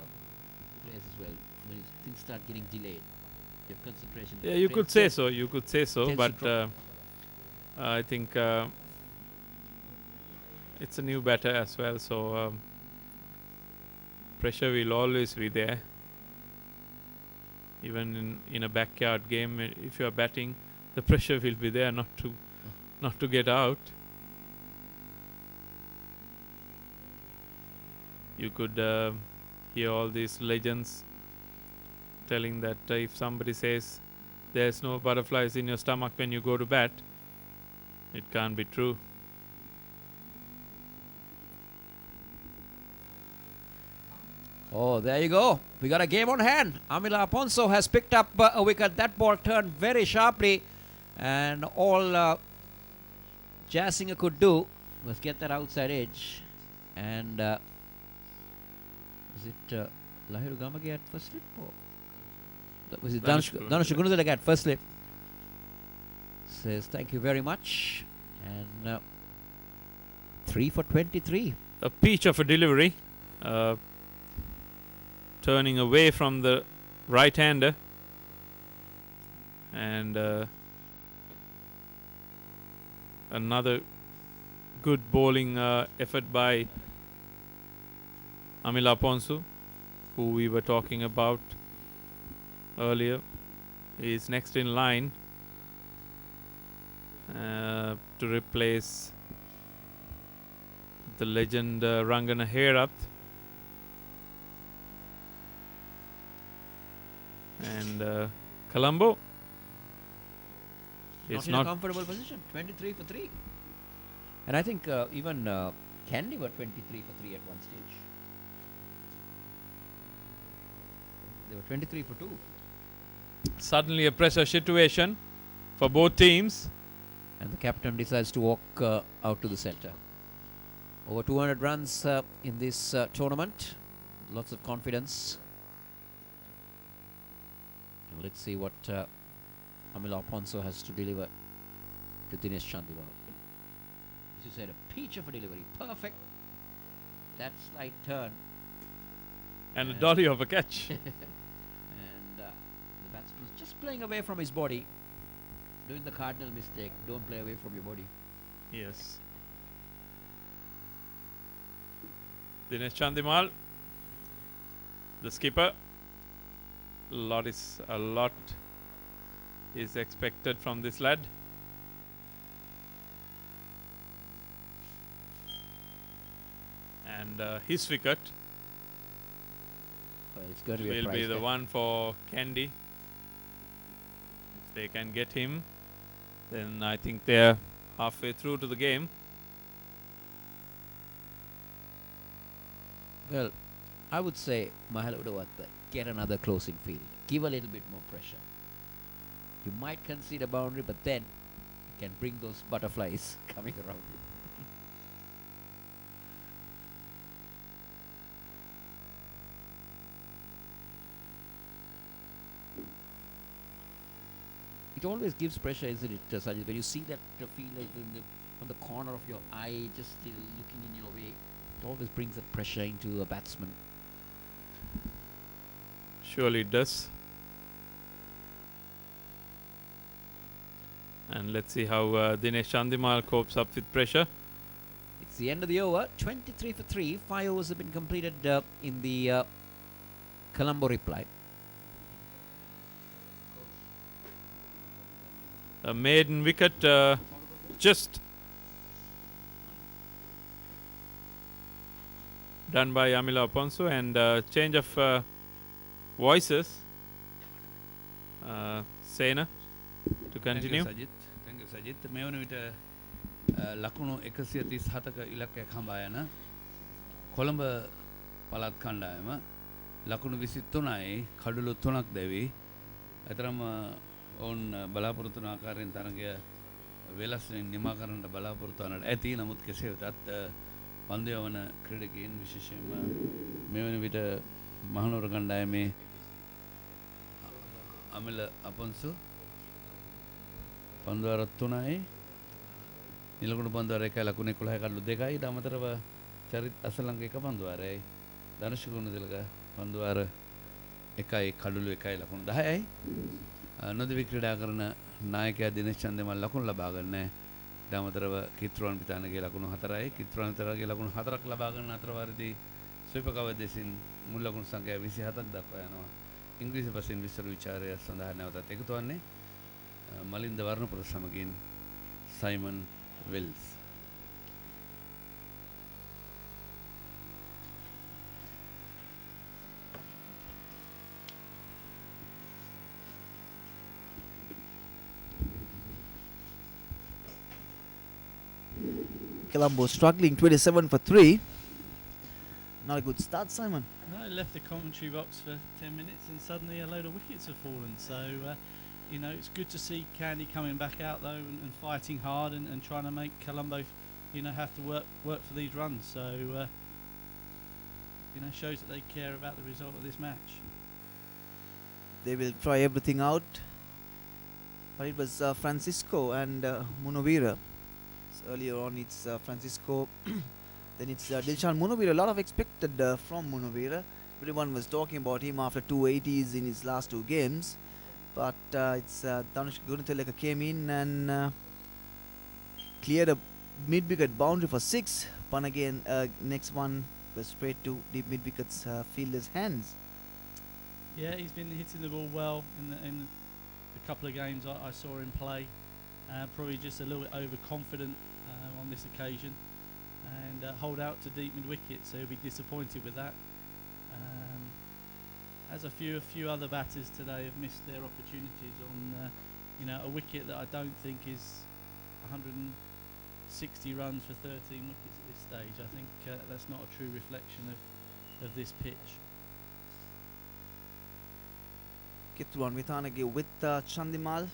players as well? When things start getting delayed, your concentration. yeah, you could say so. You could say so, tends to but drop. I think it's a new batter as well, so pressure will always be there. Even in a backyard game, if you are batting, the pressure will be there not to get out. You could hear all these legends telling that if somebody says there's no butterflies in your stomach when you go to bat, it can't be true. Oh, there you go. We got a game on hand. Amila Aponso has picked up a wicket. That ball turned very sharply, and all Jasinger could do was get that outside edge. And was it Lahiru Gamage at first slip? Or was it Dhanush Gunudala at first slip? Says thank you very much. And 3 for 23. A peach of a delivery. Turning away from the right-hander, and another good bowling effort by Amila Ponsu, who we were talking about earlier. He is next in line to replace the legend Rangana Herath. And Colombo Not in a comfortable position. 23 for 3. And I think even Kandy were 23 for 3 at one stage. They were 23 for 2. Suddenly a pressure situation for both teams. And the captain decides to walk out to the centre. Over 200 runs in this tournament. Lots of confidence. Let's see what Amila Aponso has to deliver to Dinesh Chandimal. As you said, a peach of a delivery. Perfect. That slight turn. And a dolly of a catch. And the batsman was just playing away from his body. Doing the cardinal mistake. Don't play away from your body. Yes. Dinesh Chandimal, the skipper. A lot is expected from this lad. And his wicket Well, it's going to be a will prize be the tag. one for Kandy. If they can get him, then I think they're halfway through to the game. Well, I would say Mahela Udawatha, get another closing field. Give a little bit more pressure. You might concede a boundary, but then you can bring those butterflies coming around you. It always gives pressure, isn't it, Sajid? When you see that fielder on the corner of your eye, just still looking in your way, it always brings a pressure into a batsman. Surely it does. And let's see how Dinesh Chandimal copes up with pressure. It's the end of the over. 23 for 3. 5 overs have been completed in the Colombo reply. A maiden wicket just done by Amila Aponso, and change of voices. Sena to continue. Thank you, Sajid. මේ වන විට ලකුණු 137ක ඉලක්කයක් හඹා යන කොළඹ පළාත් කණ්ඩායම ලකුණු 23යි කඩලු 3ක් දැවි. අතරම ඔවුන් බලාපොරොත්තු වන ආකාරයෙන් තරගය වෙලස්වලින් නිමා කරන්නට බලාපොරොත්තු වනට ඇති. නමුත් කෙසේ වෙතත් පන්දු යවන ක්‍රීඩකයින් විශේෂයෙන්ම මෙවැනි විට මහනුවර කණ්ඩායමේ අමිල අපොන්සු පන්දු අර 3යි නිලකුණු පන්දු අර 1යි ලකුණු 11යි කඩලු 2යි ඊට අමතරව චරිත් අසලංග 1 පන්දු අරයි ධනුෂ් ගුණතිලක පන්දු අර 1යි කඩලු 1යි ලකුණු 10යි නොදිවි ක්‍රීඩා කරන නායකයා දිනේෂ් චන්දේමල් ලකුණු ලබා ගන්නෑ. ඊට අමතරව කිත්රුවන් පිතානගේ ලකුණු 4යි කිත්රුවන් පිතානගේ ලකුණු 4ක් ලබා ගන්න අතර වාරදී ස්වීපකව දෙසින් මුල් ලකුණු සංඛ්‍යාව 27ක් දක්වා යනවා. ඉංග්‍රීසි පසින් විස්තර විචාරය සඳහා නැවතත් එකතු වන්නේ මලින්ද වර්ණපුර සමගින් Simon Wales. Colombo struggling, 27 for 3. Not a good start, Simon. No, left the commentary box for 10 minutes and suddenly a load of wickets have fallen. So, you know, it's good to see Kandy coming back out though and fighting hard and trying to make Colombo, you know, have to work for these runs. So, you know, shows that they care about the result of this match. They will try everything out. But it was Francisco and Munovira. So earlier on it's Francisco, then it's Dilshan Munovira. A lot of expected from Munovira. Everyone was talking about him after 280s in his last 2 games. But it's Dhanush Gunatilaka came in and cleared a mid-wicket boundary for 6. But again, next one was straight to deep mid-wicket's fielder's hands. Yeah, he's been hitting the ball well in the couple of games I saw him play. Probably just a little bit overconfident on this occasion, and hold out to deep mid-wicket, so he'll be disappointed with that. As a few other batters today have missed their opportunities on you know, a wicket that I don't think is 160 runs for 13 wickets at this stage. I think that's not a true reflection of this pitch. Kitruan Vithanage with Chandimal,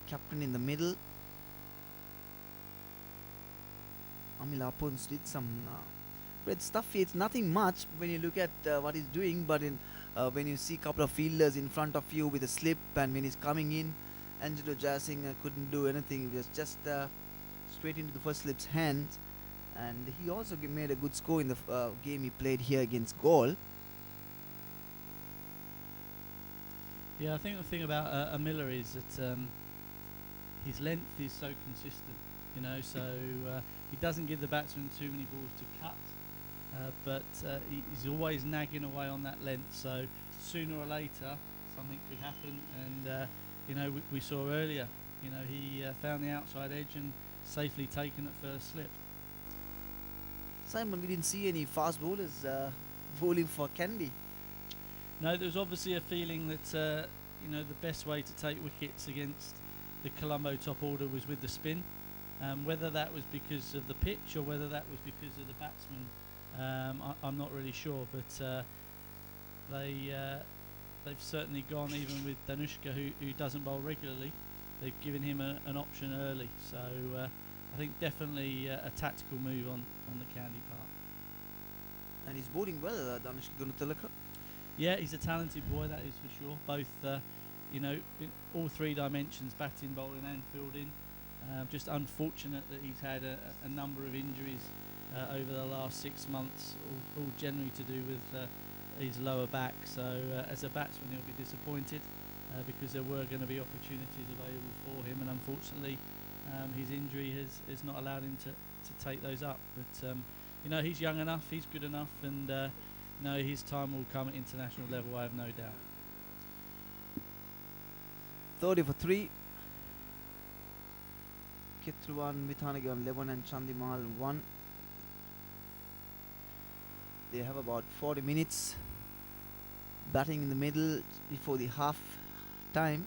captain in the middle. Amila Pons did some red stuff. It's nothing much when you look at what he's doing, but when you see a couple of fielders in front of you with a slip, and when he's coming in, Angelo Jasing couldn't do anything. He was just straight into the first slip's hands, and he also made a good score in the game he played here against Gaul. Yeah, I think the thing about a Miller is that his length is so consistent, you know, so he doesn't give the batsman too many balls to cut, but he's always nagging away on that length, so sooner or later something could happen, and you know, we saw earlier, you know, he found the outside edge and safely taken at first slip. Simon, we didn't see any fast bowlers bowling for Kandy. No, there was obviously a feeling that you know, the best way to take wickets against the Colombo top order was with the spin. Whether that was because of the pitch or whether that was because of the batsman, I'm not really sure. But they've certainly gone, even with Danushka, who doesn't bowl regularly. They've given him an option early. So I think definitely a tactical move on the Kandy part. And he's bowling well, Dhanush Gunatilaka. Yeah, he's a talented boy, that is for sure. Both, you know, in all 3 dimensions, batting, bowling and fielding. Just unfortunate that he's had a number of injuries over the last 6 months, all generally to do with his lower back. So as a batsman he'll be disappointed because there were going to be opportunities available for him, and unfortunately his injury has not allowed him to take those up. But you know, he's young enough, he's good enough, and no, his time will come at international level, I have no doubt. 30 for 3. Kitruan Vithanage on 11 and Chandimal 1. They have about 40 minutes batting in the middle before the half time.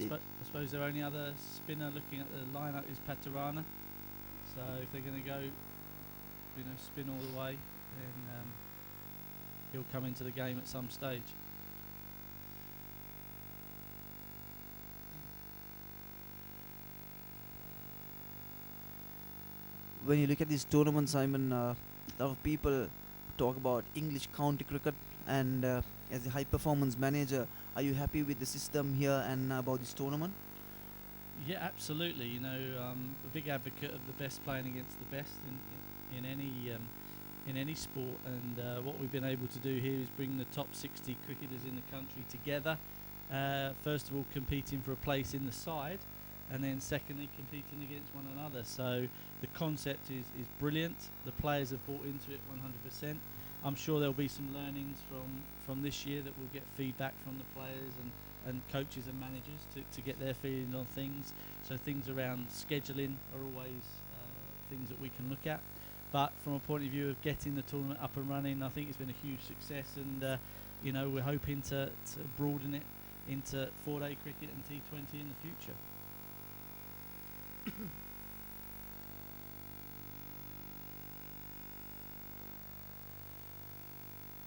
I suppose their only other spinner looking at the lineup is Patarana. So if they're going to go, you know, spin all the way, then he'll come into the game at some stage. when you look at these tournaments, Simon, a lot of people talk about English county cricket, and as a high performance manager, are you happy with the system here and about this tournament? Yeah, absolutely. You know, a big advocate of the best playing against the best in any sport, and what we've been able to do here is bring the top 60 cricketers in the country together. First of all, competing for a place in the side, and then secondly, competing against one another. So the concept is brilliant. The players have bought into it 100%. I'm sure there'll be some learnings from this year that we'll get feedback from the players and coaches and managers to get their feeling on things. So things around scheduling are always things that we can look at. But from a point of view of getting the tournament up and running, I think it's been a huge success, and you know, we're hoping to broaden it into 4-day cricket and T20 in the future.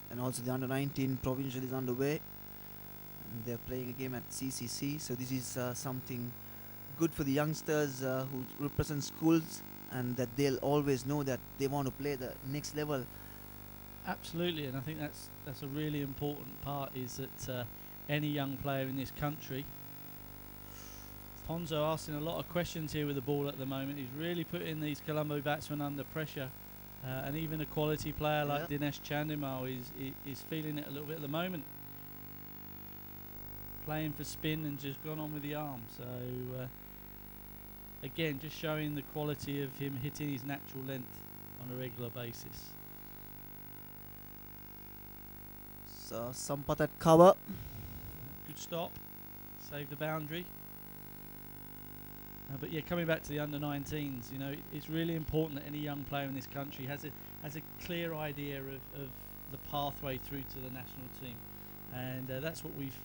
And also the under-19 provincial is underway, and they're playing a game at CCC. So this is something good for the youngsters who represent schools, and that they'll always know that they want to play the next level. Absolutely, and I think that's a really important part, is that any young player in this country, Ponzo asking a lot of questions here with the ball at the moment. He's really putting these Colombo batsmen under pressure, and even a quality player like Dinesh Chandimal is feeling it a little bit at the moment. Playing for spin and just gone on with the arm. So again, just showing the quality of him hitting his natural length on a regular basis. So Sampath at cover. Good stop, save the boundary. But yeah, coming back to the under-19s, you know, it's really important that any young player in this country has a clear idea of the pathway through to the national team, and that's what we've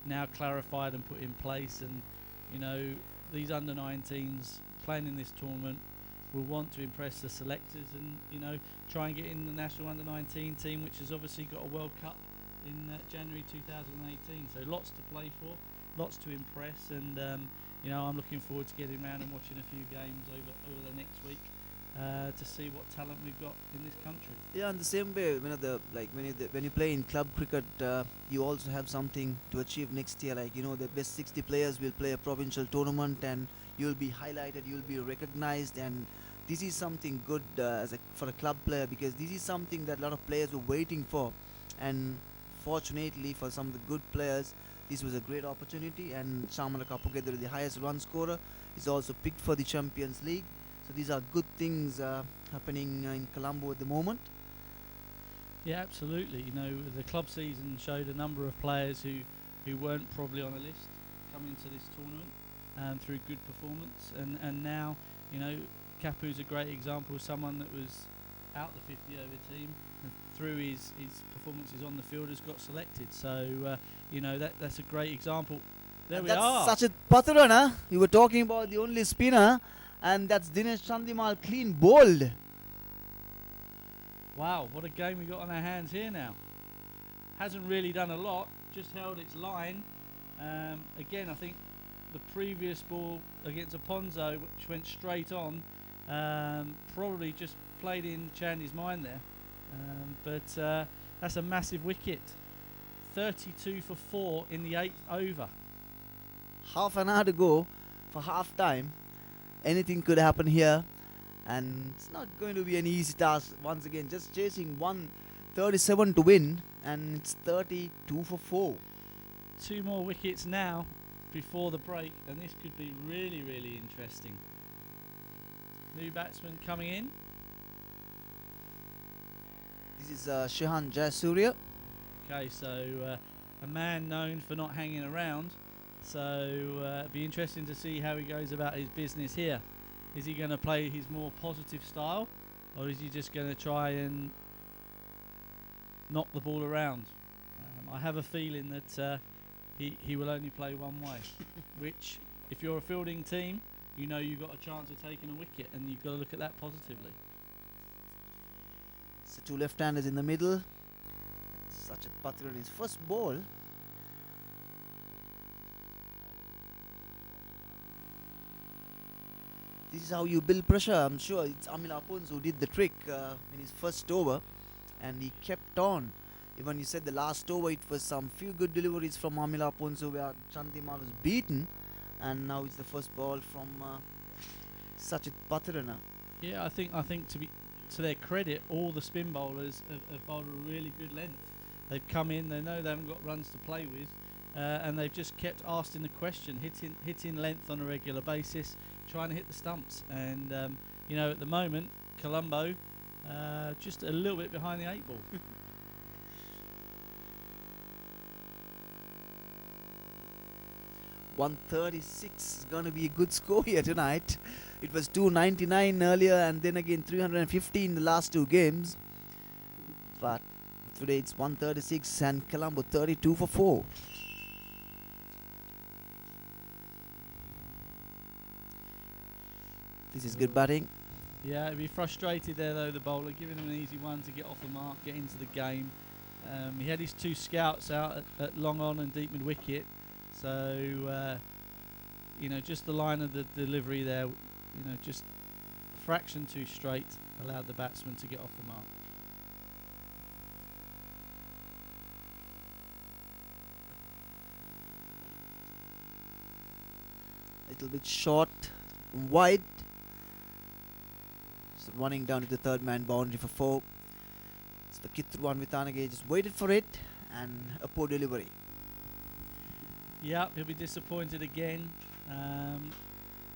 now clarified and put in place. And you know, these under-19s playing in this tournament will want to impress the selectors, and you know, try and get in the national under-19 team, which has obviously got a World Cup in January 2018. So lots to play for, lots to impress, and you know, I'm looking forward to getting around and watching a few games over the next week to see what talent we've got in this country. Yeah, in the same way, when you play in club cricket, you also have something to achieve next year. Like, you know, the best 60 players will play a provincial tournament, and you'll be highlighted, you'll be recognized, and this is something good for a club player, because this is something that a lot of players were waiting for, and fortunately for some of the good players, this was a great opportunity. And Shamala Kapugedar, the highest run scorer, is also picked for the Champions League. So these are good things happening in Colombo at the moment. Yeah, absolutely. You know, the club season showed a number of players who weren't probably on a list coming to this tournament through good performance, and now, you know, Kapu's a great example of someone that was out the 50 over team, and through his performances on the field has got selected. So you know, that's a great example. There and we are. Such a Patharana. You were talking about the only spinner, and that's Dinesh Chandimal, clean bowled. Wow, what a game we got on our hands here now. Hasn't really done a lot, just held its line. Again, I think the previous ball against Aponzo, which went straight on, probably just played in Chandy's mind there. But that's a massive wicket. 32 for 4 in the 8th over. Half an hour to go for half time. Anything could happen here, and it's not going to be an easy task. Once again, just chasing 137 to win, and it's 32 for 4. 2 more wickets now before the break, and this could be really, really interesting. New batsman coming in. This is Shehan Jayasuriya. Okay, so a man known for not hanging around. So it'd be interesting to see how he goes about his business here. Is he going to play his more positive style, or is he just going to try and knock the ball around? I have a feeling that he will only play one way, which, if you're a fielding team, you know you've got a chance of taking a wicket, and you've got to look at that positively. So 2 left-handers in the middle. Such a Patharana in his first ball. This is how you build pressure. I'm sure it's Amila Aponso who did the trick in his first over, and he kept on. Even you said the last over, it was some few good deliveries from Amila Aponso where Chandimal was beaten, and now it's the first ball from Sachit Patirana. Yeah, I think to their credit, all the spin bowlers have bowled a really good length. They've come in, they know they haven't got runs to play with, and they've just kept asking the question, hitting length on a regular basis, trying to hit the stumps. And at the moment, Colombo just a little bit behind the 8 ball. .136 is going to be a good score here tonight. It was 299 earlier, and then again 350 in the last 2 games. But today it's 136 and Colombo 32 for 4. This is good batting. Yeah, he'd be frustrated there though, the bowler, giving him an easy one to get off the mark, get into the game. He had his 2 scouts out at long on and deep mid wicket, so just the line of the delivery there, just a fraction too straight, allowed the batsman to get off the mark. Little bit short, wide. Just running down to the 3rd man boundary for 4. It's the Kitruan Vitanage just waited for it, and a poor delivery. Yep, he'll be disappointed again.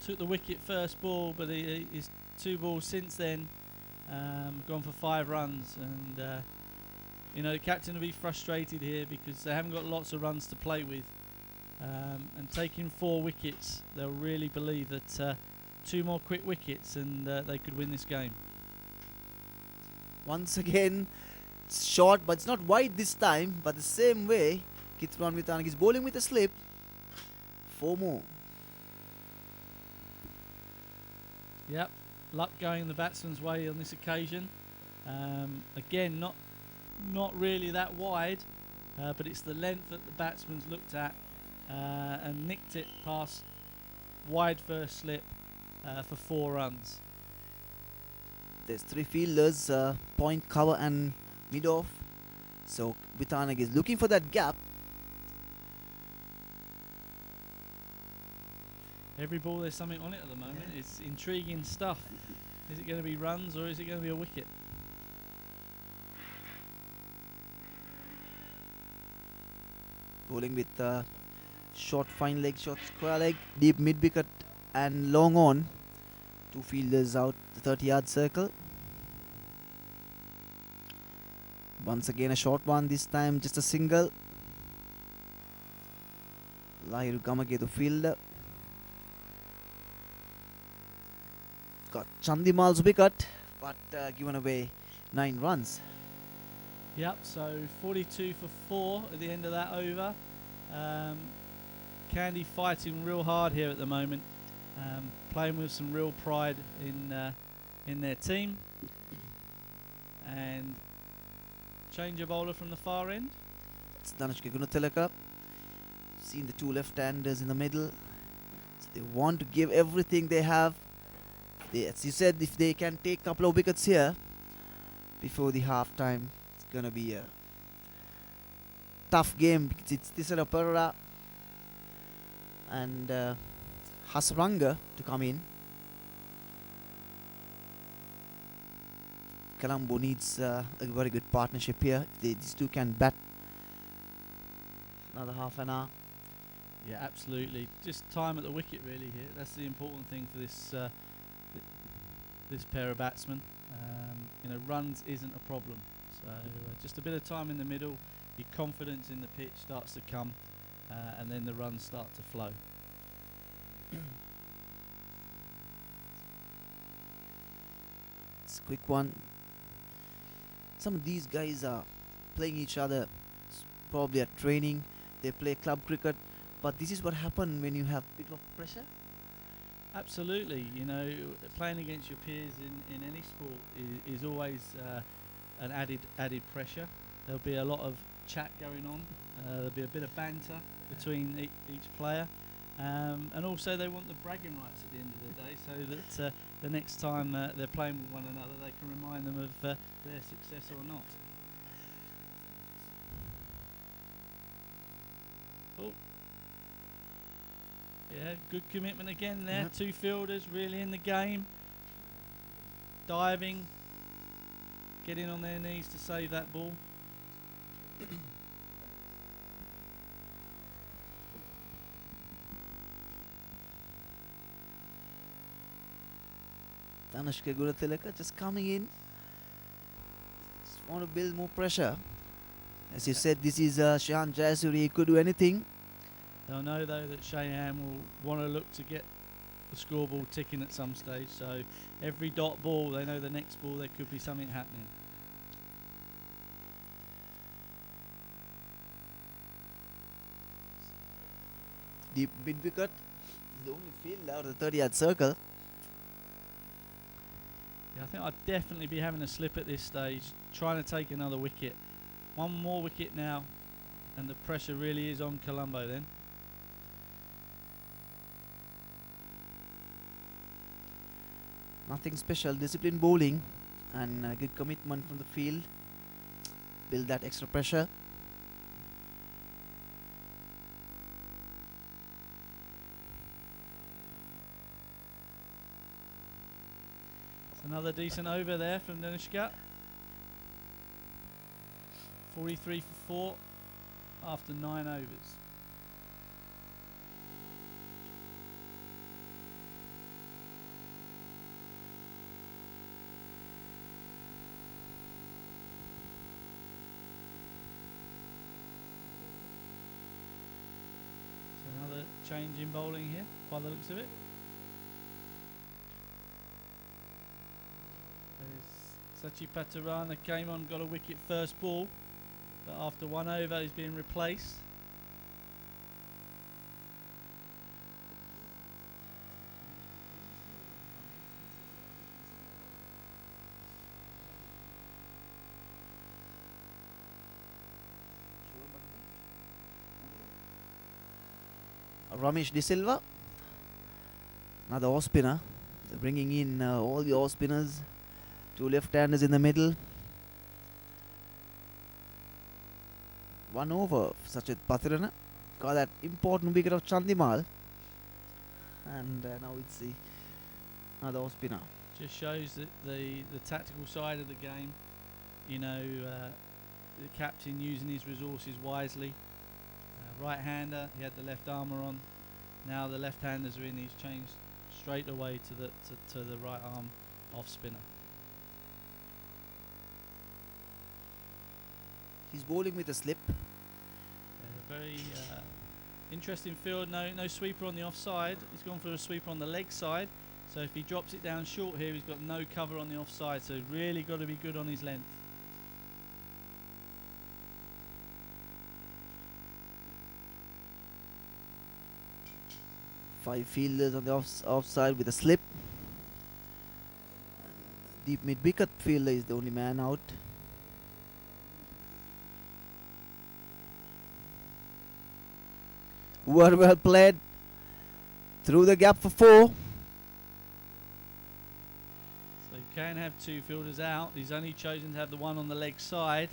Took the wicket first ball, but his 2 balls since then gone for 5 runs, and the captain will be frustrated here because they haven't got lots of runs to play with, and taking 4 wickets, they'll really believe that 2 more quick wickets and they could win this game. Once again, it's short, but it's not wide this time, but the same way Kitruan Vitanage is bowling with a slip. 4 more. Yep, luck going the batsman's way on this occasion. Again, not really that wide, but it's the length that the batsman's looked at and nicked it past wide first slip for 4 runs. There's 3 fielders, point, cover and mid-off. So Vitanage is looking for that gap. Every ball there's something on it at the moment. It's intriguing stuff. Is it going to be runs or is it going to be a wicket? Bowling with short fine leg, short square leg, deep mid wicket and long on. 2 fielders out the 30-yard circle. Once again a short one, this time just a single. Lahiru Gamagedu fielder. Got Chandimal's wicket, but given away 9 runs. Yep, so 42 for 4 at the end of that over. Kandy fighting real hard here at the moment, playing with some real pride in their team. And change a bowler from the far end. It's Dhanushka Gunatilaka. Seen the 2 left-handers in the middle. So they want to give everything they have. As you said, if they can take a couple of wickets here before the half-time, it's going to be a tough game because it's Tisara Perera and Hasaranga to come in. Colombo needs a very good partnership here. These 2 can bat another half an hour. Yeah, absolutely. Just time at the wicket really here. That's the important thing for this this pair of batsmen. Runs isn't a problem. So just a bit of time in the middle, your confidence in the pitch starts to come, and then the runs start to flow. It's a quick one. Some of these guys are playing each other, probably at training. They play club cricket, but this is what happens when you have a bit of pressure. Absolutely, playing against your peers in any sport is always an added pressure. There'll be a lot of chat going on. There'll be a bit of banter between each player, And also they want the bragging rights at the end of the day, so that the next time they're playing with one another, they can remind them of their success or not. Oh, yeah, good commitment again there. Yep. Two fielders really in the game, diving, getting on their knees to save that ball. Tanushka Gunatilaka just coming in. Just want to build more pressure. As you said, this is Shahan Jayasuri. He could do anything. They'll know though that Shahan will want to look to get the scoreboard ticking at some stage. So every dot ball, they know the next ball there could be something happening. Deep mid wicket is the only field out of the 30-yard circle. Yeah, I think I'd definitely be having a slip at this stage, trying to take another wicket. One more wicket now, and the pressure really is on Colombo then. Nothing special, disciplined bowling and good commitment from the field. Build that extra pressure. It's another decent over there from Danushka. 43 for 4 after 9 overs. So another change in bowling here by the looks of it. Sachi Patarana came on, got a wicket first ball, but after 1 over he's being replaced. Ramesh De Silva, another off spinner. They're bringing in all the off spinners. Two left-handers in the middle. 1 over for Sachin Patirana. Got that important wicket of Chandimal. And now it's the another off spinner. Just shows that the tactical side of the game, you know, the captain using his resources wisely. Right-hander, he had the left armour on. Now the left-handers are in. He's changed straight away to the right arm off spinner. He's bowling with a slip. Very interesting field. No sweeper on the offside. He's gone for a sweeper on the leg side. So if he drops it down short here, he's got no cover on the offside. So really got to be good on his length. Five fielders on the offside with a slip. Deep mid wicket fielder is the only man out. Well played. Through the gap for 4. So you can have 2 fielders out. He's only chosen to have the one on the leg side.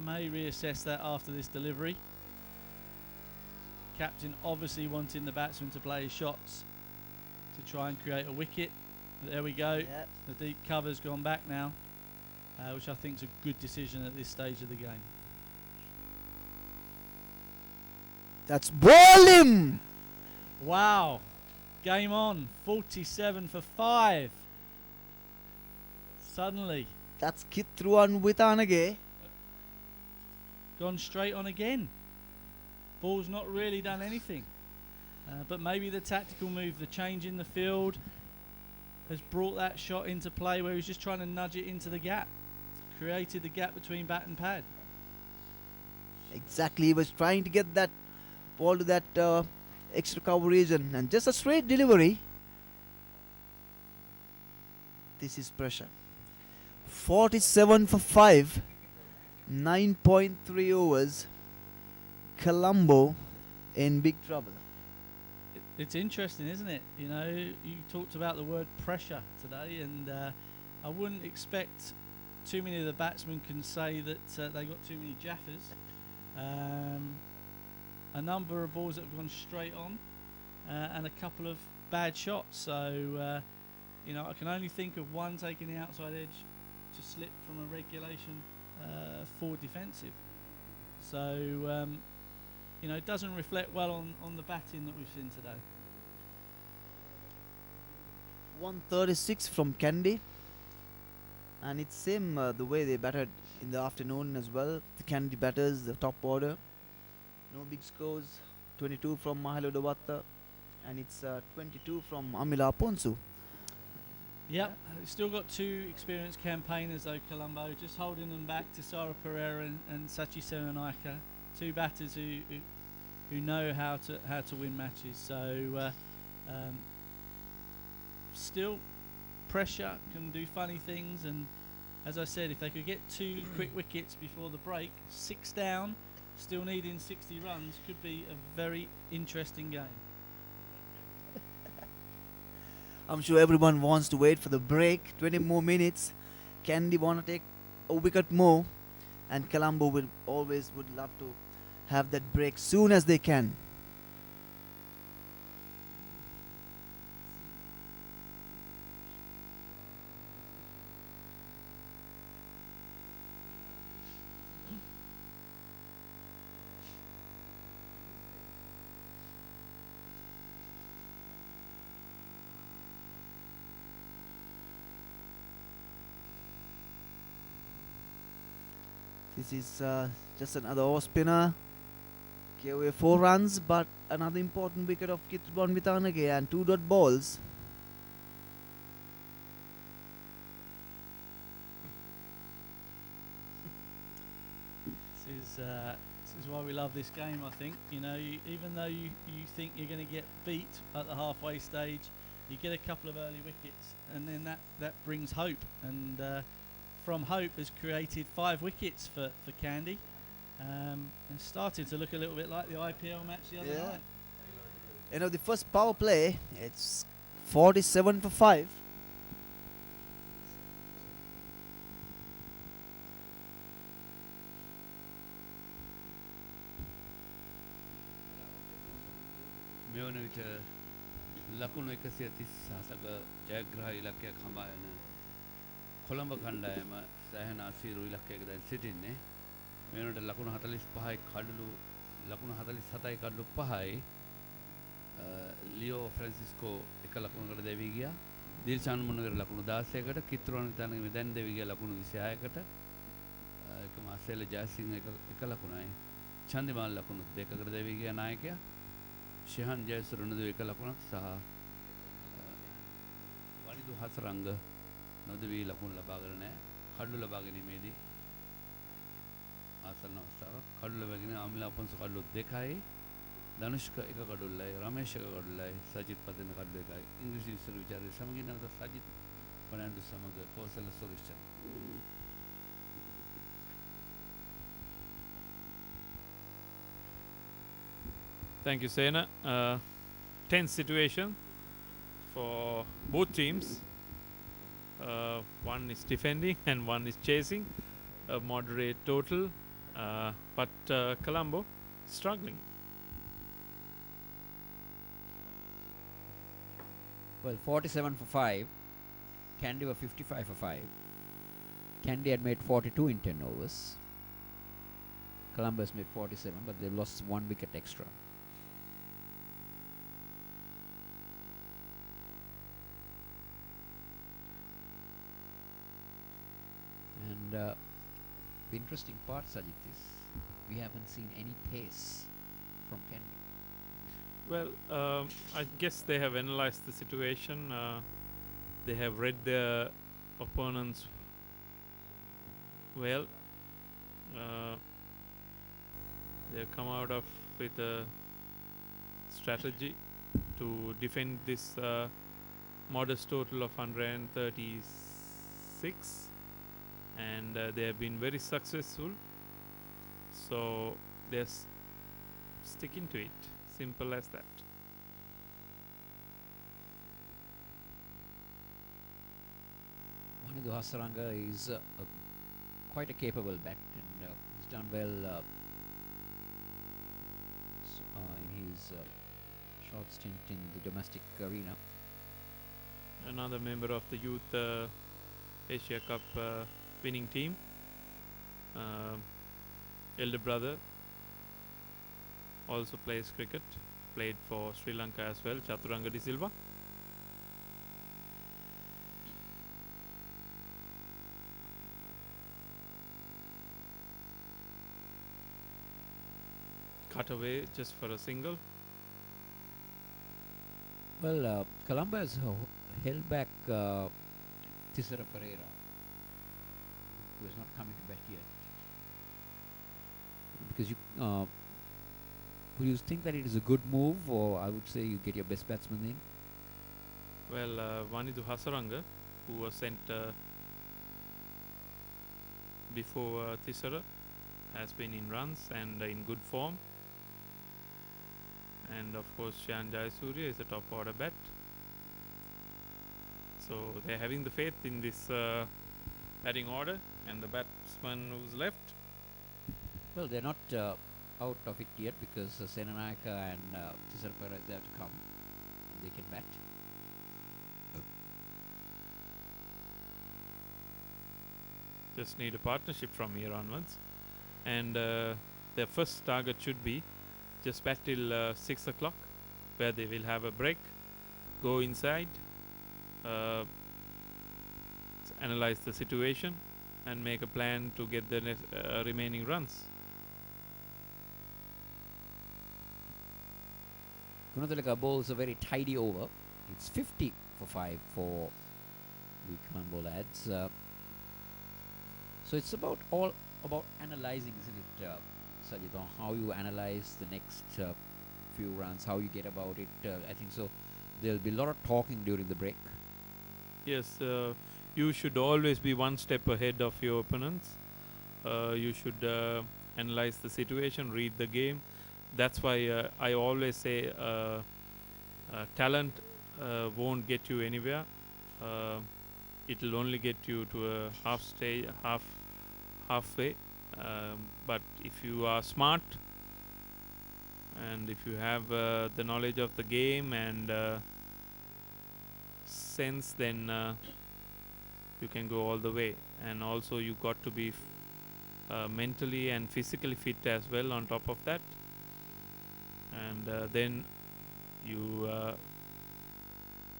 May reassess that after this delivery. Captain obviously wanting the batsman to play his shots to try and create a wicket. There we go. Yep. The deep cover's gone back now, which I think is a good decision at this stage of the game. That's ball him. Wow. Game on. 47 for 5. Suddenly. That's Kit Ruan with Anage. Gone straight on again. Ball's not really done anything. But maybe the tactical move, the change in the field, has brought that shot into play where he's just trying to nudge it into the gap. Created the gap between bat and pad. Exactly. He was trying to get that ball to that extra coverage and just a straight delivery. This is pressure. 47 for 5. 9.3 overs. Colombo in big trouble. It's interesting, isn't it? You know, you talked about the word pressure today, and I wouldn't expect too many of the batsmen can say that they got too many jaffers. A number of balls that have gone straight on, and a couple of bad shots. So, you know, I can only think of one taking the outside edge to slip from a regulation forward defensive. So, you know, it doesn't reflect well on the batting that we've seen today. 136 from Kandy, and it's same the way they batted in the afternoon as well. The Kandy batters, the top order, no big scores. 22 from Mahalo Dawatta, and it's 22 from Amila Ponsu. Yep, still got two experienced campaigners though, Colombo, just holding them back to Sara Pereira and Sachi Serenayaka, two batters who know how to win matches. So still pressure can do funny things, and as I said, if they could get two quick wickets before the break, 6 down, still needing 60 runs, could be a very interesting game. I'm sure everyone wants to wait for the break. 20 more minutes. Kandy want to take a wicket more, and Colombo would love to have that break soon as they can. This is just another off spinner. Gave away 4 runs, but another important wicket of Kitban Vitanage and 2 dot balls. This is why we love this game, I think. You know, even though you think you're going to get beat at the halfway stage, you get a couple of early wickets, and then that brings hope. And from hope has created 5 wickets for Kandy, and starting to look a little bit like the IPL match the other night. You know, the first power play, it's 47 for 5. මේ වන විට ලකුණු 136ක ජයග්‍රහ ඉලක්කයක් හඹා යන කොළඹ කණ්ඩායම සෑහෙන අසීරු ඉලක්කයක දැන් සිටින්නේ. මේ වනට ලකුණු 45යි කඩලු ලකුණු 47යි කඩලු 5යි ලියෝ ෆ්‍රැන්සිස්කෝ එක ලකුණකට දෙවි ගියා. දිල්ෂාන් මුන්නගර ලකුණු 16කට, කිත්රුවන් විතානගේ දැන් දෙවි ගියා ලකුණු 26කට. එක මාසෙල ජයසිංහ එක ලකුණයි. චන්දිමාල් ලකුණු 2කට දෙවි ගියා නායකයා. ශිහන් ජයසුරුණදු එක ලකුණක් සහ වනිදු හසරංග නොදවී ලකුණු ලබාගෙන නැහැ. කඩලු ලබා ගැනීමේදී ආසන්න අවස්ථාවක්. කඩලු ලබා ගැනීම අමිලා පොන්සු කඩලු 2යි, ධනුෂ්ක එක කඩුල්ලයි, රමේෂ් එක කඩුල්ලයි, සජිත් පතන කඩලු 1යි. ඉංග්‍රීසි විශ්ව විචාරයේ සමගින් නැවත සජිත් පණ්ඩු සමග Kosala සොරිෂ්චන්. Thank you, Sena. Tense situation for both teams. One is defending and one is chasing. A moderate total, but Colombo struggling. Well, 47 for 5. Kandy were 55 for 5. Kandy had made 42 in 10 overs. Colombo has made 47, but they've lost 1 wicket extra. And the interesting part, Sajid, is we haven't seen any pace from Kandy. Well, I guess they have analyzed the situation. They have read their opponents well. They have come out of with a strategy to defend this modest total of 136, and they have been very successful. So sticking to it. Simple as that. Wanidhu Hasaranga is quite a capable bat, and he's done well in his short stint in the domestic arena. Another member of the youth Asia Cup winning team. Elder brother also plays cricket, played for Sri Lanka as well, Chaturanga De Silva. Cut away just for a single. Well, Colombo has held back Thisara Pereira, who has not come into bat yet. Because would you think that it is a good move, or I would say you get your best batsman in? Well, Wanidhu Hasaranga, who was sent before Thisara, has been in runs and in good form. And of course, Shan Jayasuriya is a top order bat. So they're having the faith in this batting order, and the batsman who's left. Well, they're not out of it yet, because Senanayaka and Thisara Pereira is there to come, and they can bat. Just need a partnership from here onwards. And their first target should be just bat till 6 o'clock, where they will have a break, go inside, analyze the situation, and make a plan to get the remaining runs. Gunathilaka bowls a very tidy over. It's 50 for 5 for the Colombo lads. So it's all about analysing, isn't it, Sajid, on how you analyse the next few runs, how you get about it. I think so. There'll be a lot of talking during the break. Yes, you should always be one step ahead of your opponents. You should analyze the situation, read the game. That's why I always say talent won't get you anywhere. It'll only get you to a halfway. But if you are smart, and if you have the knowledge of the game and sense, then you can go all the way. And also you got to be mentally and physically fit as well on top of that. And then you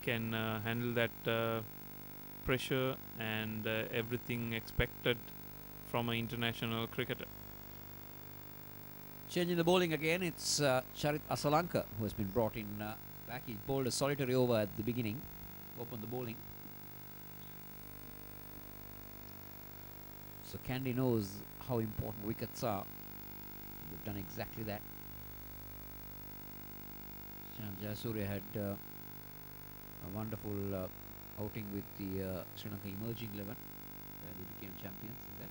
can handle that pressure and everything expected from an international cricketer. Changing the bowling again, it's Charit Asalanka who has been brought in back. He bowled a solitary over at the beginning, opened the bowling. So Kandy knows how important wickets are. They've done exactly that. Shan Jayasuriya had a wonderful outing with the Sri Lanka emerging 11, where they became champions in that.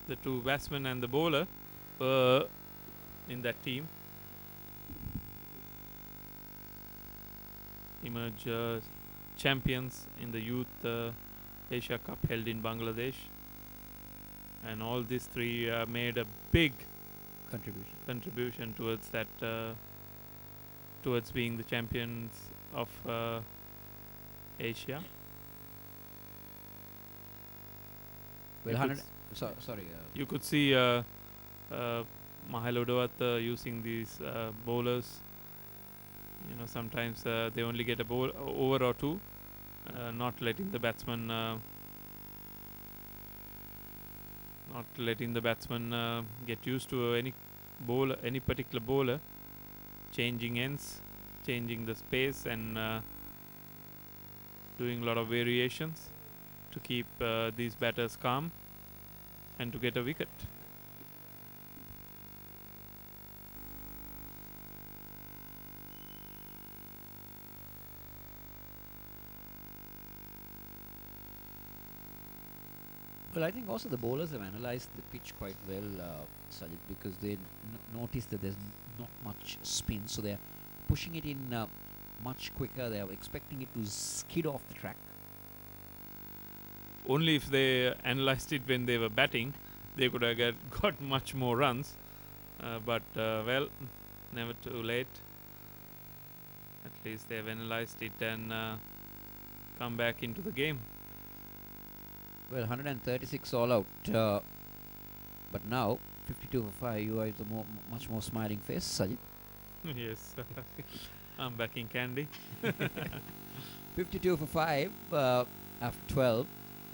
The two batsmen and the bowler were in that team. Emerge champions in the youth Asia Cup held in Bangladesh. And all these three made a big contribution towards that, towards being the champions of Asia. Well, sorry. You could see Mahal Odawat using these bowlers. You know, sometimes they only get a bowl over or two, not letting the batsman get used to any particular bowler, changing ends, changing the space, and doing a lot of variations to keep these batters calm and to get a wicket. Well, I think also the bowlers have analysed the pitch quite well, Sajid, because they noticed that there's not much spin, so they're pushing it in much quicker. They're expecting it to skid off the track. Only if they analyzed it when they were batting, they could have got much more runs. But well, never too late. At least they've analyzed it and come back into the game. Well, 136 all out, but now 52 for 5. You are the much more smiling face, Sajid. Yes, I'm backing Kandy. 52 for 5 after 12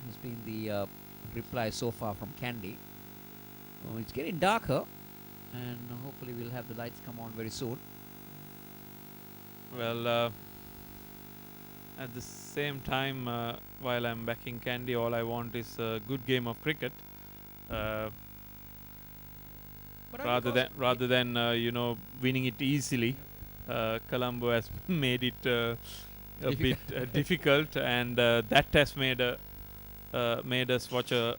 has been the reply so far from Kandy. Oh, it's getting darker, and hopefully we'll have the lights come on very soon. Well, at the same time, while I'm backing Kandy, all I want is a good game of cricket. Rather than winning it easily, Colombo has made it a bit difficult, and that has made us watch a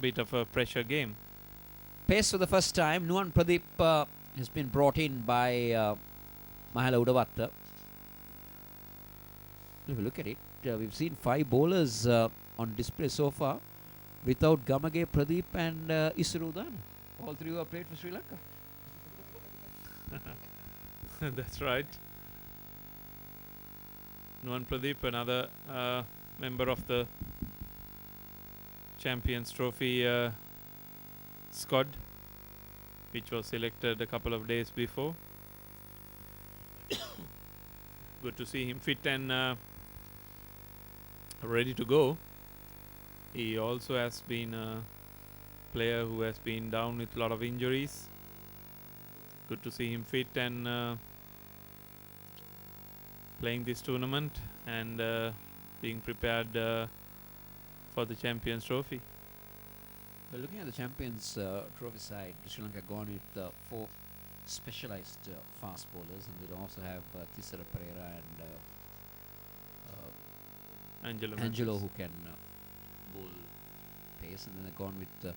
bit of a pressure game. Pace for the first time. Nuwan Pradeep has been brought in by Mahala Udavatta. If you look at it, we've seen 5 bowlers on display so far without Gamage, Pradeep and Isrudana. All 3 have played for Sri Lanka. That's right. Nuwan Pradeep, another member of the Champions Trophy squad, which was selected a couple of days before. Good to see him fit and ready to go. He also has been a player who has been down with a lot of injuries. Good to see him fit and playing this tournament and being prepared for the Champions Trophy. Well, looking at the Champions Trophy side, Sri Lanka gone with 4 specialized fast bowlers, and they'll also have Thisara Pereira and Angelo who can bowl pace, and then they've gone with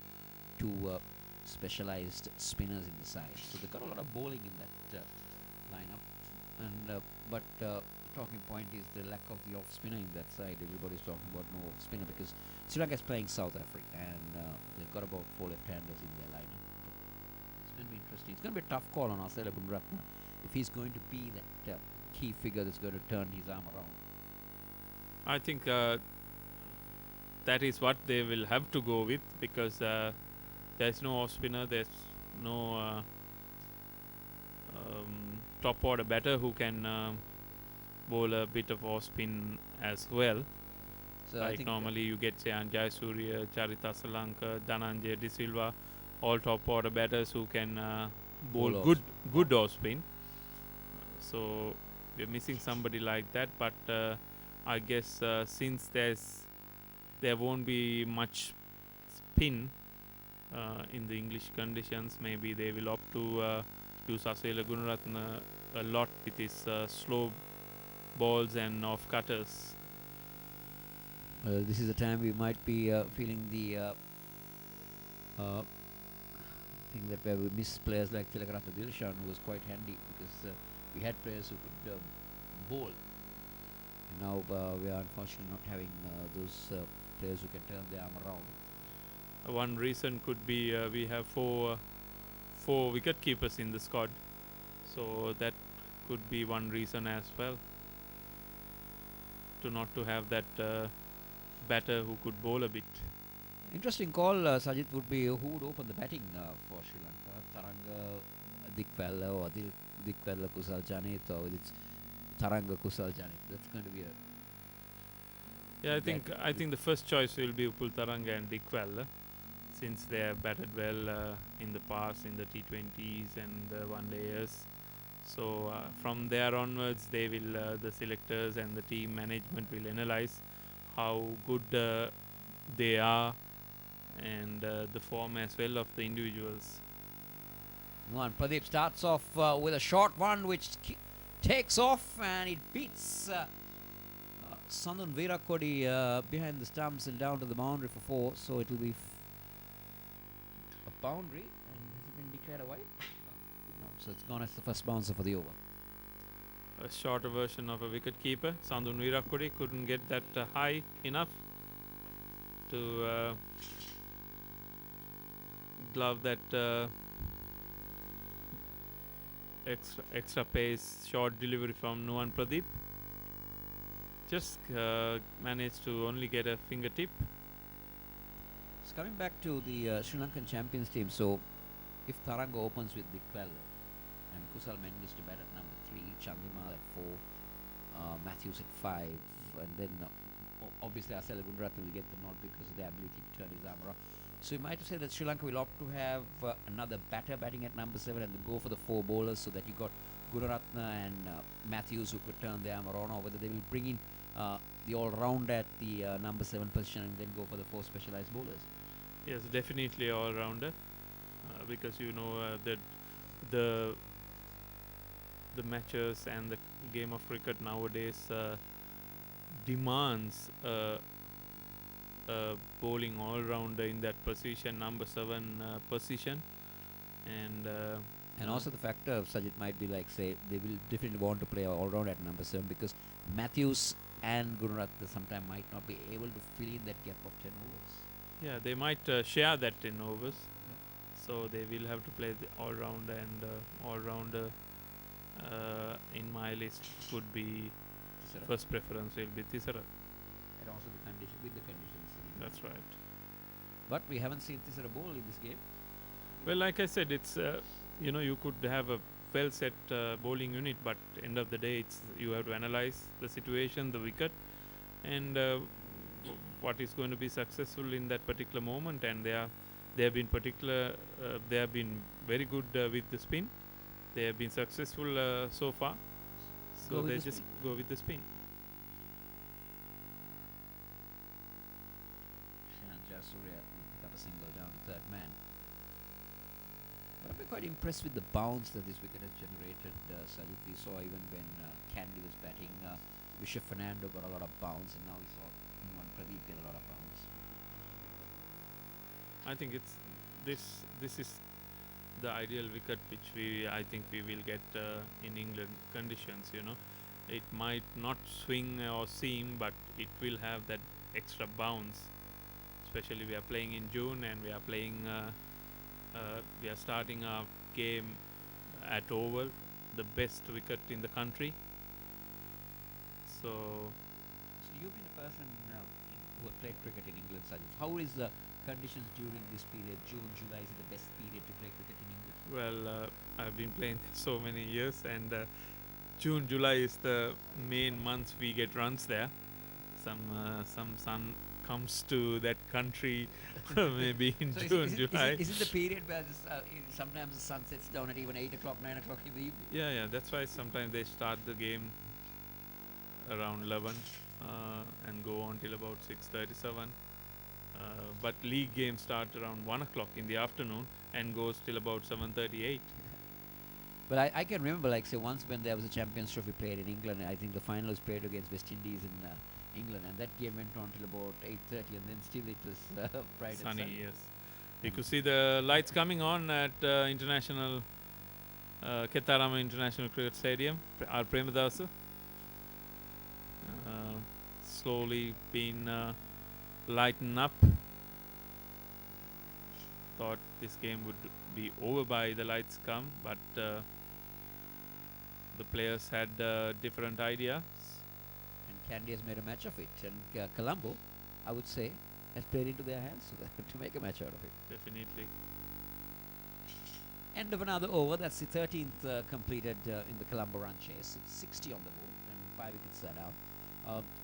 2 specialized spinners in the side. So they've got a lot of bowling in that lineup. And but the talking point is the lack of the off spinner in that side. Everybody's talking about no off spinner because Sri Lanka is playing South Africa, and they've got about 4 left-handers in their lineup. It's going to be interesting. It's going to be a tough call on Asela Gunratna if he's going to be that key figure that's going to turn his arm around. I think that is what they will have to go with, because there's no off spinner, there's no top order batter who can bowl a bit of off spin as well. So like normally you get say Anjay Surya, Charita Salanka, Dhananjay De Silva, all top order batters who can bowl good off spin. So we're missing somebody like that, but I guess since there won't be much spin in the English conditions, maybe they will opt to use Asela Gunaratne a lot with his slow balls and off cutters. This is the time we might be feeling the thing that where we miss players like Tilakarata Dilshan, who was quite handy because we had players who could bowl. And now we are unfortunately not having those players who can turn their arm around. One reason could be we have four wicket keepers in the squad, so that could be one reason as well, to not to have that batter who could bowl a bit. Interesting call, Sajid, would be who would open the batting for Sri Lanka? Taranga Dikwella or Dikwella Kusal Janit, or it's Taranga Kusal Janit. That's going to be a... Yeah, I think the first choice will be Upul Taranga and Dikwella, since they have batted well in the past in the T20s and the one-dayers. So from there onwards, they will the selectors and the team management will analyze how good they are and the form as well of the individuals. Pradeep starts off with a short one which takes off and it beats Sandun Virakodi behind the stumps and down to the boundary for 4. So it will be a boundary. And has it been declared a wide? No. So it's gone as the first bouncer for the over. A shorter version of a wicket keeper. Sandun Virakodi couldn't get that high enough to glove that extra pace short delivery from Nuwan Pradeep. Just managed to only get a fingertip. So coming back to the Sri Lankan champions team, so if Tharanga opens with the 12 and Kusal Mendis to bat at number 3, Chandimal at 4, Matthews at 5, and then obviously Asela Gundaratne will get the nod because of their ability to turn his arm around. So you might say that Sri Lanka will opt to have another batter batting at number 7 and then go for the 4 bowlers so that you got Gunaratne and Matthews who could turn their arm around, or whether they will bring in the all-round at the number 7 position and then go for the 4 specialized bowlers. Yes, definitely all-rounder, because you know that the matches and the game of cricket nowadays demands bowling all-rounder in that position, number 7 position, and also the factor of such, it might be like, say, they will definitely want to play all-round at number 7 because Matthews and Gunaratne sometimes might not be able to fill in that gap of 10 overs. yeah, they might share that 10 overs, so they will have to play the all-rounder, and all-rounder in my list would be Tisera. first preference will be Tisera. And also the condition, with the conditions. That's right. But we haven't seen Tisera bowl in this game. Well, like I said, it's you know, you could have a well set bowling unit, but end of the day, it's you have to analyze the situation, the wicket, and what is going to be successful in that particular moment. And they have been they have been very good with the spin. They have been successful so far, so they just go with the spin. Surya will pick up a single down to third man. But I've been quite impressed with the bounce that this wicket has generated, Sajid. We saw even when Kandy was batting, Visha Fernando got a lot of bounce, and now we saw Pradeep get a lot of bounce. I think it's this is the ideal wicket which I think we will get in England conditions. You know, it might not swing or seam, but it will have that extra bounce. Especially we are playing in June, and we are playing we are starting our game at Oval, the best wicket in the country. So you've been a person who have played cricket in England, Sajid. How is the conditions during this period? June, July is the best period to play cricket in England? well, I've been playing so many years, and June, July is the main months we get runs there. Some sun comes to that country maybe in So June, July. Is it the period where sometimes the sun sets down at even 8 o'clock, 9 o'clock in the evening? Yeah, that's why sometimes they start the game around 11 and go on till about 6:37. But league games start around 1 o'clock in the afternoon and goes till about 7:38. But I can remember, like, say, once when there was a Champions Trophy played in England, I think the final was played against West Indies in England, and that game went on till about 8:30, and then still it was bright and Sunny, sunny. yes. You could see the lights coming on at International Kettarama International Cricket Stadium, R. Premadasu. Slowly been lighten up. Thought this game would be over by the lights come, but the players had different ideas. And Kandy has made a match of it, and Colombo, I would say, has played into their hands to make a match out of it. Definitely. End of another over. That's the 13th completed in the Colombo run chase. It's 60 on the board, and 5 wickets are down.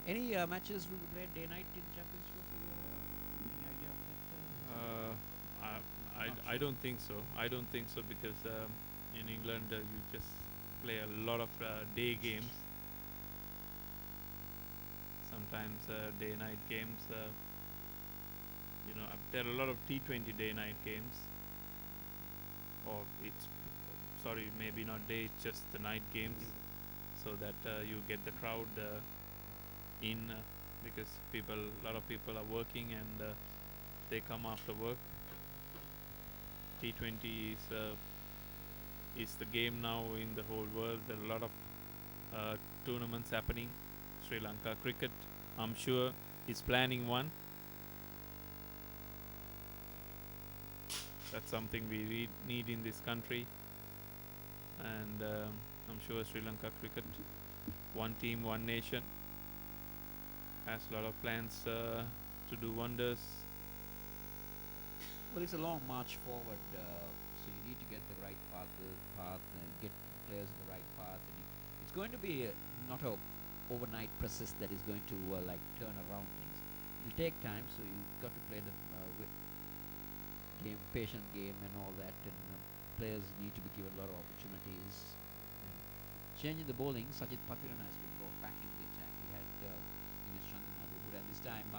Any matches will be played day-night in the Champions Trophy? Any idea of that? I don't think so. I don't think so, because in England you just play a lot of day games. Sometimes day-night games. You know, there are a lot of T20 day-night games. Or maybe not day, it's just the night games, so that you get the crowd in because a lot of people are working and they come after work. T20 is the game now in the whole world. There are a lot of tournaments happening. Sri Lanka cricket, I'm sure, is planning one. That's something we need in this country, and I'm sure Sri Lanka cricket, one team, one nation, has a lot of plans to do wonders. Well, it's a long march forward, so you need to get the right path and get players in the right path. And it's going to be not a overnight process that is going to like turn around things. It'll take time, so you've got to play the patient game and all that, and players need to be given a lot of opportunities. And changing the bowling, Sajid Pathiran has been brought back into the attack. He had Dinesh Chandran on the wood, and this time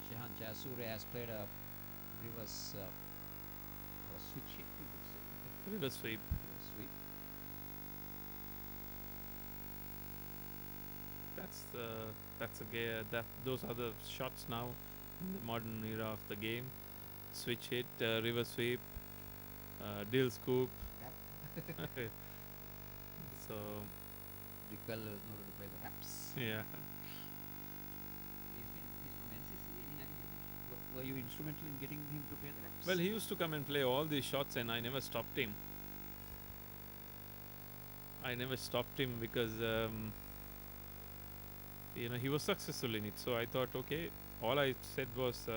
Shehan Jayasuriya has played a reverse switch hit, you would say. Reverse sweep. Reverse sweep. Those are the shots now in the modern era of the game. Switch hit, reverse sweep, dill scoop. Yep. So Dikwell is in order to play the raps. yeah, He's from NCC. Were you instrumental in getting him to play the raps? well, he used to come and play all these shots, and I never stopped him. Because he was successful in it. So I thought, okay, all I said was,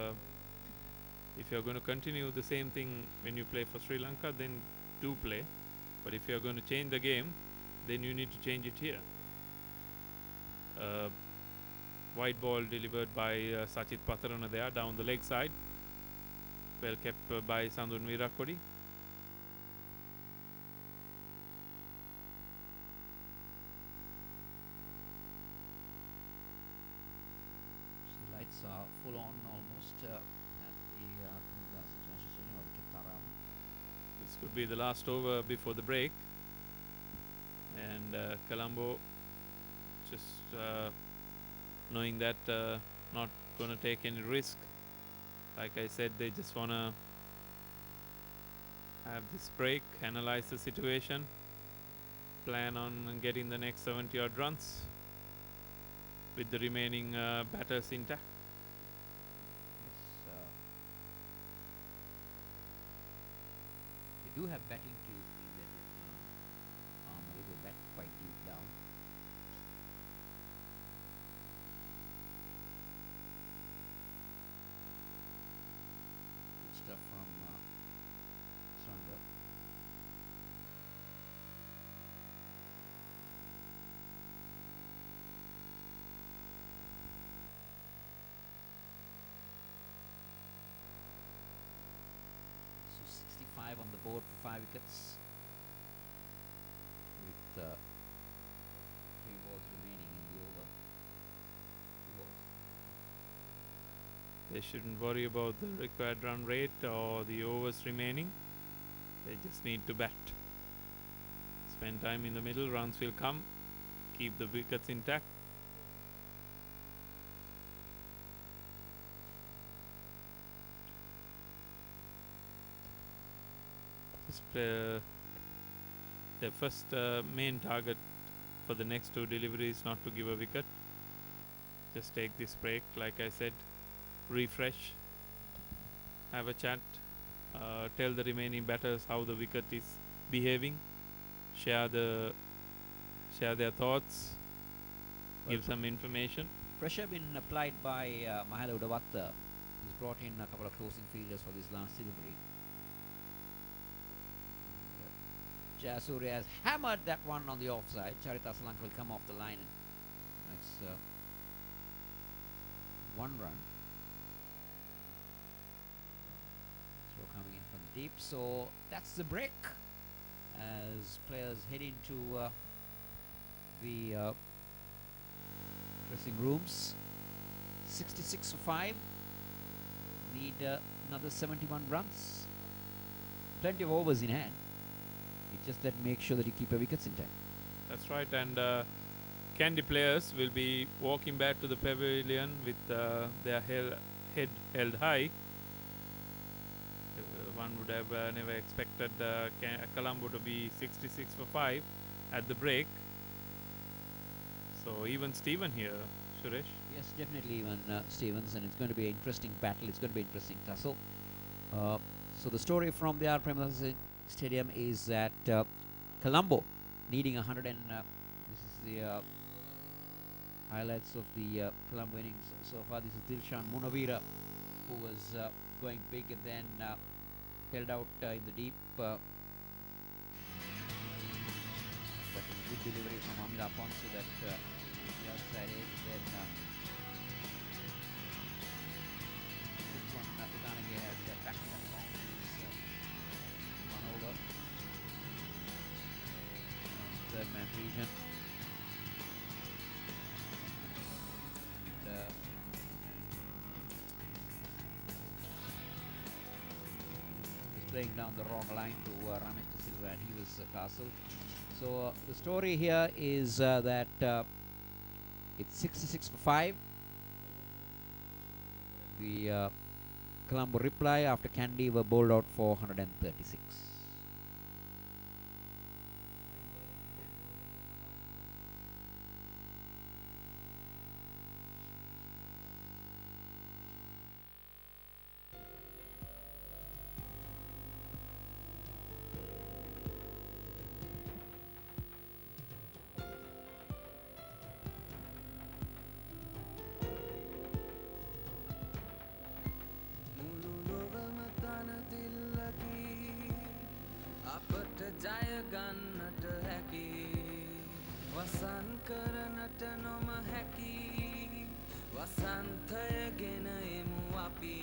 if you're going to continue the same thing when you play for Sri Lanka, then do play. But if you're going to change the game, then you need to change it here. White ball delivered by Sachit Patharana there down the leg side. Well kept by Sandun Virakodi. So the lights are full on almost at the Tungas International Stadium, or the Kitaram. This could be the last over before the break. And Colombo just knowing that not going to take any risk. Like I said, they just want to have this break, analyze the situation, plan on getting the next 70 odd runs with the remaining batters intact. Yes, they do have batting to in their they will bat quite deep down. Good stuff from Sranga. So 65 on the board for 5 wickets, with 3 balls remaining in the over. They shouldn't worry about the required run rate or the overs remaining. They just need to bat. Spend time in the middle, runs will come. Keep the wickets intact. Just their first main target for the next 2 deliveries not to give a wicket. Just take this break, like I said, refresh, have a chat, tell the remaining batters how the wicket is behaving, share their thoughts, Well, give some information. Pressure been applied by Mahela Udavatta. He's brought in a couple of closing fielders for this last delivery. Jayasuriya has hammered that one on the offside. Charita Asalanka will come off the line, and that's 1 run. Throw coming in from deep. So that's the break as players head into the dressing rooms. 66 for 5. Need another 71 runs. Plenty of overs in hand. It just that make sure that you keep your wickets intact. That's right, and Kandy players will be walking back to the pavilion with their head held high. One would have never expected Colombo to be 66 for 5 at the break. So even Steven here, Suresh. Yes, definitely even Stevens, and it's going to be an interesting battle. It's going to be an interesting tussle. So the story from the Premdas Stadium is that Colombo needing 100 and this is the highlights of the Colombo innings so far. This is Dilshan Munavira, who was going big and then held out in the deep. But good delivery from Amila Ponce that the outside edge, and then this one Utanage had backing up long. One over. Third man region. And, was playing down the wrong line to Ramesh De Silva, and he was Castle. So the story here is that it's 66 for 5. The Colombo reply after Kandy were bowled out for 136. අපට ජය ගන්නට හැකි වසන් කරනට නොම හැකි වසන්තය ගෙන එමු අපි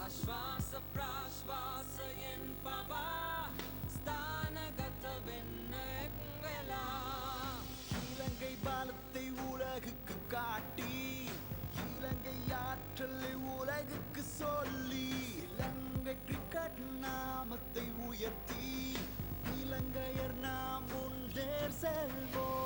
ආශ්වාස ප්‍රාශ්වාසයෙන් පවා ස්ථානගත වෙන්න එක් වෙලා இலங்கை பாலத்தை உலகுக்கு காட்டி இலங்கை ஆற்றலை உலகுக்கு சொல்லி இலங்கை கிரிக்கெட் நாமத்தை உயர்த்தி இலங்கையர் நாம் முன்னேர் செல்வோம்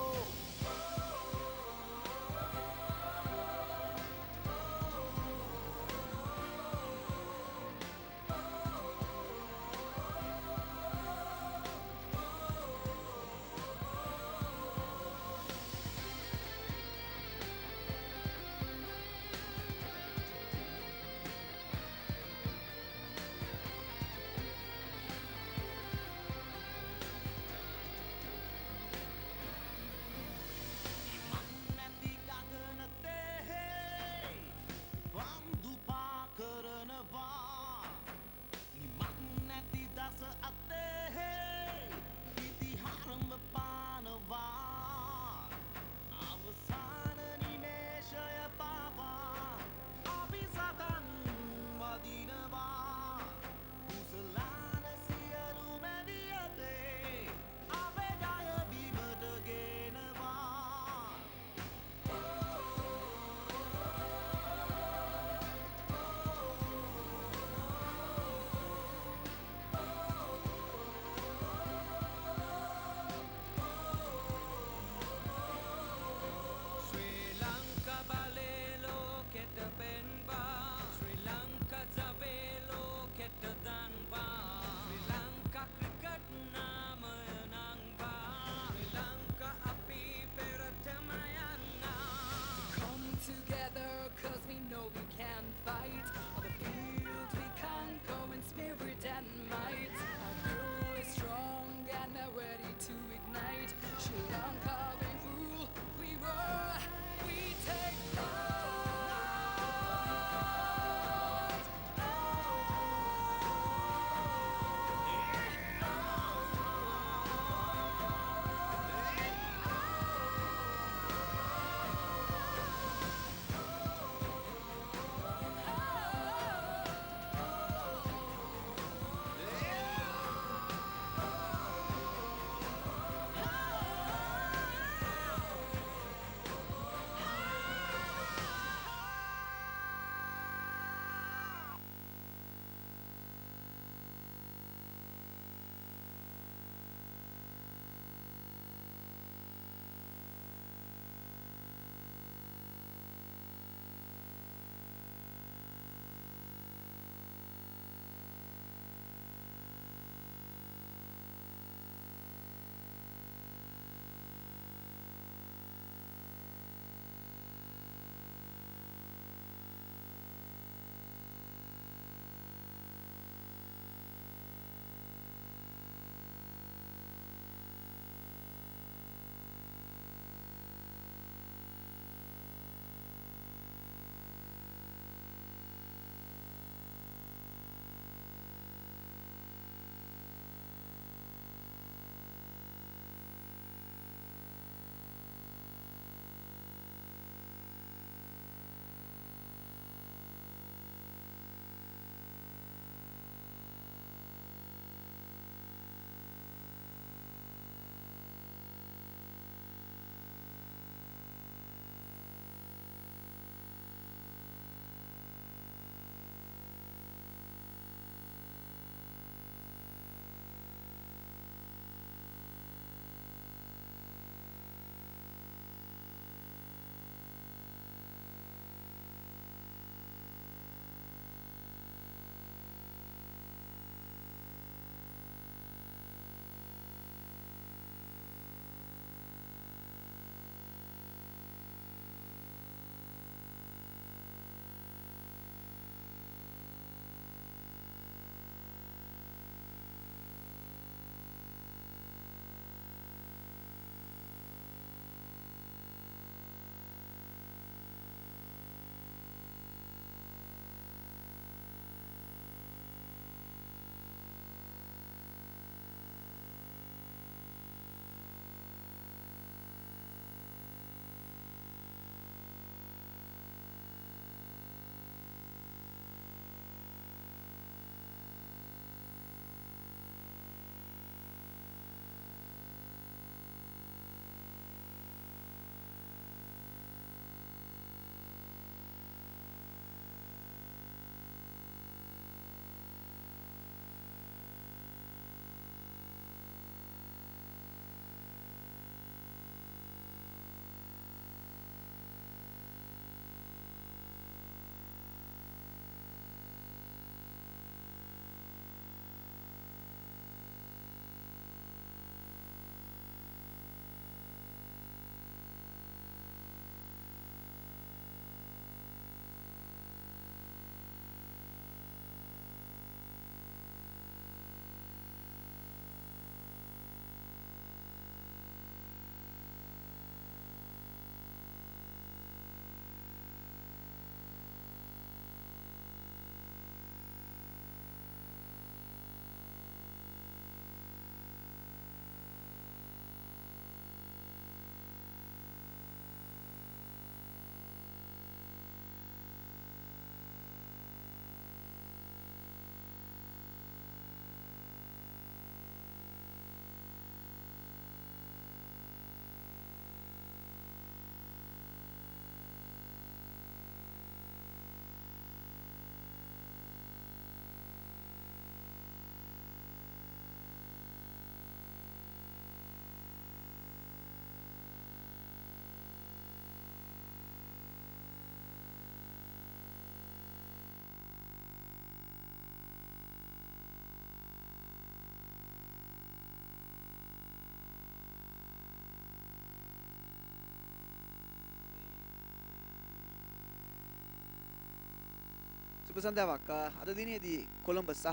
සුබ සන්ධ්‍යාවක්. අද දිනේදී කොළඹ සහ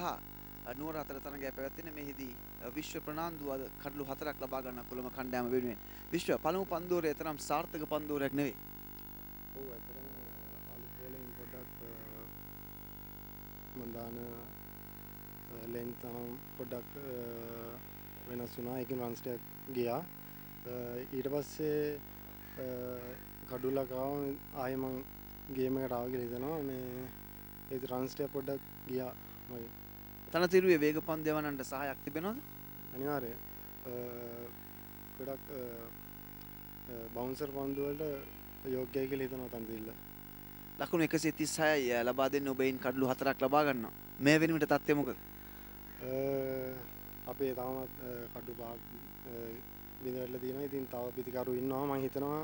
නුවර අතර තරගයක් පැවැත්වෙන මෙහිදී විශ්ව ප්‍රනාන්දු අද කඩලු 4ක් ලබා ගන්න කොළඹ කණ්ඩායම වෙනුවෙන්. විශ්ව පළමු පන්දුවරේ තරම් සාර්ථක පන්දුවරයක් නෙවෙයි. ඔව් ඇතරම අලුත් වලින් පොඩ්ඩක් මම දාන ලෙන්ත් පොඩ්ඩක් වෙනස් වුණා. ඒකෙන් රන්ස් ටිකක් ගියා. ඊට පස්සේ කඩුලක් ආවම ආයෙ මං ගේම් එකට ආව කියලා හිතනවා. මේ ඒ රන්ස් ටික පොඩ්ඩක් ගියා මගේ. තනතිරුවේ වේග පන්දු යවන්නට සහායක් තිබෙනවද? අනිවාර්යයෙන් ගොඩක් බවුන්සර් පන්දු වලට යෝග්‍යයි කියලා හිතනවා තනතිල්ල. ලකුණු 136යි ලබා දෙන්න ඔබෙන් කඩලු 4ක් ලබා ගන්නවා. මේ වෙනුවට තත්ත්වය මොකද? අපේ තාමත් කඩු පහක් බිඳවලා තියෙනවා. ඉතින් තව පිටිකරු ඉන්නවා. මම හිතනවා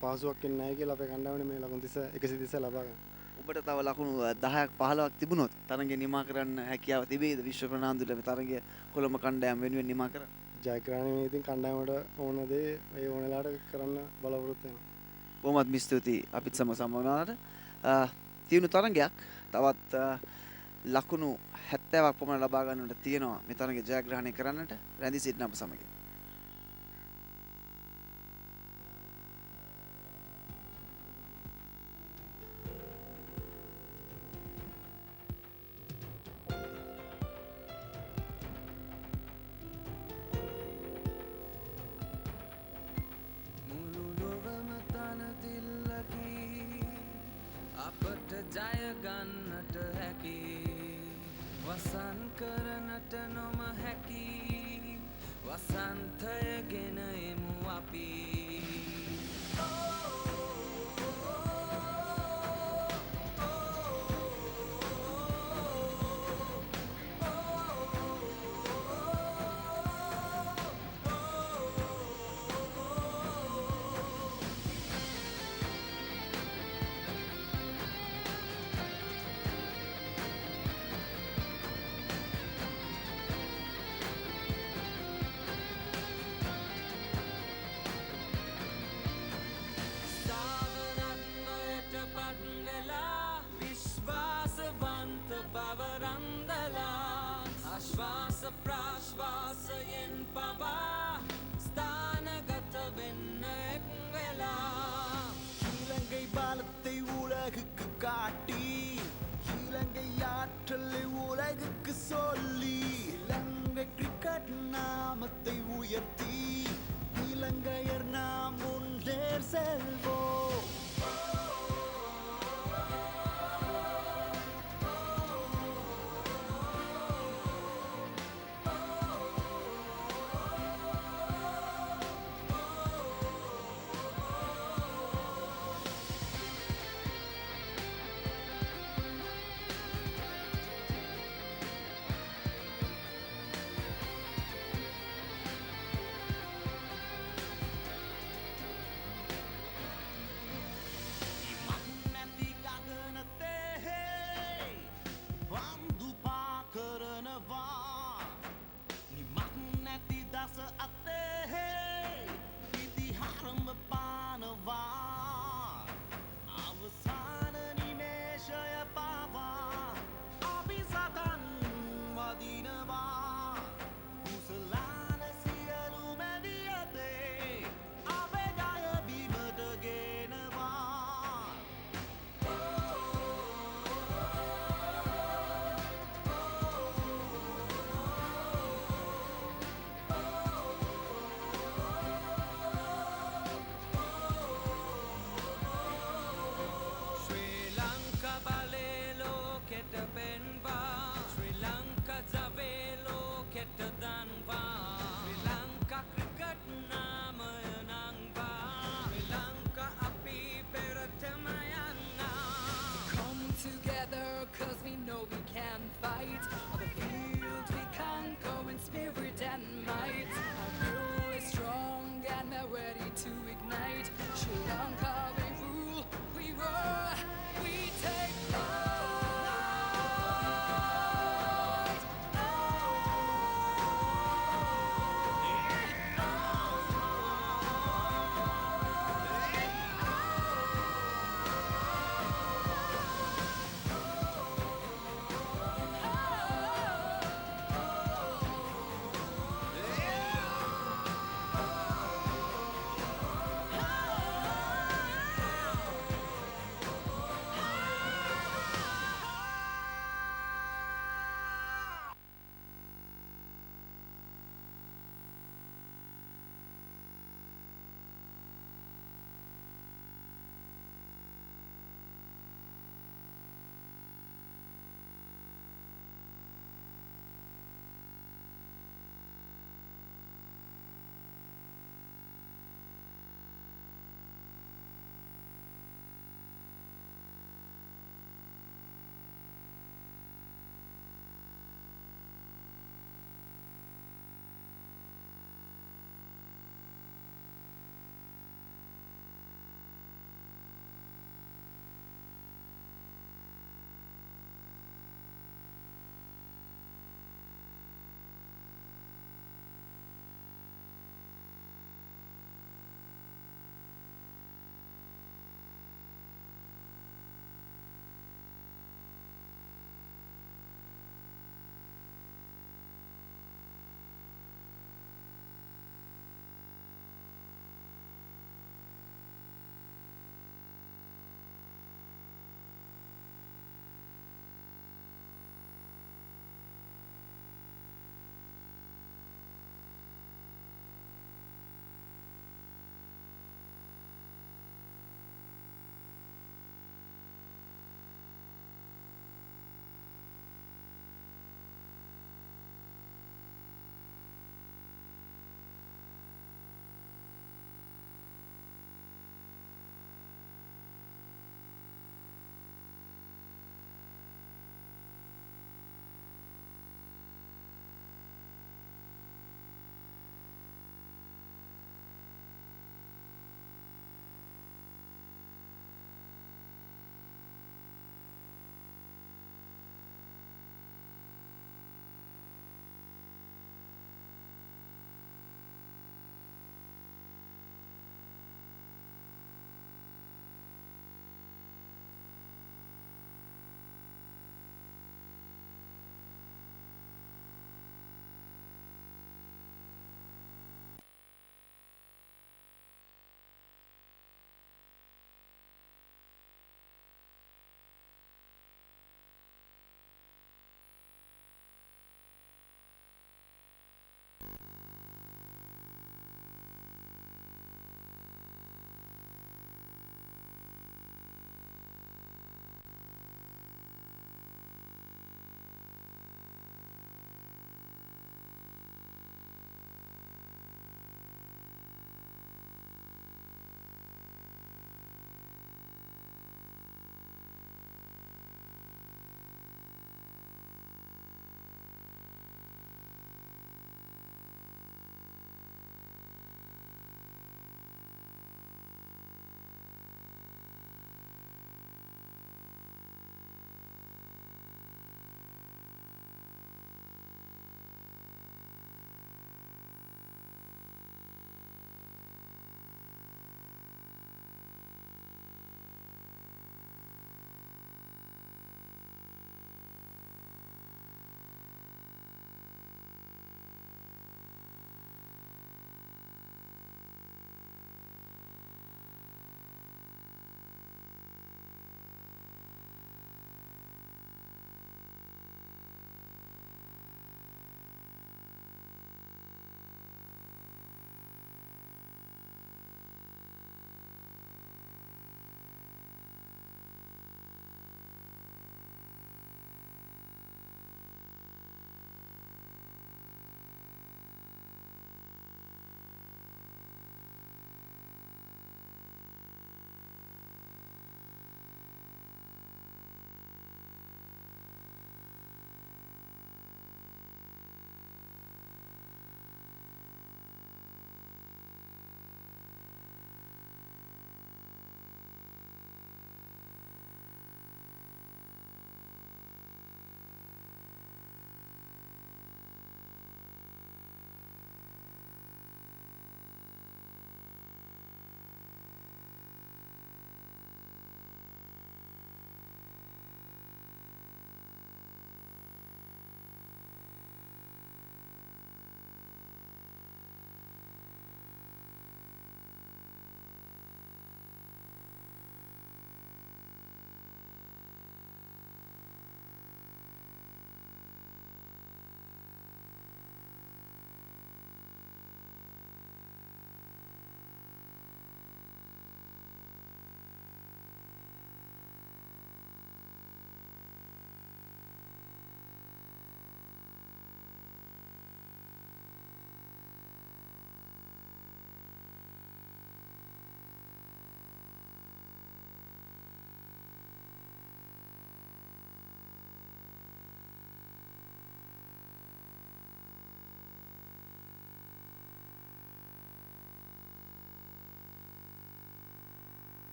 පහසුවක් වෙන්නේ නැහැ කියලා අපේ කණ්ඩායමේ මේ ලකුණු 130 ලබා ගන්න. ඔබට තව ලකුණු 10ක් 15ක් තිබුණොත් තරගය නිමා කරන්න හැකියාව තිබේද? විශ්ව ප්‍රනාන්දුට මේ තරගය කොළඹ කණ්ඩායම වෙනුවෙන් නිමා කරන්න. ජයග්‍රහණය ඉතින් කණ්ඩායමට ඕන දේ ඒ ඕන වෙලාවට කරන්න බලාපොරොත්තු වෙනවා. බොහොමත් ස්තුතියි අපිත් සමග සම්බන්ධ තියුණු තරගයක් තවත් ලකුණු 70ක් පමණ ලබා ගන්නට තියෙනවා මේ තරගය ජයග්‍රහණය කරන්නට. රැඳී සිටින අප සමග මුළු ලොවම තනතිල්ලකි අපට ජය ගන්නට හැකි වසන් කරනට නොම හැකි වසන්තය ගෙන එමු අපි සාවරත්වයට පත් වෙලා විශ්වාසවන්ත බව රඳලා ආශ්වාස ප්‍රාශ්වාසයෙන් පවා ස්ථානගත වෙන්න එක් වෙලා இலங்கை பாலத்தை உலகுக்கு காட்டி இலங்கை ஆற்றலை உலகுக்கு சொல்லி இலங்கை கிரிக்கெட் நாமத்தை உயர்த்தி இலங்கையர் நாம் முன்னேர் செல்வோம்.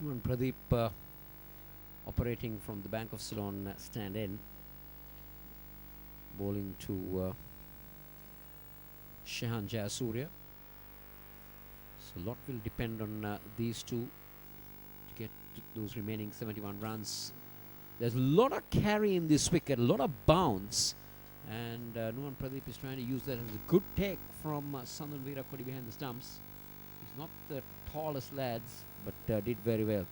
And Pradeep operating from the Bank of Ceylon stand in, bowling to Shehan Jayasuriya. So a lot will depend on these two to get to those remaining 71 runs. There's a lot of carry in this wicket, a lot of bounce, and Nuwan Pradeep is trying to use that as a good take from Sandhan Veerakodi behind the stumps. He's not the tallest lads, but did very well.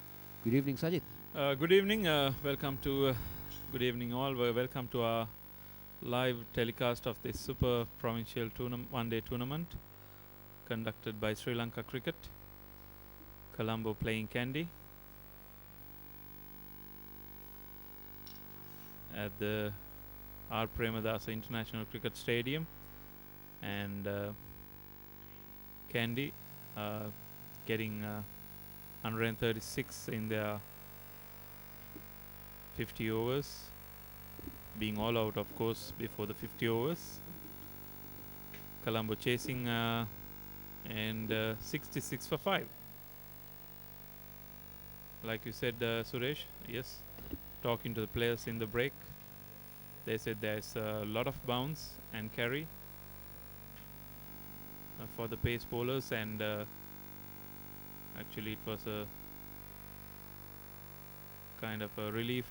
Good evening, Sajid. Good evening. Welcome to good evening all. Welcome to our live telecast of this Super Provincial one-day tournament conducted by Sri Lanka Cricket. Colombo playing Kandy at the R. Premadasa International Cricket Stadium, and Kandy getting 136 in their 50 overs, being all out of course before the 50 overs. Colombo chasing and 66 for 5. Like you said, Suresh, yes, talking to the players in the break, they said there's a lot of bounce and carry for the pace bowlers, and actually it was a kind of a relief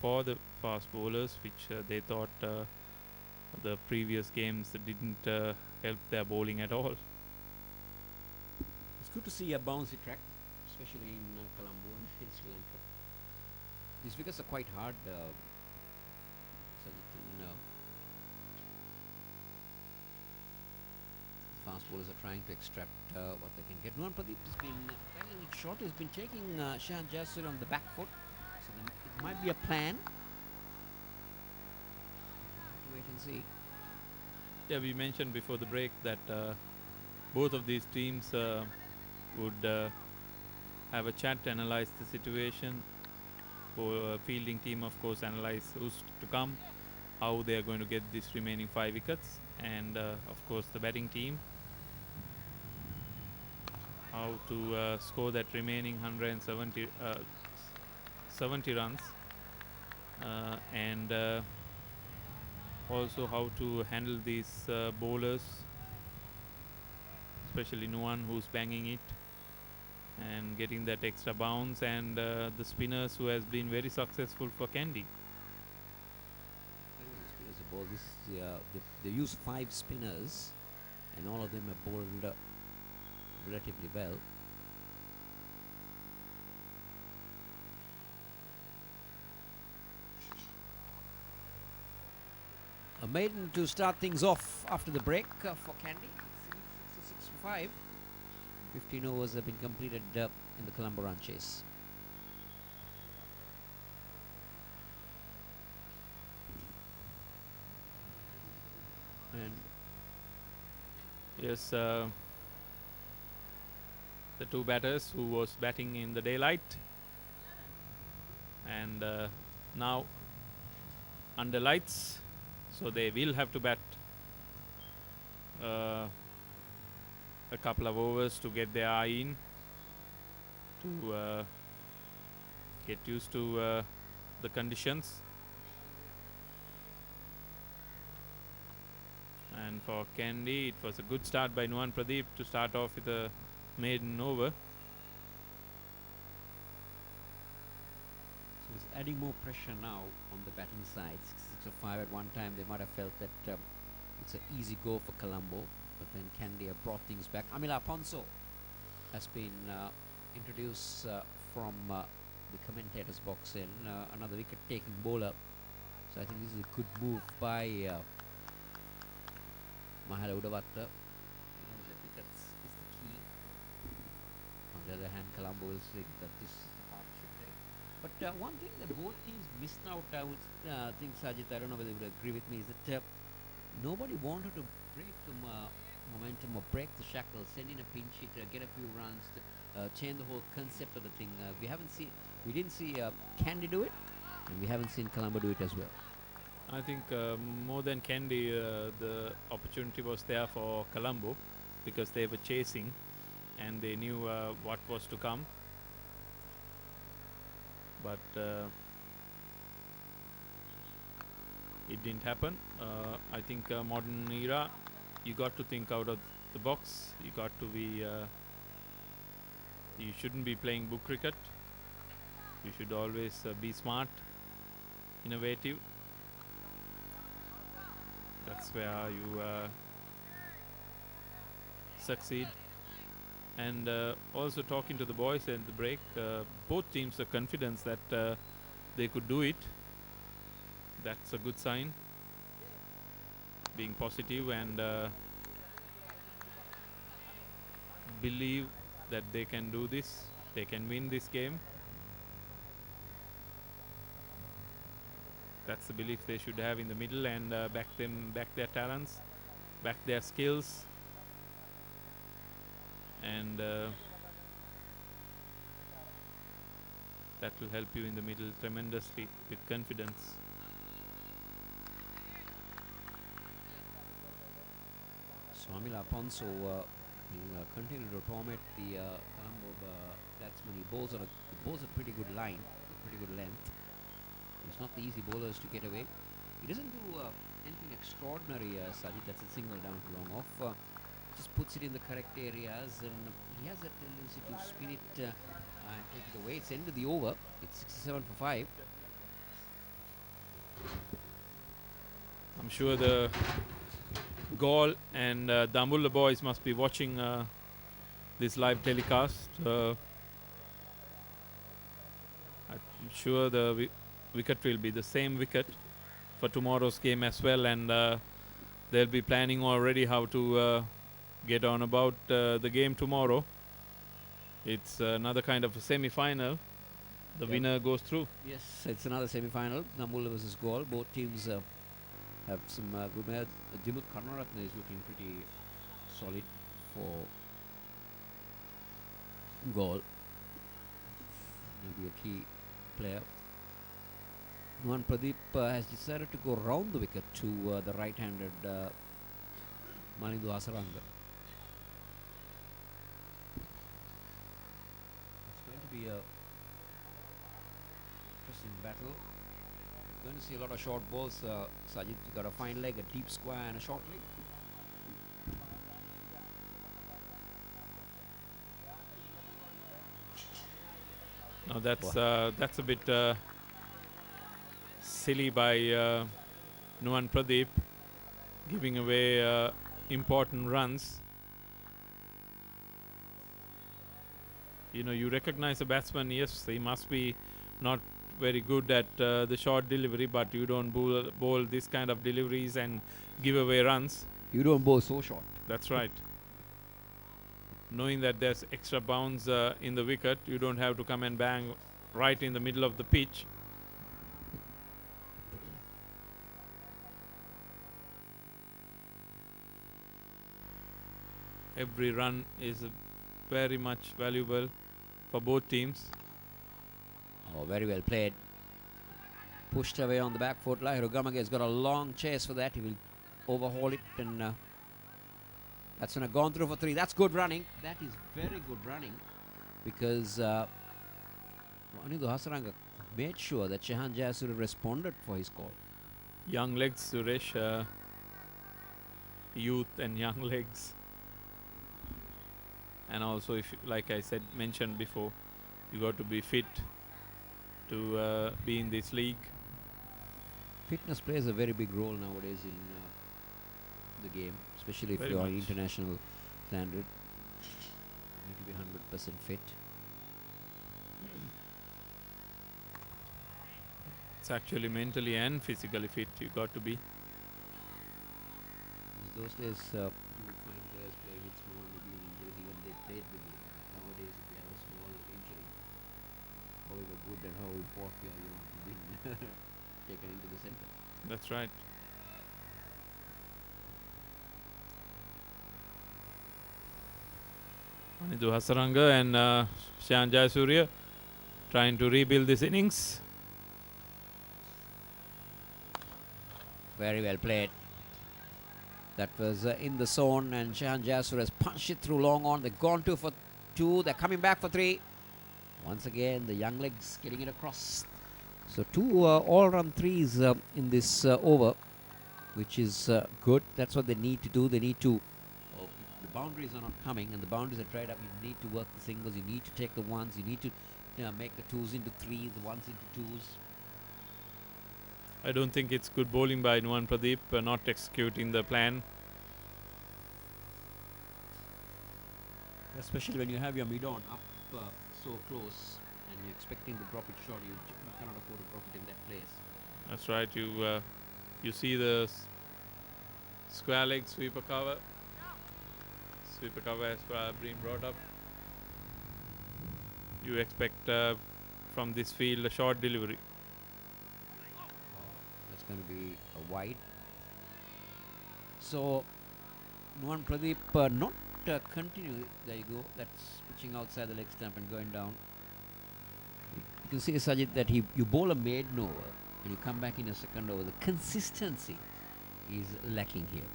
for the fast bowlers, which they thought the previous games didn't help their bowling at all. It's good to see a bouncy track, especially in Colombo and in Sri Lanka. These wickets are quite hard. Fast bowlers are trying to extract what they can get. Nuwan Pradeep has been playing it short. He's been taking Shehan Jayasuriya on the back foot. So then it might be a plan. Have to wait and see. Yeah, we mentioned before the break that both of these teams would have a chat to analyze the situation. For fielding team, of course, analyze who's to come, how they are going to get these remaining 5 wickets, and of course the batting team, how to score that remaining 170 70 runs, and also how to handle these bowlers, especially Nuwan, who's banging it and getting that extra bounce, and the spinners who has been very successful for Kandy. This is they use 5 spinners, and all of them have bowled relatively well. A maiden to start things off after the break for Kandy. 66 for 5. 15 overs have been completed in the Colombo run chase. And yes, the 2 batters who was batting in the daylight, and now under lights, so they will have to bat a couple of overs to get their eye in, to get used to the conditions. And for Kandy, it was a good start by Nuwan Pradeep to start off with a maiden over. so it's adding more pressure now on the batting side. 66 for 5 at one time. They might have felt that it's an easy go for Colombo, but then Kandy have brought things back. Amila Ponso has been introduced from the commentator's box in, another wicket-taking bowler. So I think this is a good move by Mahala Udavatta. The wickets is the key. On the other hand, Colombo will think that this is the partnership day. But one thing that both teams missed out, I would think, Sajid, I don't know whether you would agree with me, is that nobody wanted to break the momentum or break the shackles, send in a pinch hitter, get a few runs, change the whole concept of the thing. We didn't see Kandy do it, and we haven't seen Colombo do it as well. I think more than Kandy, the opportunity was there for Colombo, because they were chasing, and they knew what was to come. But it didn't happen. I think modern era, you got to think out of the box. You got to be. You shouldn't be playing book cricket. You should always be smart, innovative. That's where you succeed. And also talking to the boys at the break, both teams are confident that they could do it. That's a good sign. Being positive and believe that they can do this. They can win this game. That's the belief they should have in the middle, and back their talents, back their skills, and that will help you in the middle tremendously with confidence. Swamila Ponso will continue to torment the Colombo batsman. He bowls a pretty good line, a pretty good length. It's not the easy bowlers to get away. He doesn't do anything extraordinary, Sajid. That's a single down to long off. Just puts it in the correct areas, and he has a tendency to spin it and take it away. It's end of the over. It's 67 for 5. I'm sure the Gaul and Dambulla boys must be watching this live telecast. I'm sure the wicket will be the same wicket for tomorrow's game as well, and they'll be planning already how to get on about the game tomorrow. It's another kind of a semi-final. The winner goes through. Yes, it's another semi-final. Dambulla versus Gaul. Both teams have some good players. Dimut Karnaratne is looking pretty solid for Gaul. He'll be a key player. Nuan Pradeep has decided to go round the wicket to the right-handed Malindu Hasaranga. It's going to be a interesting battle. Going to see a lot of short balls. Sajid, you got a fine leg, a deep square, and a short leg. Now that's a bit silly by Nuan Pradeep, giving away important runs. You know, you recognize a batsman. Yes, he must be not very good at the short delivery, but you don't bowl this kind of deliveries and give away runs. You don't bowl so short. That's right. Knowing that there's extra bounce in the wicket, you don't have to come and bang right in the middle of the pitch. Every run is very much valuable for both teams. Oh, very well played. Pushed away on the back foot. Lahiru Gamage has got a long chase for that. He will overhaul it, and that's when gone through for 3. That's good running. That is very good running, because Malindu Hasaranga made sure that Shehan Jayasuriya responded for his call. Young legs, Suresh. Youth and young legs. And also, if, like I said, mentioned before, you got to be fit to be in this league. Fitness plays a very big role nowadays in the game, especially if Very you're on much. international standard. You need to be 100% fit. It's actually mentally and physically fit. You got to be. Those days, you would find players playing with small medium injuries, even they played the game. Nowadays, if you have a small injury, however good and how important you are, you want to be taken into the center. That's right. Malindu Hasaranga and Shehan Jayasuriya trying to rebuild this innings. Very well played. That was in the zone, and Shehan Jayasuriya has punched it through long on. They've gone 2 for 2. They're coming back for 3. Once again, the young legs getting it across. So 2 all-round threes in this over, which is good. That's what they need to do. They need to, if the boundaries are not coming and the boundaries are dried up, you need to work the singles, you need to take the ones, you need to make the 2s into 3s, the 1s into 2s. I don't think it's good bowling by Nuwan Pradeep, not executing the plan. Especially when you have your mid-on up so close and you're expecting to drop it short, you cannot afford to drop it in that place. That's right. You see the square leg sweeper cover. Sweeper cover has been brought up. You expect from this field a short delivery. That's going to be a wide. So Nuwan Pradeep not continue. There you go. That's pitching outside the leg stump and going down. You can see, Sajid, that you bowl a maiden over and you come back in a second over. The consistency is lacking here.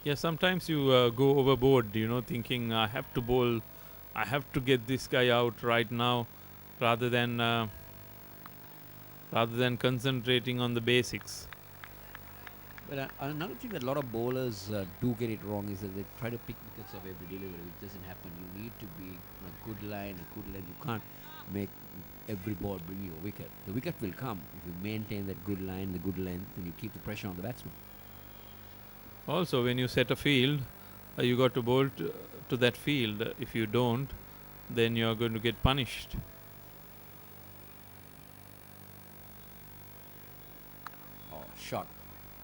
Yeah, sometimes you go overboard, thinking I have to bowl, I have to get this guy out right now, rather than concentrating on the basics. But another thing that a lot of bowlers do get it wrong is that they try to pick wickets off every delivery, which doesn't happen. You need to be on a good line, You can't make every ball bring you a wicket. The wicket will come if you maintain that good line, the good length, and you keep the pressure on the batsman. Also, when you set a field, you got to bowl to that field. If you don't, then you are going to get punished. Oh, shot.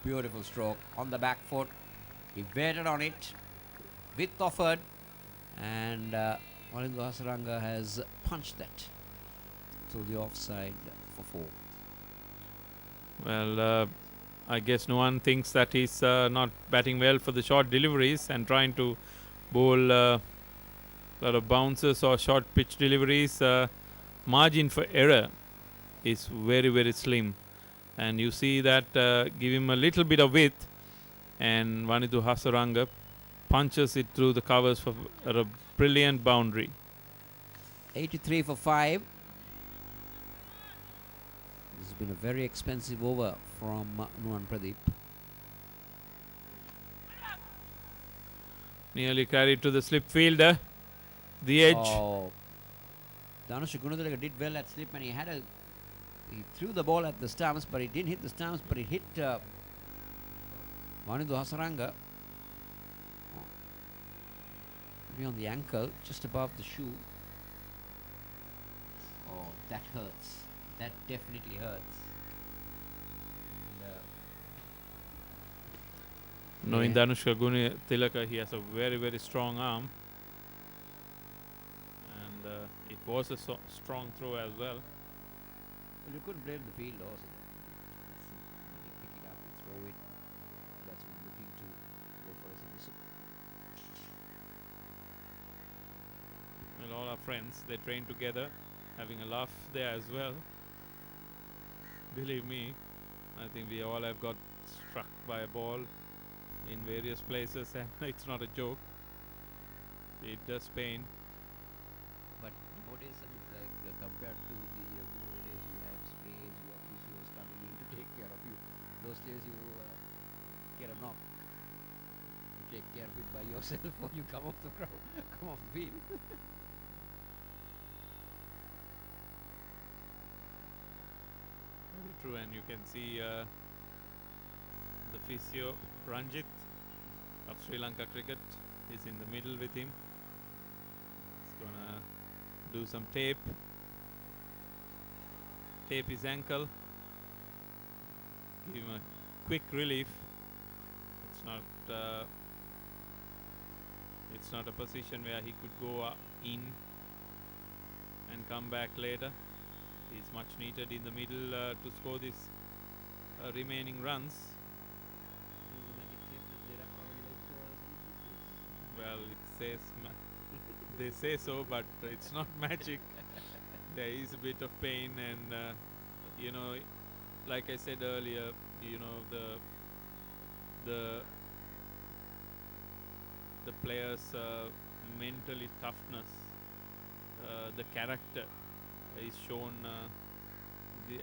Beautiful stroke on the back foot. He waited on it. Width offered. And Malindu Hasaranga has punched that to the offside for 4. Well, I guess no one thinks that he's not batting well for the short deliveries and trying to bowl a lot of bounces or short pitch deliveries. Margin for error is very, very slim. And you see that give him a little bit of width, and Vanindu Hasaranga punches it through the covers for a brilliant boundary. 83 for 5. This has been a very expensive over from Nuwan Pradeep. Nearly carried to the slip fielder. The edge. Oh, Dhanush Gunadalaga did well at slip, and he threw the ball at the stumps, but it didn't hit the stumps, but it hit Vanindu Hasaranga. Maybe on the ankle, just above the shoe. Oh, that hurts. That definitely hurts. Knowing Dhanushka Tilaka, he has a very, very strong arm. And it was a strong throw as well. Well, you couldn't blame the field also. You pick it up and throw it. That's what we're looking to go for as a whistle. Well, all our friends, they train together, having a laugh there as well. Believe me, I think we all have got struck by a ball in various places, and it's not a joke. It does pain. But nowadays, it's like compared to the good old days, you have sprays, you have physios coming in to take care of you. Those days, you get a knock. You take care of it by yourself, or you come off the ground, come off the field. Very true, and you can see the physio Ranjit of Sri Lanka cricket is in the middle with him. He's gonna do some tape his ankle, give him a quick relief. It's not a position where he could go in and come back later. He's much needed in the middle to score these remaining runs. Well, it says they say so, but it's not magic. There is a bit of pain, and like I said earlier, the the players' mentally toughness, the character is shown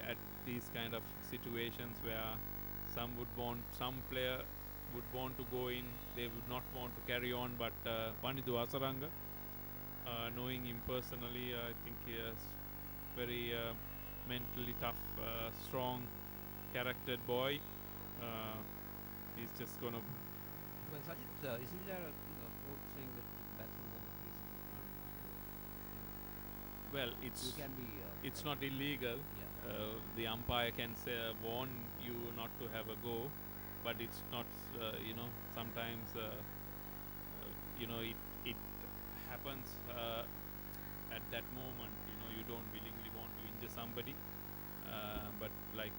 at these kind of situations where some player would want to go in, they would not want to carry on, but Panidu Asaranga, knowing him personally, I think he is very mentally tough, strong, charactered boy. He's just gonna. Well, Sajid, isn't there a quote saying that batsmen are the Well, you can be. it's not illegal. Yeah. The umpire can say, warn you not to have a go, but it's not. Sometimes it happens at that moment. You don't willingly want to injure somebody, but like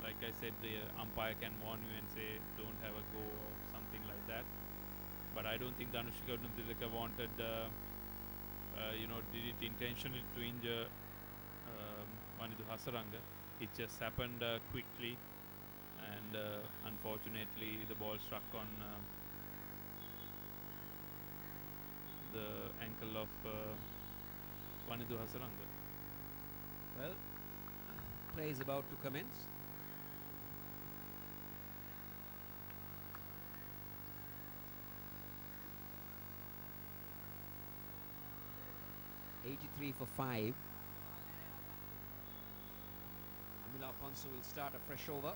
I said, the umpire can warn you and say don't have a go or something like that. But I don't think Dhanushika Nandilaka wanted, did it intentionally to injure Vanidu Hasaranga. It just happened quickly, and unfortunately the ball struck on the ankle of Vanidu Hasaranga. Well, play is about to commence. .83 for 5. Amila Ponso will start a fresh over.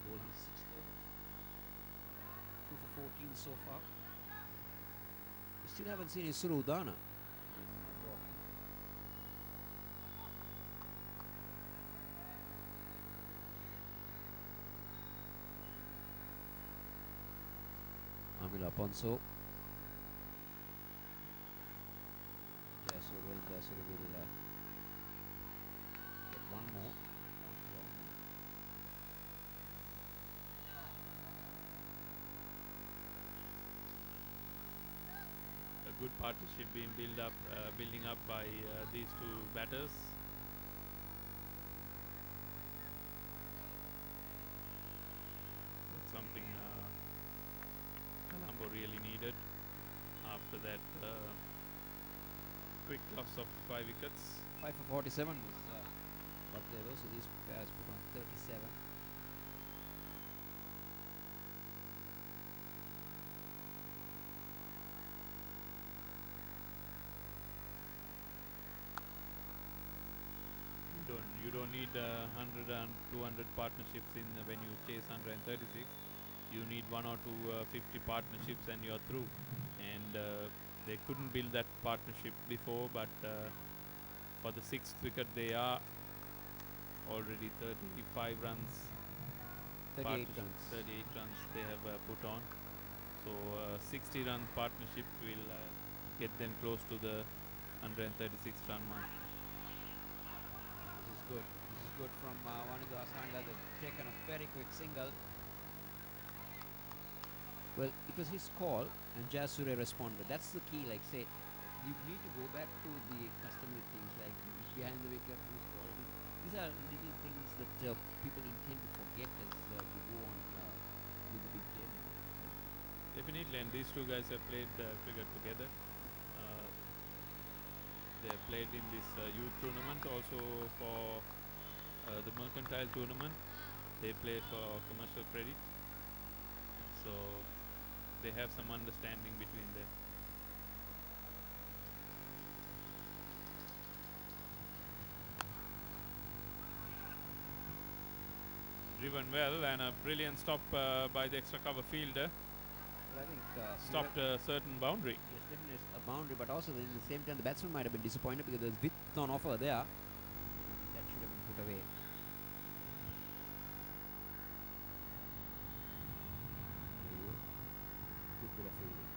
Bowling 6th over. 2 for 14 so far. We still haven't seen Isuru Udana. Amila Ponso. Jasur will get one more. A good partnership being building up by these two batters. That's something Colombo really needed after that quick loss of 5 wickets. 5 for 47 was what they were, so these pairs put on 37. You don't need 100 and 200 partnerships when you chase 136. You need 1 or 2 50 partnerships and you're through. And they couldn't build that partnership before, but for the 6th wicket they are already 35 runs. 38 runs. 38 runs they have put on. So 60 run partnership will get them close to the 136 run mark. This is good from Vanidu Hasaranga. They've taken a very quick single. Well, it was his call and Jasure responded. That's the key, like say, you need to go back to the customary things like behind the wicket, who's called. These are little things that people intend to forget as we go on with the big game. Definitely, and these two guys have played cricket together. They have played in this youth tournament, also for the mercantile tournament. They play for commercial credit, so they have some understanding between them. Driven well, and a brilliant stop by the extra cover fielder. Well, I think stopped a certain boundary. Yes, definitely a boundary, but also at the same time the batsman might have been disappointed because there's width on offer there. That should have been put away. Good bit of fielding.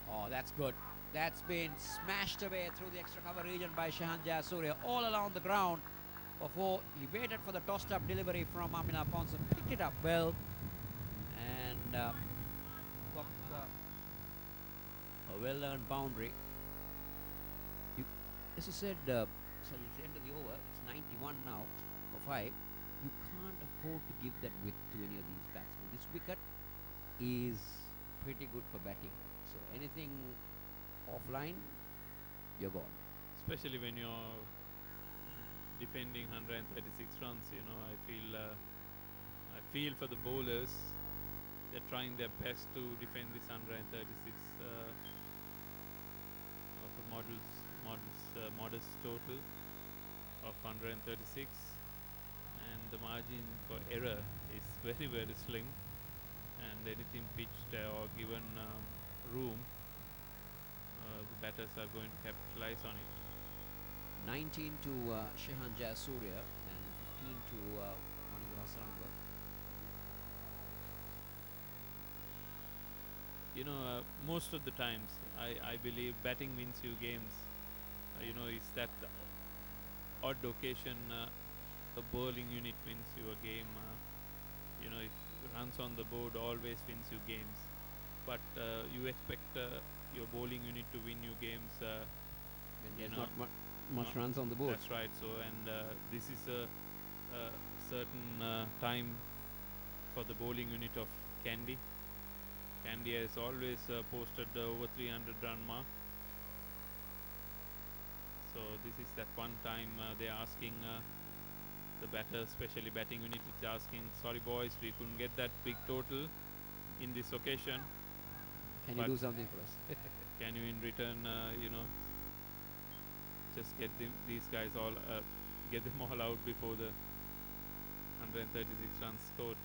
Oh, that's good. That's been smashed away through the extra cover region by Shahan Jayasuriya all along the ground before he waited for the tossed up delivery from Amila Ponson. Picked it up well and A well-earned boundary. You, as you said, so it's the end of the over. It's 91 now for 5. You can't afford to give that width to any of these batsmen. This wicket is pretty good for batting. So anything offline, you're gone. Especially when you're defending 136 runs, I feel for the bowlers. They're trying their best to defend this 136 of a modest total of 136, and the margin for error is very, very slim, and anything pitched or given room, the batters are going to capitalize on it. 19 to Shehan Jayasuriya and 15 to Wanidhu Hasaranga. Most of the times, I believe batting wins you games. Is that the odd occasion the bowling unit wins you a game. If runs on the board always wins you games, but you expect your bowling unit to win you games. When there's know, not much runs on the board. That's right. So, and this is a certain time for the bowling unit of Kandy. Kandy has always posted over 300 run mark. So this is that one time they're asking the batter, especially batting unit, is asking, sorry boys, we couldn't get that big total in this occasion. Can you do something for us? Can you in return, just get these guys all, get them all out before the 136 runs scored.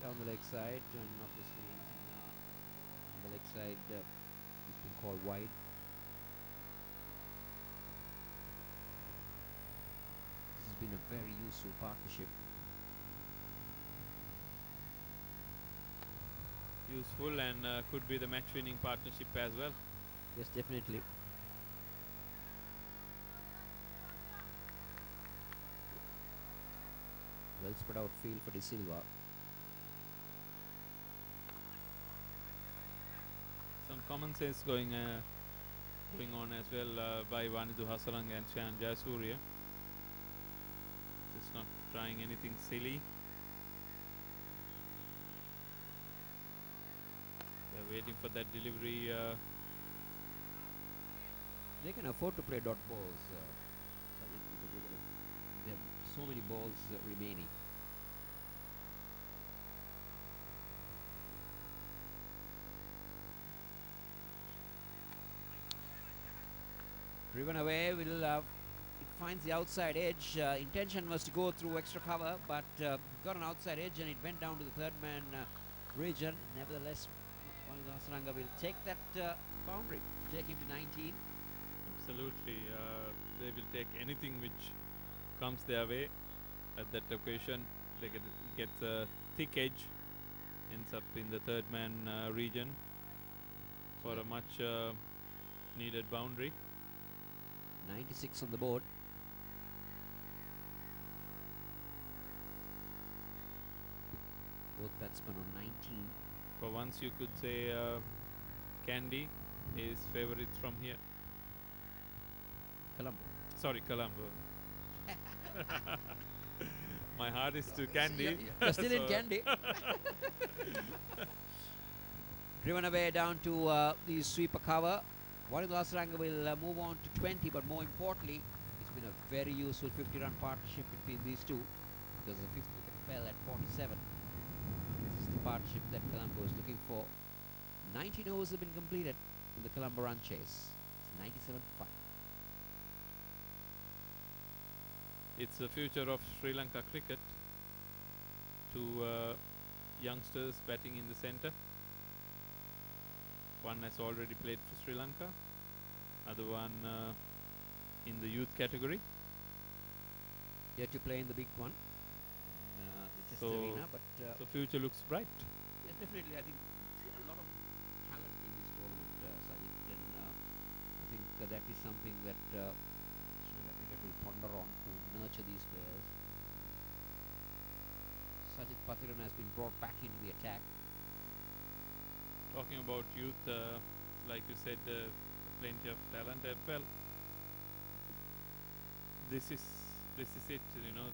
Down the leg side, and obviously on the leg side, it's been called wide. This has been a very useful partnership. Useful and could be the match-winning partnership as well. Yes, definitely. Well spread out field for De Silva. Some common sense going on as well by Wanidhu Hasaranga and Shehan Jayasuriya. Just not trying anything silly. They're waiting for that delivery. They can afford to play dot balls, Sajid, because they have so many balls remaining. Driven away, it finds the outside edge. Intention was to go through extra cover, but got an outside edge and it went down to the third man region. Nevertheless, Wanidhu Hasaranga will take that boundary, take him to 19. Absolutely. They will take anything which comes their way at that occasion. They get a thick edge, ends up in the third man region for a much needed boundary. 96 on the board. Both batsmen on 19. For once you could say Kandy is favourites from here. Colombo. Sorry, Colombo. My heart is to Kandy. You're still in Kandy. Driven away down to the sweeper cover. Wanidhu Hasaranga will move on to 20, but more importantly, it's been a very useful 50-run partnership between these two, because the fifth wicket fell at 47. This is the partnership that Colombo is looking for. 19 overs have been completed in the Colombo run chase. It's 97-5. It's the future of Sri Lanka cricket. Two youngsters batting in the centre. One has already played for Sri Lanka, other one in the youth category. Yet to play in the big one, in the Test arena, but so future looks bright. yes, definitely. I think see a lot of talent in this tournament, Sajid, and I think that is something that Sri Lanka cricket will ponder on to nurture these players. Sajid Pathiran has been brought back into the attack. talking about youth, like you said, plenty of talent. Well, this is it. You know,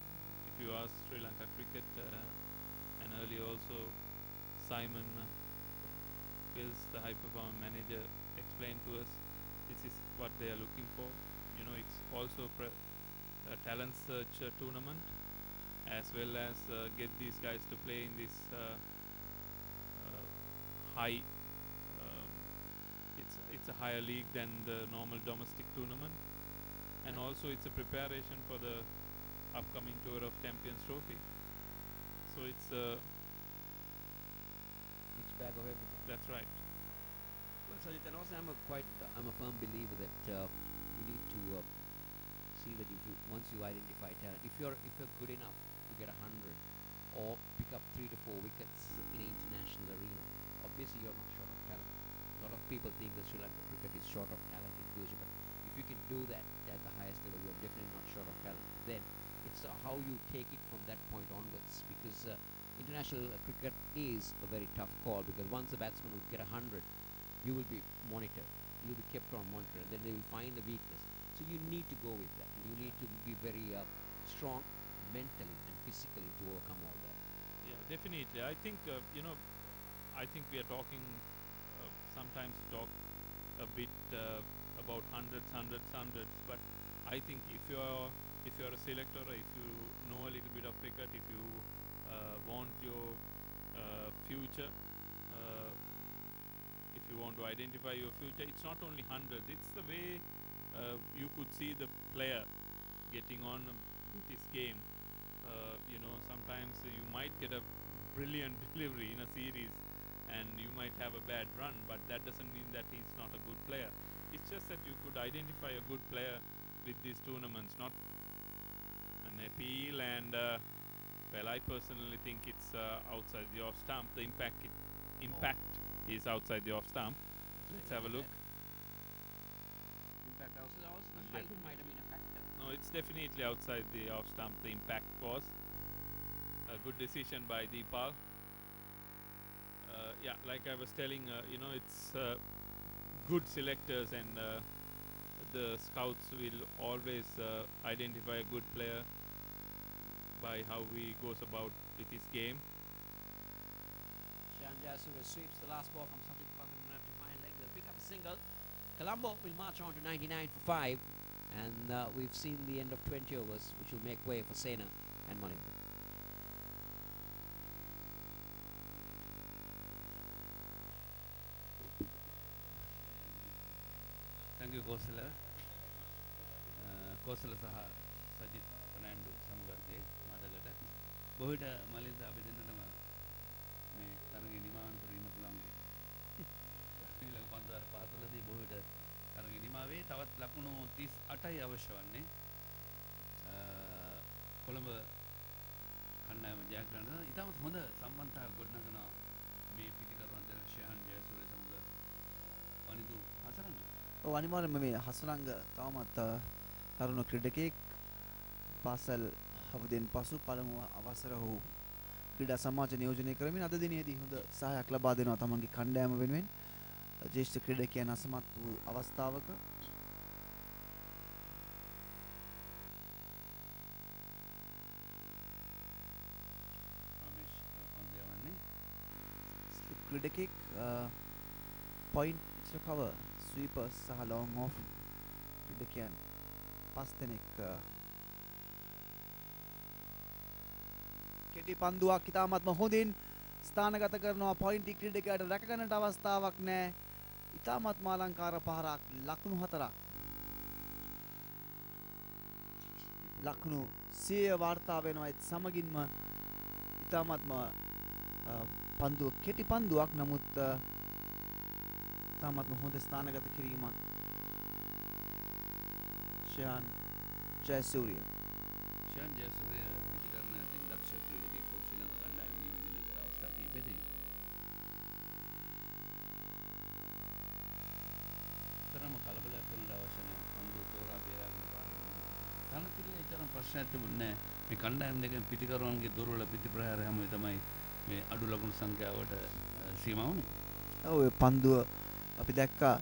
if you ask Sri Lanka cricket, and earlier also Simon Wills, the high performance manager, explained to us this is what they are looking for. You know, it's also a talent search tournament, as well as get these guys to play in this high. It's a higher league than the normal domestic tournament, and also it's a preparation for the upcoming Tour of Champions Trophy. So it's a Mixed bag of everything. that's right. Well, Sajid, and also I'm a firm believer that you need to see that if you, once you identify talent, if you're good enough to get 100 or pick up 3 to 4 wickets in an international arena, obviously you're not short of talent. A lot of people think that Sri Lanka cricket is short of talent in future, but if you can do that at the highest level, you're definitely not short of talent. Then it's how you take it from that point onwards, because international cricket is a very tough call, because once a batsman would get 100, you will be monitored, you'll be kept on monitor, and then they will find the weakness. So you need to go with that, and you need to be very strong mentally and physically to overcome all that. Yeah, definitely. I think I think we are talking sometimes talk a bit about hundreds, but I think if you're a selector, or if you know a little bit of cricket, if you want your future, if you want to identify your future, it's not only hundreds, it's the way you could see the player getting on with this game. Sometimes you might get a brilliant delivery in a series and you might have a bad run, but that doesn't mean that he's not a good player. It's just that you could identify a good player with these tournaments, not an appeal. And well, I personally think it's outside the off stump. The impact is outside the off stump. Let's have a look. Impact also the height might have been a factor. No, it's definitely outside the off stump. The impact was a good decision by Deepal. Yeah, like I was telling, it's good selectors, and the scouts will always identify a good player by how he goes about with his game. Shan Jayasuriya sweeps the last ball from Sajid Pathanamthila to final leg. They'll pick up a single. Colombo will march on to 99 for 5, and we've seen the end of 20 overs, which will make way for Sena and Mullingan. Thank you, Kosala. Kosala saha Sajid Fernando samagate madagata. Bohida Malinda abidinadama me tarange nimawanතර ඉන්න පුළුවන් වෙයි. ඊළඟ 5015 දී බොහෝට තරඟ නිමාවේ තවත් ලකුණු 38යි අවශ්‍ය වන්නේ. කොළඹ කණ්ඩායම ජයග්‍රහණය ඉතාමත් හොඳ සම්බන්ධතාවයක් ගොඩනගනවා මේ පිටිකරුවන් දෙන ශයහන් ජයසූරිය සමග වනිදු හසරංග. ඔව් අනිවාර්යයෙන්ම මේ හසරංග තවමත් තරුණ ක්‍රීඩකයෙක්. පාසල් අවදියෙන් පසු පළමු අවසර ඔහු ක්‍රීඩා සමාජ නියෝජනය කරමින් අද දිනේදී හොඳ සහායක් ලබා දෙනවා තමන්ගේ කණ්ඩායම වෙනුවෙන්. ज्येष्ठ क्रीडकයන් අසමත් වූ අවස්ථාවක ස්ලිප් ක්‍රීඩකෙක් පොයින්ට් එක්ස්ට්‍රා කවර් ස්වීපර්ස් සහ ලොං ඔෆ් ක්‍රීඩකයන් 5 දෙනෙක් කෙටි පන්දුවක් ඉතාමත්ම හොඳින් ස්ථානගත කරනවා. පොයින්ට් ක්‍රීඩකයාට රැක ගන්නට අවස්ථාවක් නැහැ. ඉතාමත්ම අලංකාර පහරක් ලකුණු 4ක්. ලකුණු 100 වාර්තා වෙනවා. ඒත් සමගින්ම ඉතාමත්ම පන්දුව කෙටි පන්දුවක්. නමුත් ඉතාමත්ම හොඳ ස්ථානගත කිරීමක්. ශයන් ජයසූරිය. ශයන් ජයසූරිය පිටිකරණ ඇතින් දක්ෂ ක්‍රීඩකයෙක් වූ ශ්‍රී ලංකා කණ්ඩායම නියෝජනය කර අවස්ථා කිහිපෙදී තරම කලබලයක් වෙනට අවශ්‍ය නැහැ. පන්දුව තෝරා බේරාගෙන පාරේ තනතිරේ තරම් ප්‍රශ්නයක් තිබුණේ නැහැ. මේ කණ්ඩායම් දෙකෙන් පිටිකරුවන්ගේ දුර්වල පිටි ප්‍රහාරය හැමෝම තමයි මේ අඩු ලකුණු සංඛ්‍යාවට සීමා වුණේ. ඔය පන්දුව අපි දැක්කා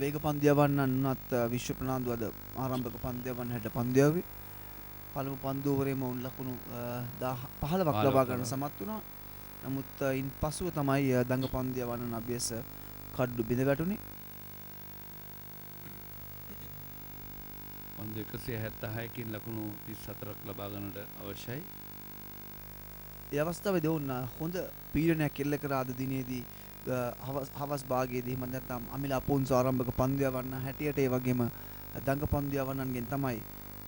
වේග පන්දු යවන්නන් උනත් විශ්ව ප්‍රනාන්දු අද ආරම්භක පන්දු යවන්න හැට පන්දු යවුවේ. පළමු පන්දුවරේම උන් ලකුණු 15ක් ලබා ගන්න සමත් වුණා. නමුත් ඉන් පසුව තමයි දඟ පන්දු යවන්න අභ්‍යාස කඩු බිඳ වැටුනේ. පන්දු 176කින් ලකුණු 34ක් ලබා ගන්නට අවශ්‍යයි. ඒ අවස්ථාවේදී ඔවුන් හොඳ පීඩනයක් එල්ල කර අද දිනේදී හවස් භාගයේදී එහෙම නැත්නම් අමිලා පොන්සෝ ආරම්භක පන්දු යවන්න හැටියට ඒ වගේම දඟ පන්දු යවන්නන්ගෙන් තමයි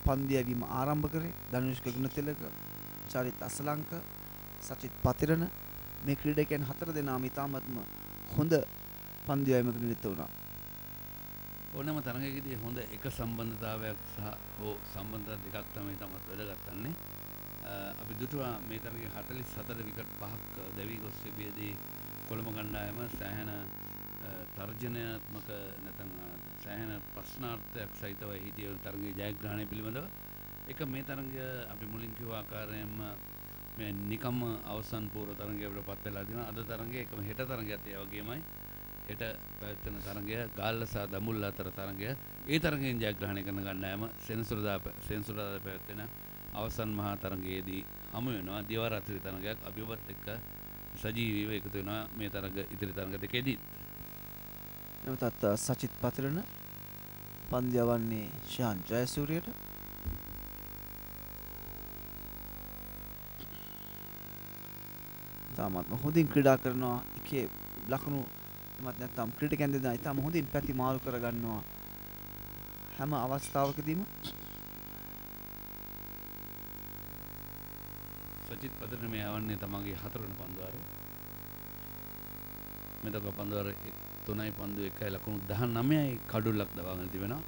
පන්දු යැවීම ආරම්භ කරේ. ධනුෂ්ක ගුණතිලක, චරිත් අසලංක, සචිත් පතිරණ මේ ක්‍රීඩකයන් 4 දෙනාම ඉතාමත්ම හොඳ පන්දු යැවීමක නිරත වුණා. ඕනෑම තරගයකදී හොඳ එක සම්බන්ධතාවයක් සහ හෝ සම්බන්ධතා දෙකක් තමයි තමත් වැදගත් වන්නේ. අපි දුටුවා මේ තරගයේ 44 විකට් 5ක් දැවි ගොස් තිබියදී කොළඹ කණ්ඩායම සෑහෙන තර්ජනාත්මක නැත්නම් සෑහෙන ප්‍රශ්නාර්ථයක් සහිතව හිටිය තරගයේ ජයග්‍රහණය පිළිබඳව. එක මේ තරගය අපි මුලින් කිව්ව ආකාරයෙන්ම මේ නිකම්ම අවසන් පූර්ව තරගයකට පත් වෙලා තියෙනවා. අද තරගයේ එකම හෙට තරගයත් ඒ වගේමයි. හෙට පැවැත්වෙන තරගය ගාල්ල සහ දඹුල්ල අතර තරගය. ඒ තරගයෙන් ජයග්‍රහණය කරන කණ්ඩායම සෙනසුරාදා පැවැත්වෙන අවසන් මහා තරගයේදී හමු වෙනවා. දිවා රාත්‍රී තරගයක් අපි ඔබත් එක්ක සජීවීව එකතු වෙනවා මේ තරග ඉදිරි තරග දෙකේදී. නැවතත් සචිත් පතිරණ පන්දු යවන්නේ ශාන් ජයසූරියට. තාමත් හොඳින් ක්‍රීඩා කරනවා. එකේ ලකුණු එමත් නැත්නම් ක්‍රීඩකයන් දෙදෙනා ඉතාම හොඳින් පැති මාරු කරගන්නවා හැම අවස්ථාවකදීම. සචිත් පතිරණ මේ යවන්නේ තමගේ 4 වෙනි පන්දුවාරය. මෙතක පන්දුවාර 3යි පන්දු 1යි ලකුණු 19යි කඩුල්ලක් දවාගෙන තිබෙනවා.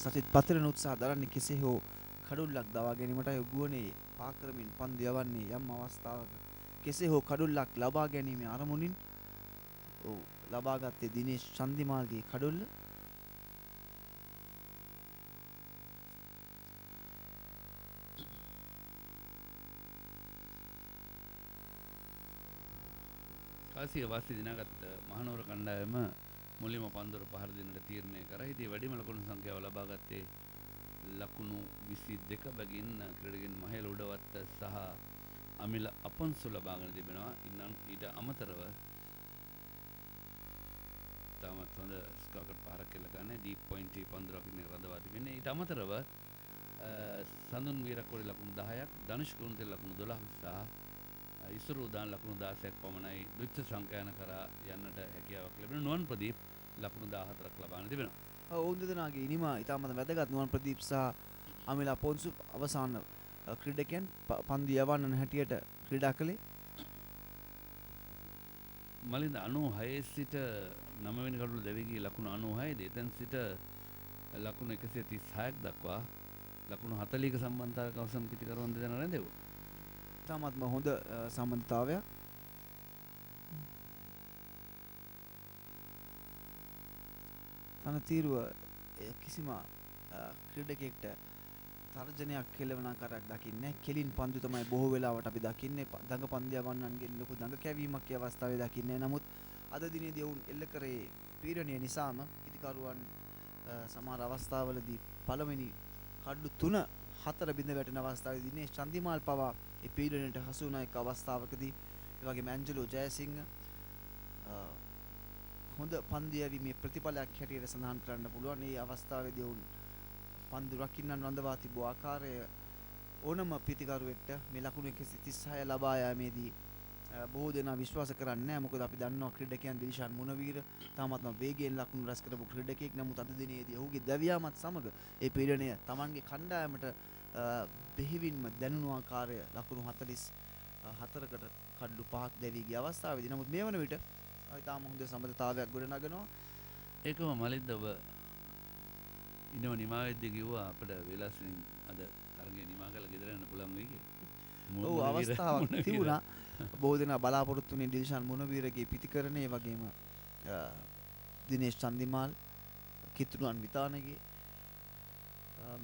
සචිත් පතිරණ උත්සාහ දරන්නේ කෙසේ හෝ කඩුල්ලක් දවා ගැනීමටයි ඔබුවනේ පා කරමින් පන්දු යවන්නේ යම් අවස්ථාවක කෙසේ හෝ කඩුල්ලක් ලබා ගැනීමේ අරමුණින් ලබාගත්තේ දිනේෂ් චන්දිමාල්ගේ කඩුල්ල. කාසිය වාසි දිනාගත් මහනුවර කණ්ඩායම මුලින්ම පන්දුර පහර දෙන්නට තීරණය කරා. ඉතින් වැඩිම ලකුණු සංඛ්‍යාව ලබා ගත්තේ ලකුණු 22 බැගින් ක්‍රීඩකයන් මහේල උඩවත්ත සහ අමිල අපොන්සු ලබාගෙන තිබෙනවා. ඊට අමතරව තාමත් හොඳ ස්කෝර් පහරක් කෙල ගන්න ඩීප් පොයින්ට් පන්දුරකින් රඳවා තිබෙනවා. ඊට අමතරව සඳුන් වීරකෝඩි ලකුණු 10ක්, ධනුෂ් කුරුන්තෙල් ලකුණු 12ක් සහ ඉසුරු උදාන ලකුණු 16ක් පමණයි දුච්ච සංඛ්‍යාන කරා යන්නට හැකියාවක් ලැබෙන නුවන් ප්‍රදීප් ලකුණු 14ක් ලබාගෙන තිබෙනවා. ඔවුන් දෙදෙනාගේ ඉනිම ඉතාමත් වැදගත්. නුවන් ප්‍රදීප් සහ අමිල අපොන්සු අවසාන ක්‍රීඩකයන් පන්දු යවන්න හැටියට ක්‍රීඩා කළේ. මලින්ද 96 සිට 9 වෙනි කඩුල දැවි ගිය ලකුණු 96 එතෙන් සිට ලකුණු 136ක් දක්වා ලකුණු 40ක සම්බන්ධතාවයක අවසන් පිටිකරුවන් දෙදෙනා රැඳෙව්වා. තාමත්ම හොඳ සම්බන්ධතාවයක්. තනතිරුව කිසිම ක්‍රීඩකයෙක්ට තර්ජනයක් කෙලවන ආකාරයක් දකින්නේ. කෙලින් පන්දු තමයි බොහෝ වෙලාවට අපි දකින්නේ. දඟ පන්දු යවන්නන්ගෙන් ලොකු දඟ කැවීමක් ඒ අවස්ථාවේ දකින්නේ. නමුත් අද දිනේදී වුන් එල්ල කරේ පීඩනය නිසාම පිටිකරුවන් සමහර අවස්ථාවලදී පළවෙනි කඩු 3-4 බිඳ වැටෙන අවස්ථාවේදී දිනේෂ් චන්දිමාල් පවා ඒ පීඩනයට හසු වුණ එක් අවස්ථාවකදී ඒ වගේම ඇන්ජලෝ ජයසිංහ හොඳ පන්දු යැවීමේ ප්‍රතිඵලයක් හැටියට සඳහන් කරන්න පුළුවන්. මේ අවස්ථාවේදී වුන් පන්දු රකින්නන් රඳවා තිබූ ආකාරය ඕනම පිටිකරුවෙක්ට මේ ලකුණු 136 ලබා යාමේදී බොහෝ දෙනා විශ්වාස කරන්නේ නැහැ. මොකද අපි දන්නවා ක්‍රීඩකයන් දිල්ෂාන් මුණවීර තාමත්ම වේගයෙන් ලකුණු රැස් කරපු ක්‍රීඩකයෙක්. නමුත් අද දිනේදී ඔහුගේ දැවියාමත් සමග ඒ පීඩනය Tamanගේ කණ්ඩායමට බෙහෙවින්ම දැනුණු ආකාරය ලකුණු 44කට කඩලු 5ක් දැවී ගිය අවස්ථාවේදී. නමුත් මේ වන විට තාම හොඳ සම්බන්ධතාවයක් ගොඩනගනවා. ඒකම මලින්ද ඔබ ඉන්නව නිමාවෙද්දී කිව්වා අපිට වෙලාසින් අද තරගය නිමා කරලා ගෙදර යන්න පුළුවන් වෙයි කියලා. ඔව් අවස්ථාවක් තිබුණා. බොහෝ දෙනා බලාපොරොත්තු වෙන්නේ දිල්ෂාන් මුණවීරගේ පිටිකරණය වගේම දිනේෂ් චන්දිමාල් කිතුණුවන් විතානගේ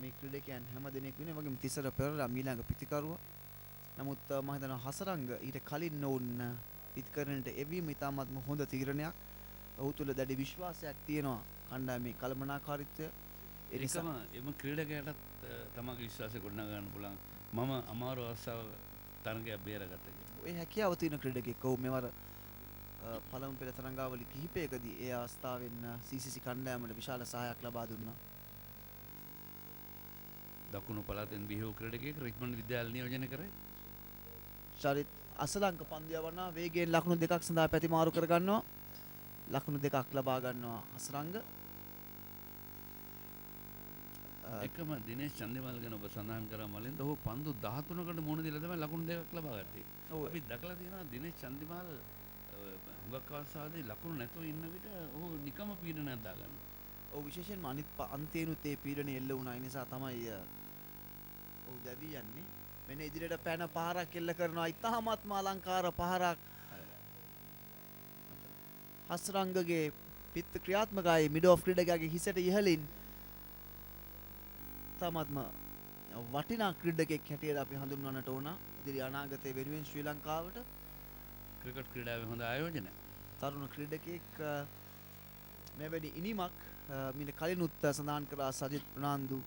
මේ ක්‍රීඩකයන් හැම දෙනෙක් වෙන වගේම තිසර පෙරලා මීළඟ පිතිකරුවා. නමුත් මම හිතනවා හසරංග ඊට කලින් ඔවුන් පිතිකරණයට එවීම ඉතාමත්ම හොඳ තීරණයක්. ඔහු තුළ දැඩි විශ්වාසයක් තියෙනවා කණ්ඩායමේ කළමනාකාරීත්වය. ඒකම එම ක්‍රීඩකයටත් තමගේ විශ්වාසය ගොඩනගා ගන්න පුළුවන්. මම අමාරු අවස්ථාව තරගයක් බේරගත්තා කියලා. ඒ හැකියාව තියෙන ක්‍රීඩකෙක්. ඔහු මෙවර පළමු පෙළ තරඟාවලි කිහිපයකදී ඒ අවස්ථාවෙන් CCC කණ්ඩායමට විශාල සහායක් ලබා දුන්නා. දකුණු පළාතෙන් බිහි වූ ක්‍රීඩකයෙක් රිච්මන්ඩ් විද්‍යාලය නියෝජනය කරයි. චරිත් අසලංක පන්දු යවනවා වේගයෙන් ලකුණු දෙකක් සඳහා පැතිමාරු කර ගන්නවා. ලකුණු දෙකක් ලබා ගන්නවා අසරංග. එකම දිනේෂ් චන්දිමල් ගැන ඔබ සඳහන් කරා මලින්ද ඔහු පන්දු 13කට මුහුණ දීලා තමයි ලකුණු දෙකක් ලබා ගත්තේ. අපි දැකලා තියෙනවා දිනේෂ් චන්දිමල් හුඟක් අවස්ථාවේදී ලකුණු නැතුව ඉන්න විට ඔහු නිකම පීඩනයක් දාගන්නවා. ඔව් විශේෂයෙන්ම අනිත් අන්තේනුත් ඒ පීඩනය එල්ල වුණා. ඒ නිසා තමයි ඔහු දැවි යන්නේ. මෙන්න ඉදිරියට පැන පහරක් එල්ල කරනවා. ඉතාමත්ම අලංකාර පහරක්. හස්රංගගේ පිත්ත ක්‍රියාත්මකයි මිඩ් ඔෆ් ක්‍රීඩකයාගේ හිසට ඉහළින් තාමත්ම වටිනා ක්‍රීඩකෙක් හැටියට අපි හඳුන්වන්නට ඕන. ඉදිරි අනාගතයේ වෙනුවෙන් ශ්‍රී ලංකාවට ක්‍රිකට් ක්‍රීඩාවේ හොඳ ආයෝජනයක්. තරුණ ක්‍රීඩකෙක් මෙවැනි ඉනිමක් මීට කලිනුත් සඳහන් කරා සජිත් ප්‍රනාන්දු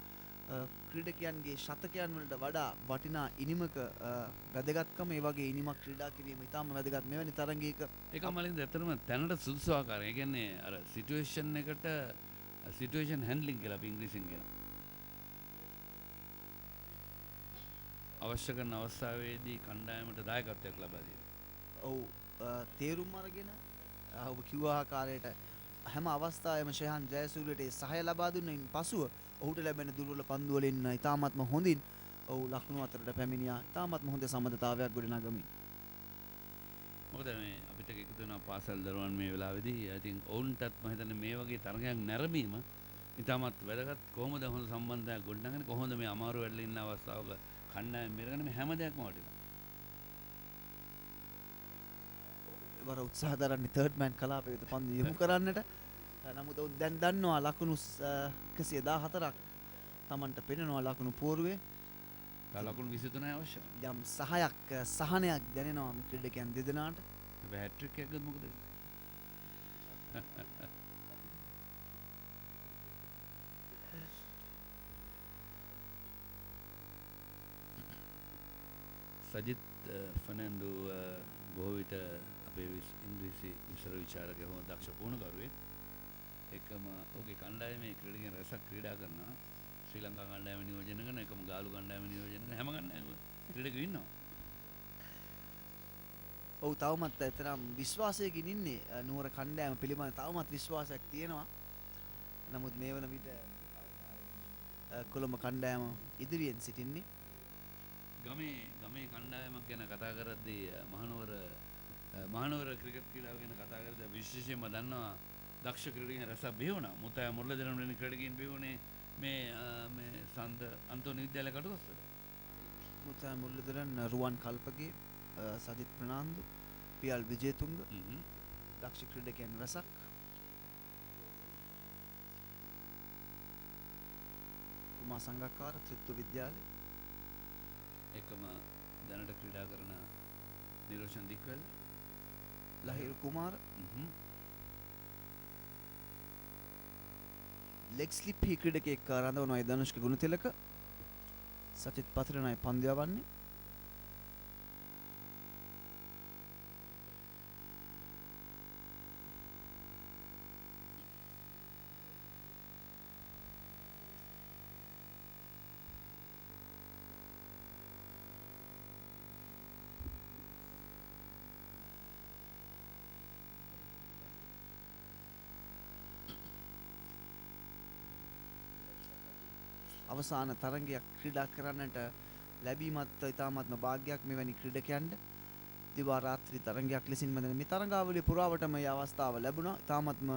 ක්‍රීඩකයන්ගේ ශතකයන් වලට වඩා වටිනා ඉනිමක වැදගත්කම ඒ වගේ ඉනිමක් ක්‍රීඩා කිරීම ඉතාම වැදගත් මෙවැනි තරගයක. ඒක මලින්ද ඇත්තටම තැනට සුදුසු ආකාරය. ඒ කියන්නේ අර සිටුේෂන් එකට සිටුේෂන් හැන්ඩ්ලින් කියලා අපි ඉංග්‍රීසියෙන් කියනවා. අවශ්‍ය කරන අවස්ථාවේදී කණ්ඩායමට දායකත්වයක් ලබා දෙනවා. ඔව් තේරුම් අරගෙන ඔබ කිව්ව ආකාරයට හැම අවස්ථාවෙම ශයහන් ජයසූරියට ඒ සහාය ලබා දුන්නින් පසුව ඔහුට ලැබෙන දුර්වල පන්දු වලින් ඉතාමත්ම හොඳින් ඔහු ලකුණු අතරට පැමිණියා. ඉතාමත්ම හොඳ සමබරතාවයක් ගොඩනගමින්. මොකද මේ අපිට එකතු වෙන පාසල් දරුවන් මේ වෙලාවේදී ඉතින් ඔවුන්ටත් මම හිතන්නේ මේ වගේ තරගයක් නැරඹීම ඉතාමත් වැදගත්. කොහොමද හොඳ සම්බන්ධයක් ගොඩනගන්නේ, කොහොමද මේ අමාරු වෙලා ඉන්න අවස්ථාවක කණ්ඩායම මෙරගෙන මේ හැම දෙයක්ම වටිනවා. වර උත්සාහ දරන්නේ තර්ඩ් මෑන් කලාපයට පන්දු යොමු කරන්නට. නමුත් ඔවුන් දැන් දන්නවා ලකුණු 114ක් Tamanට පෙනෙනවා ලකුණු පෝරුවේ. ලකුණු 23යි අවශ්‍යයි. යම් සහනයක් දැනෙනවා මේ ක්‍රීඩකයන් දෙදෙනාට. හැබැයි හැට්‍රික් එකක් ගත්තොත් මොකද? සජිත් ෆර්නැන්ඩෝ බොහෝ විට අපේ ඉංග්‍රීසි විෂය විචාරකයා හොඳ දක්ෂ පුහුණුකරුවෙක්. එකම ඔහුගේ කණ්ඩායමේ ක්‍රීඩකයන් රැසක් ක්‍රීඩා කරනවා. ශ්‍රී ලංකා කණ්ඩායම නියෝජනය කරන එකම ගාලු කණ්ඩායම නියෝජනය කරන හැම කණ්ඩායම ක්‍රීඩකයෝ ඉන්නවා. ඔව් තවමත් එතරම් විශ්වාසයකින් ඉන්නේ නුවර කණ්ඩායම පිළිබඳ තවමත් විශ්වාසයක් තියෙනවා. නමුත් මේ වන විට කොළඹ කණ්ඩායම ඉදිරියෙන් සිටින්නේ. ගමේ කණ්ඩායමක් ගැන කතා කරද්දී මහනුවර ක්‍රිකට් ක්‍රීඩාව ගැන කතා කරද්දී විශේෂයෙන්ම දන්නවා දක්ෂ ක්‍රීඩකයන් රැසක් බිහි වුණා. මුතය මුරළීධරන් වෙන ක්‍රීඩකයන් බිහි වුණේ මේ සන්ත අන්තෝනි විද්‍යාලය කටුවස්තර. මුතය මුරළීධරන්, රුවන් කල්පගේ, සජිත් ප්‍රනාන්දු, පියල් විජේතුංග දක්ෂ ක්‍රීඩකයන් රැසක්. කුමා සංගක්කාර ත්‍රිත්ව විද්‍යාලය එකම දැනට ක්‍රීඩා කරන නිරෝෂන් දික්වැල්, ලහිරු කුමාර, ලෙග් ස්ලිප් හි ක්‍රීඩකයෙක් රඳවනවා ධනුෂ්ක ගුණතිලක. සචිත් පතිරණයි පන්දු යවන්නේ. අවසාන තරගයක් ක්‍රීඩා කරන්නට ලැබීමත් ඉතාමත්ම භාග්‍යයක් මෙවැනි ක්‍රීඩකයන්ට. දිවා රාත්‍රී තරගයක් ලෙසින් මෙතන මේ තරගාවලිය පුරාවටම මේ අවස්ථාව ලැබුණා. ඉතාමත්ම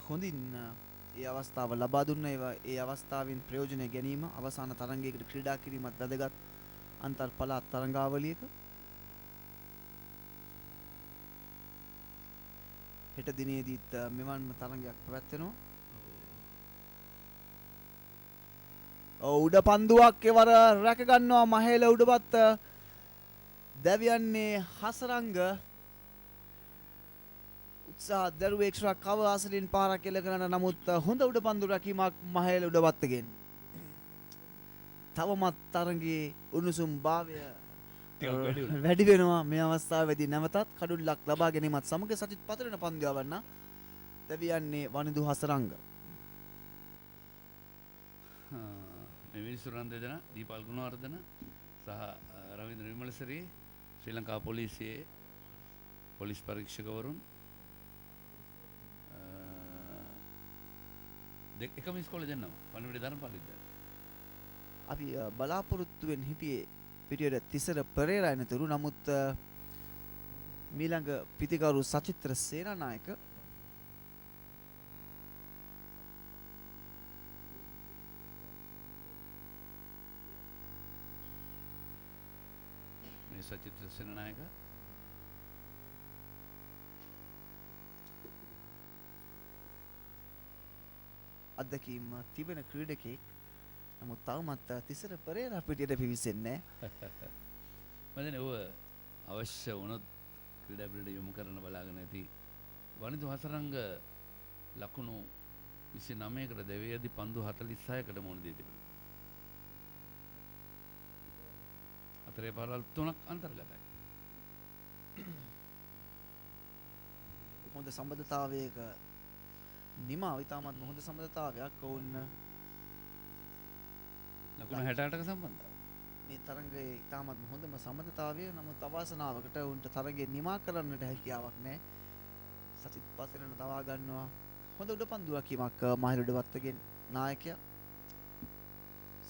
හොඳින් ඒ අවස්ථාව ලබා දුන්නා. ඒ අවස්ථාවෙන් ප්‍රයෝජනය ගැනීම අවසාන තරගයකට ක්‍රීඩා කිරීමත් වැදගත් අන්තර් පළාත් තරගාවලියක. හෙට දිනේදීත් මෙවන්ම තරගයක් පැවැත්වෙනවා. උඩ පන්දුවක් එවර රැක ගන්නවා මහේල උඩපත් දැවියන්නේ හසරංග උත්සාහ දරුවේ එක්ස්ට්‍රා කවර් අසලින් පාරක් එල්ල කරන නමුත් හොඳ උඩ පන්දු රැකීමක් මහේල උඩපත්ගෙන් තවමත් තරඟේ උණුසුම් භාවය වැඩි වෙනවා මේ අවස්ථාවේදී නැවතත් කඩුල්ලක් ලබා ගැනීමත් සමග සචිත් පතරන පන්දු යවන්න දැවියන්නේ වනිදු හසරංග මේ මිනිස්සු රන් දෙදෙනා දීපල් ගුණවර්ධන සහ රවීන්ද්‍ර විමලසිරි ශ්‍රී ලංකා පොලිසියේ පොලිස් පරීක්ෂකවරුන් එකම ඉස්කෝලේ දෙන්නවා පණිවිඩ ධර්මපාල විද්‍යාලය. අපි බලාපොරොත්තුවෙන් හිටියේ පිටියට තිසර පෙරේරා එනතුරු නමුත් මීළඟ පිතිකරු සචිත්‍ර සේනානායක සචිත්‍ර සේනානායක අත්දැකීම් තිබෙන ක්‍රීඩකෙක් නමුත් තවමත් තිසර පෙරේරා පිටියට පිවිසෙන්නේ නැහැ. මම දැන් ඔය අවශ්‍ය වුණොත් ක්‍රීඩා පිළිවෙල යොමු කරන්න බලාගෙන ඇති වනිදු හසරංග ලකුණු 29කට දෙවියදී පන්දු 46කට මුණ දී තිබෙනවා. අතරේ පාරවල් 3ක් අන්තර්ගතයි. හොඳ සම්බන්ධතාවයක නිමාව ඉතාමත් හොඳ සම්බන්ධතාවයක් ඔවුන් ලකුණු 68ක සම්බන්ධයි. මේ තරඟයේ ඉතාමත් හොඳම සම්බන්ධතාවය නමුත් අවාසනාවකට උන්ට තරඟය නිමා කරන්නට හැකියාවක් නැහැ. සචිත් පතරන තවා ගන්නවා. හොඳ උඩ පන්දුවක් කීමක් මහිල උඩවත්තගෙන් නායකයා.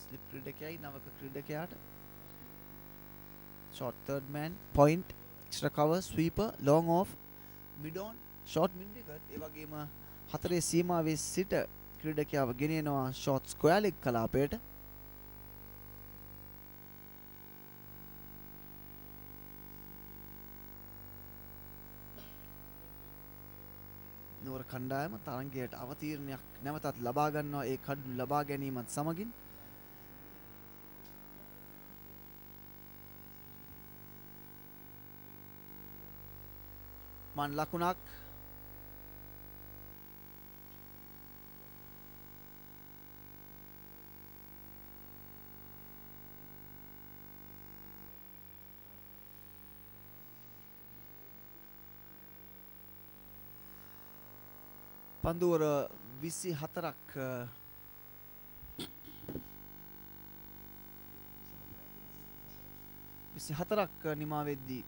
ස්ලිප් ක්‍රීඩකයයි නවක ක්‍රීඩකයාට short third man point extra cover sweeper long off mid on short mid wicket ඒ වගේම හතරේ සීමාවේ සිට ක්‍රීඩකයාව ගෙනියනවා short square leg කලාපයට නුවර කණ්ඩායම තරඟයට අවතීර්ණයක් නැවතත් ලබා ගන්නවා ඒ කඩු ලබා ගැනීමත් සමගින් මන් ලකුණක් පන්දුවර 24ක් නිමා වෙද්දී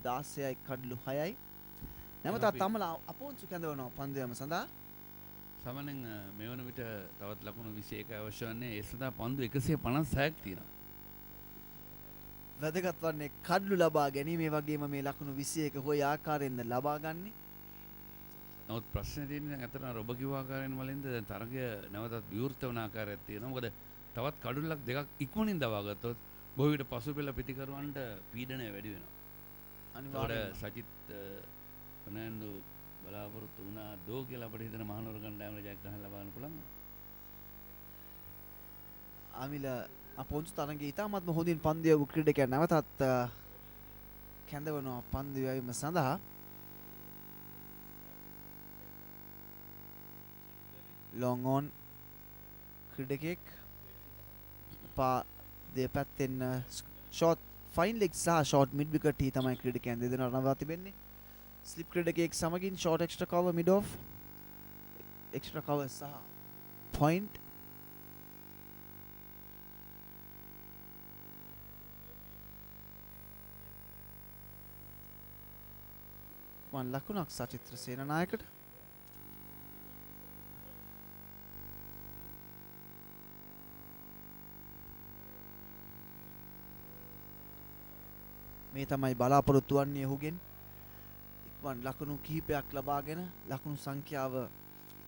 116යි කඩලු 6යි නැවතත් තමලා අපෝන්සු කැඳවනවා පන්දුවම සඳහා සමනෙන් මේ වන විට තවත් ලකුණු 21යි අවශ්‍ය වන්නේ ඒ සඳහා පන්දු 156ක් තියෙනවා. වැදගත් වන්නේ කඩලු ලබා ගැනීම ඒ වගේම මේ ලකුණු 21 හොය ආකාරයෙන්ද ලබා ගන්නේ. නමුත් ප්‍රශ්නේ තියෙන්නේ දැන් අතන ඔබ කිව්ව ආකාරයෙන් වලින්ද දැන් තරගය නැවතත් විවෘත වන ආකාරයක් තියෙනවා. මොකද තවත් කඩුල්ලක් දෙකක් ඉක්මනින් දවා ගත්තොත් බොහෝ විට පසුපෙළ පිටිකරුවන්ට පීඩනය වැඩි වෙනවා. අනිවාර්යයෙන් සචිත් ෆර්නෑන්ඩෝ බලාපොරොත්තු වුණා දෝ කියලා අපිට හිතන මහනුවර කණ්ඩායමේ ජයග්‍රහණ ලබා ගන්න පුළුවන්. අමිල අපොන්සු තරඟයේ ඉතාමත්ම හොඳින් පන්දු යවපු ක්‍රීඩකයා නැවතත් කැඳවනවා පන්දු යැවීම සඳහා. long on ක්‍රීඩකෙක් පා දෙපැත්තෙන් short fine leg සහ short mid wicket හි තමයි ක්‍රීඩකයන් දෙදෙනා රඳවා තිබෙන්නේ. slip ක්‍රීඩකයෙක් සමගින් short extra cover mid off extra cover සහ point වන් ලකුණක් සචිත්‍ර සේනානායකට මේ තමයි බලාපොරොත්තු වන්නේ ඔහුගෙන් ඉක්මන් ලකුණු කිහිපයක් ලබාගෙන ලකුණු සංඛ්‍යාව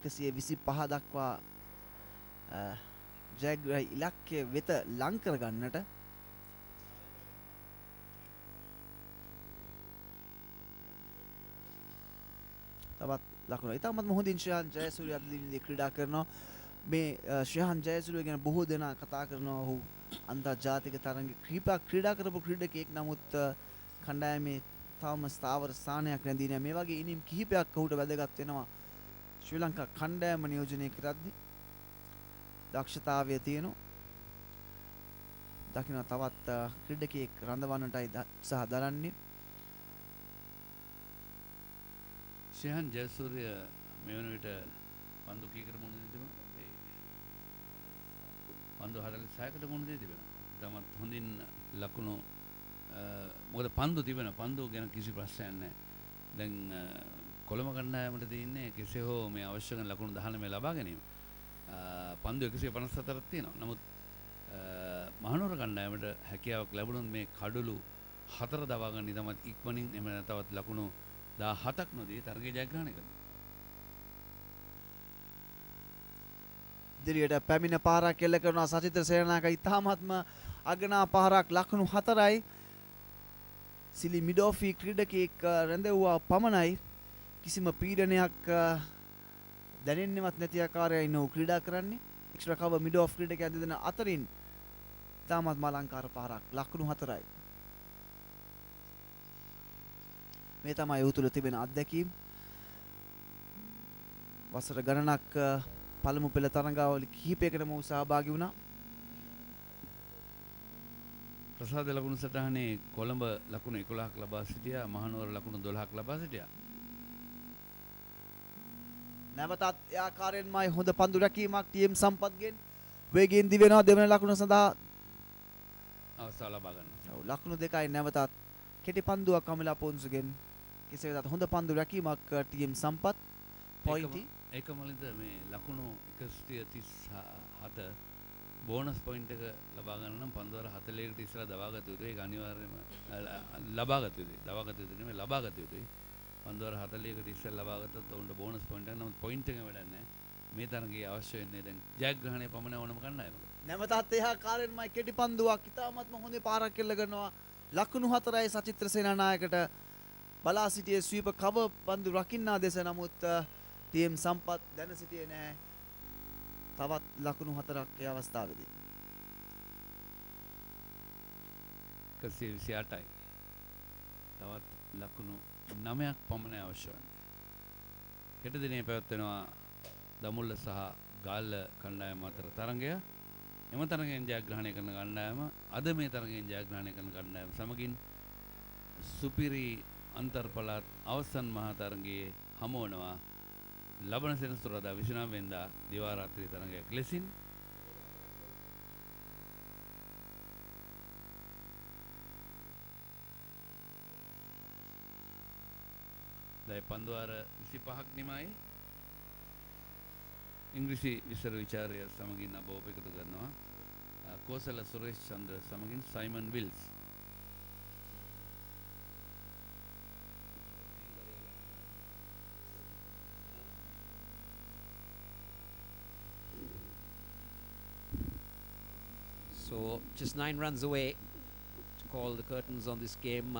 125 දක්වා ජයග්‍රහී ඉලක්කය වෙත ලං කර ගන්නට තවත් ලකුණු ඉතාමත්ම හොඳින් ශ්‍රේයන් ජයසූරිය අද දිනේදී ක්‍රීඩා කරනවා මේ ශ්‍රහන් ජයසුරුව ගැන බොහෝ දෙනා කතා කරනවා. ඔහු අන්තර්ජාතික තරඟ ක්‍රීඩා කරපු ක්‍රීඩකයෙක්. නමුත් කණ්ඩායමේ තවම ස්ථාවර ස්ථානයක් රැඳී නැහැ. මේ වගේ ඉනිම් කිහිපයක් ඔහුට වැදගත් වෙනවා. ශ්‍රී ලංකා කණ්ඩායම නියෝජනය කරද්දී දක්ෂතාවය තියෙනවා. දකින්න තවත් ක්‍රීඩකයෙක් රඳවන්නටයි උත්සාහ දරන්නේ. ශ්‍රහන් ජයසූරිය මේ වන විට පන්දු කීකට මුණ දී තිබෙනවා? පන්දු 46කට මුණ දී තිබෙනවා. තමත් හොඳින් ලකුණු මොකද පන්දු තිබෙනවා. පන්දු ගැන කිසි ප්‍රශ්නයක් නැහැ. දැන් කොළඹ කණ්ඩායමට තියෙන්නේ කෙසේ හෝ මේ අවශ්‍ය කරන ලකුණු 19 ලබා ගැනීම. පන්දු 154ක් තියෙනවා. නමුත් මහනුවර කණ්ඩායමට හැකියාවක් ලැබුණොත් මේ කඩලු 4 දවා ගන්න ඉදමත් ඉක්මනින් එම තවත් ලකුණු 17ක් නොදී තරගය ජයග්‍රහණය කරනවා. ඉදිරියට පැමිණ පාරක් එල්ල කරනවා සචිත්‍ර සේනානායක. ඉතාමත්ම අගනා පාරක් ලකුණු 4යි. සිලි මිඩෝෆි ක්‍රීඩකයෙක් රැඳෙව්වා පමණයි. කිසිම පීඩනයක් දැනෙන්නේවත් නැති ආකාරයයි නෝ ක්‍රීඩා කරන්නේ. එක්ස්ට්‍රා කවර් මිඩෝෆ් ක්‍රීඩකයා දෙදෙනා අතරින් ඉතාමත්ම අලංකාර පාරක් ලකුණු 4යි. මේ තමයි ඔහු තුළ තිබෙන අත්දැකීම්. වසර ගණනක් පළමු පෙළ තරඟාවලි කිහිපයකටම ඔහු සහභාගී වුණා. ප්‍රසාද ලකුණු සටහනේ කොළඹ ලකුණු 11ක් ලබා සිටියා. මහනුවර ලකුණු 12ක් ලබා සිටියා. නැවතත් ඒ ආකාරයෙන්මයි හොඳ පන්දු රැකීමක් ටීම් සම්පත්ගෙන් වේගයෙන් දිවෙනවා. දෙවන ලකුණ සඳහා අවස්ථාව ලබා ගන්නවා. ඔව් ලකුණු දෙකයි නැවතත් කෙටි පන්දුවක් කමිලා පොන්සුගෙන්. කෙසේ වෙතත් හොඳ පන්දු රැකීමක් ටීම් සම්පත් පොයින්ටි ඒකමලින්ද මේ ලකුණු 137 බෝනස් පොයින්ට් එක ලබා ගන්න නම් පන්දුවර 40කට ඉස්සරහ දවාගත යුතුයි. ඒක අනිවාර්යයෙන්ම ලබාගත යුතුයි. දවාගත යුතු නෙමෙයි ලබාගත යුතුයි. පන්දුවර 40කට ඉස්සරහ ලබාගත්තොත් උන්ට බෝනස් පොයින්ට් එක. නමුත් පොයින්ට් එක වැඩක් නැහැ. මේ තරගයේ අවශ්‍ය වෙන්නේ දැන් ජයග්‍රහණය පමණ ඕනම කණ්ඩායමකට. නැවතත් ඒ ආකාරයෙන්මයි කෙටි පන්දුවක් ඉතාමත්ම හොඳ පාරක් එල්ල කරනවා. ලකුණු 4යි සචිත්‍ර සේනානායකට බලා සිටියේ ස්වීප කවර් පන්දු රකින්නා දෙස. නමුත් ටීම් සම්පත් දැන සිටියේ නැහැ. තවත් ලකුණු 4ක් ඒ අවස්ථාවේදී. 128යි. තවත් ලකුණු 9ක් පමණ අවශ්‍ය වන්නේ. හෙට දිනේ පැවැත්වෙනවා දමුල්ල සහ ගාල්ල කණ්ඩායම අතර තරගය. එම තරගයෙන් ජයග්‍රහණය කරන කණ්ඩායම අද මේ තරගයෙන් ජයග්‍රහණය කරන කණ්ඩායම සමගින් සුපිරි අන්තර්පළාත් අවසන් මහා තරගයේ හමු වනවා. ලබන සෙනසුරාදා 29 වෙනිදා දිවා රාත්‍රී තරගයක් ලෙසින්. දැන් පන්දුවාර 25ක් නිමයි. ඉංග්‍රීසි විස්තර විචාරය සමගින් අබෝප එකතු කරනවා. කෝසල සුරේෂ් චන්ද්‍ර සමගින් Simon Wills. So just 9 runs away to call the curtains on this game.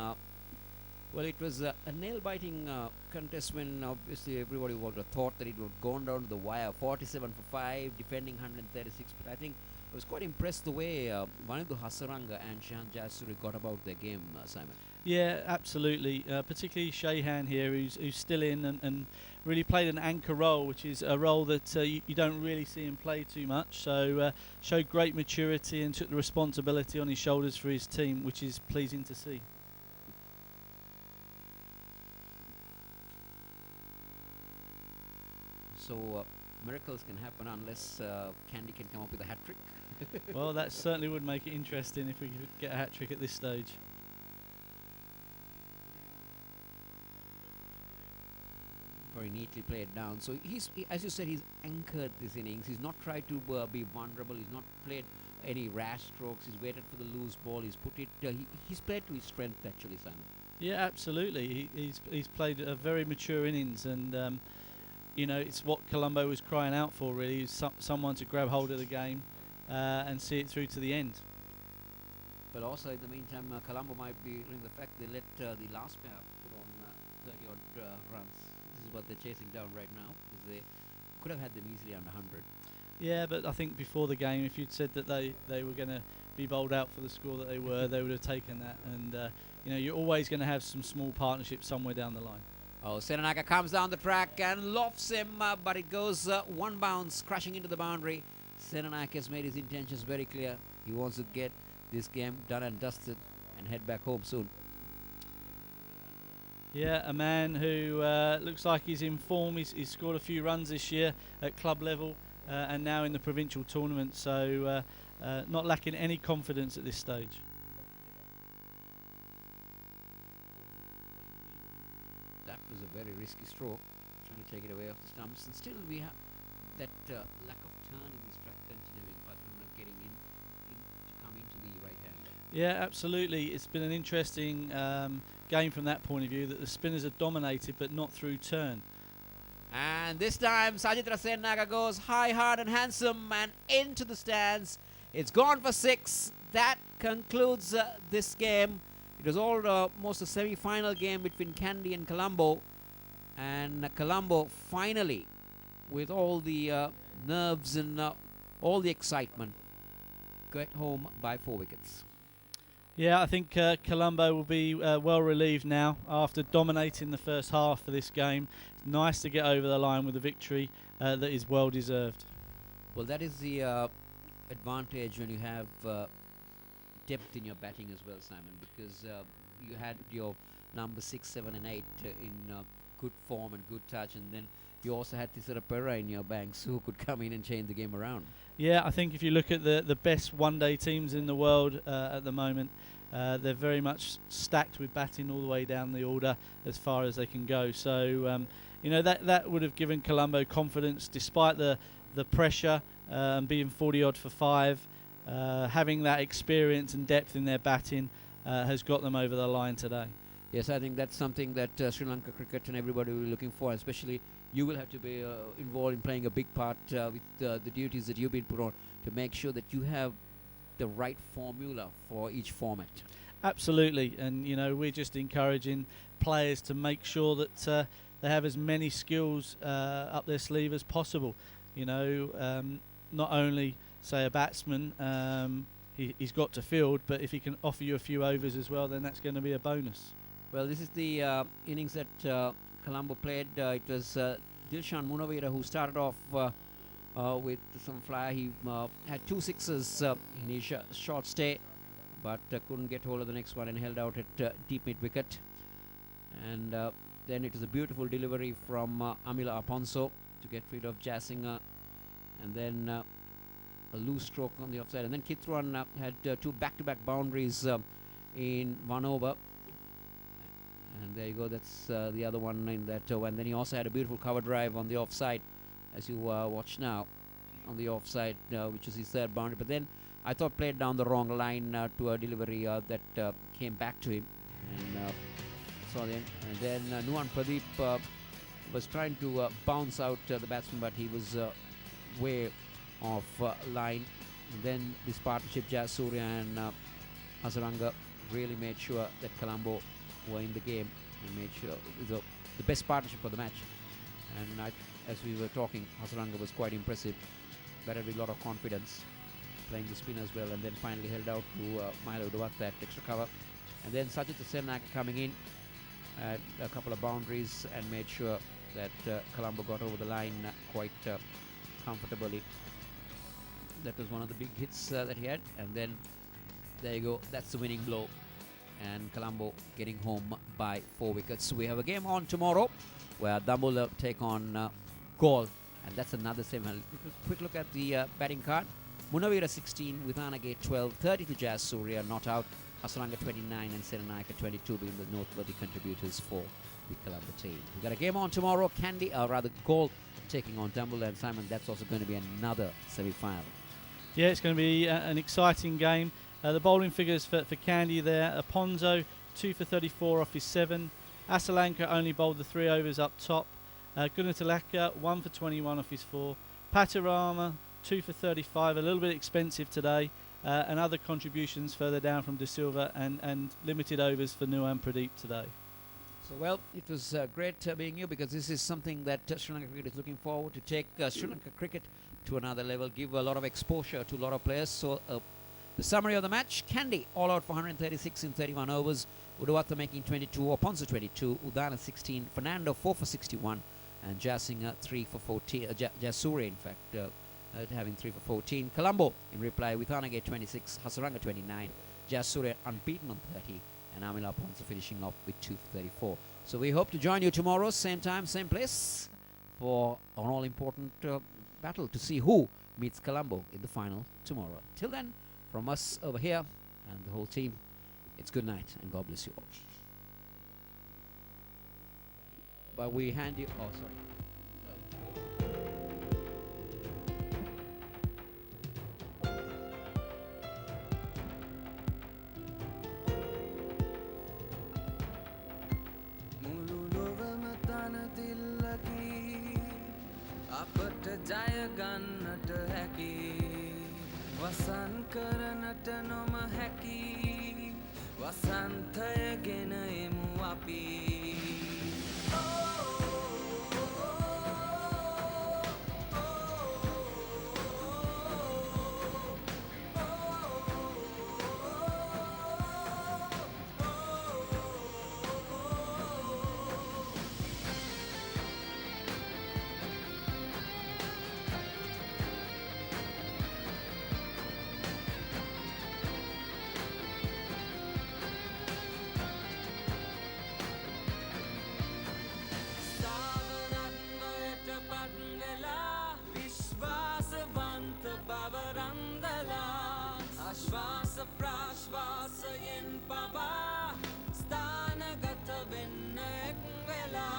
Well, it was a nail-biting contest when obviously everybody would have thought that it would have gone down to the wire. 47 for 5, defending 136. But I think I was quite impressed the way Vanidhu Hasaranga and Shahan Jasuri got about their game, Simon. Yeah, absolutely. Particularly Shahan here, who's still in and really played an anchor role, which is a role that you don't really see him play too much. So showed great maturity and took the responsibility on his shoulders for his team, which is pleasing to see. So miracles can happen unless Kandy can come up with a hat-trick. Well, that certainly would make it interesting if we could get a hat-trick at this stage. Very neatly played down. So as you said, he's anchored this innings. He's not tried to be vulnerable. He's not played any rash strokes. He's waited for the loose ball. He's put it. He's played to his strength, actually, Simon. Yeah, absolutely. He's played a very mature innings, and you know, it's what Colombo was crying out for, really, is someone to grab hold of the game and see it through to the end. But also, in the meantime, Colombo might be doing the fact they let the last pair put on 30-odd runs. This is what they're chasing down right now, because they could have had them easily under 100. Yeah, but I think before the game, if you'd said that they were going to be bowled out for the score that they were, they would have taken that. And you're always going to have some small partnerships somewhere down the line. Oh, Senanaka comes down the track and lofts him, but it goes one bounce, crashing into the boundary. Senanaka has made his intentions very clear. He wants to get this game done and dusted and head back home soon. Yeah, a man who looks like he's in form. He's scored a few runs this year at club level and now in the provincial tournament, so not lacking any confidence at this stage. That was a very risky stroke, trying to take it away off the stumps, and still we have that lack of turn in this track continuing, but we're not getting in to come into the right hand. Yeah, absolutely. It's been an interesting game from that point of view, that the spinners have dominated but not through turn. And this time Sajitra Sennaga goes high, hard and handsome and into the stands. It's gone for 6. That concludes this game. It was almost a semi-final game between Kandy and Colombo, and Colombo finally, with all the nerves and all the excitement, got home by 4 wickets. Yeah, I think Colombo will be well relieved now after dominating the first half of this game. It's nice to get over the line with a victory that is well deserved. Well, that is the advantage when you have depth in your batting as well, Simon, because you had your number 6, 7 and 8 in good form and good touch, and then you also had Tisara Pera in your banks who could come in and change the game around. Yeah, I think if you look at the best one-day teams in the world at the moment, they're very much stacked with batting all the way down the order as far as they can go. So, that would have given Colombo confidence despite the pressure, being 40-odd for 5. Having that experience and depth in their batting has got them over the line today. Yes, I think that's something that Sri Lanka cricket and everybody will be looking for, especially you will have to be involved in playing a big part with the duties that you've been put on to make sure that you have the right formula for each format. Absolutely, and we're just encouraging players to make sure that they have as many skills up their sleeve as possible. Not only say a batsman, he's got to field, but if he can offer you a few overs as well, then that's going to be a bonus. Well, this is the innings that Colombo played. It was Dilshan Munawira who started off with some fly. He had 2 sixes in his short stay, but couldn't get hold of the next one and held out at deep mid-wicket. And then it was a beautiful delivery from Amila Aponso to get rid of Jasinger, and then a loose stroke on the offside. And then Kitruan had 2 back-to-back boundaries in 1 over. And there you go, that's the other one in that. And then he also had a beautiful cover drive on the offside, as you watch now, on the offside, which is his 3rd boundary. But then I thought played down the wrong line to a delivery that came back to him. And then Nuwan Pradeep was trying to bounce out the batsman, but he was way off line. And then this partnership, Jazz Surya and Hasaranga, really made sure that Colombo were in the game and made sure it was the best partnership for the match. And as we were talking, Hasaranga was quite impressive, batted with a lot of confidence, playing the spin as well, and then finally held out to Mahela Udawat that extra cover. And then Sajita Sennaga coming in, had a couple of boundaries and made sure that Colombo got over the line quite comfortably. That was one of the big hits that he had, and then there you go, that's the winning blow, and Colombo getting home by 4 wickets. So we have a game on tomorrow where Dambulla take on Gaul, and that's another semi. Quick look at the batting card. Munawira 16, Vithanage 12, 30 to Jazz Surya, not out. Hasaranga 29 and Senanaka 22 being the noteworthy contributors for the Colombo team. We've got a game on tomorrow, Gaul taking on Dambulla, and Simon, that's also going to be another semi-final. Yeah, it's going to be an exciting game. The bowling figures for Kandy there: Aponso 2 for 34 off his 7. Asalanka only bowled the 3 overs up top. Gunatilaka 1 for 21 off his 4. Patirama 2 for 35, a little bit expensive today. And other contributions further down from De Silva, and limited overs for Nuwan Pradeep today. So, well, it was great being you, because this is something that Sri Lanka cricket is looking forward to take Sri Lanka cricket to another level, give a lot of exposure to a lot of players. So, the summary of the match: Kandy all out for 136 in 31 overs, Udawatha making 22, Oponsa 22, Udana 16, Fernando 4 for 61, and Jasinga 3 for 14. Jasure, in fact, having 3 for 14. Colombo in reply with Anage 26, Hasaranga 29, Jasure unbeaten on 30, and Amila Ponsa finishing off with 2 for 34. So we hope to join you tomorrow, same time, same place, for an all-important battle to see who meets Colombo in the final tomorrow. Till then, from us over here and the whole team, it's good night and God bless you all. But we hand you, oh sorry. මුළු ලොවම තනතිල්ලකි අපට ජය ගන්නට හැකි වසන් කරනට නොම හැකි වසන්තය ගෙන එමු අපි ආශ්වාස ප්‍රාශ්වාසයෙන් පවා ස්ථානගත වෙන්න එක් වෙලා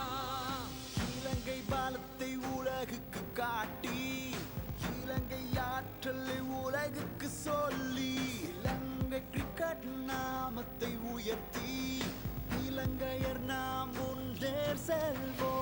இலங்கை பாலத்தை உலகுக்கு காட்டி இலங்கை ஆற்றலை உலகுக்கு சொல்லி இலங்கை கிரிக்கெட் நாமத்தை உயர்த்தி இலங்கையர் நாம் முன்னேர் செல்வோம்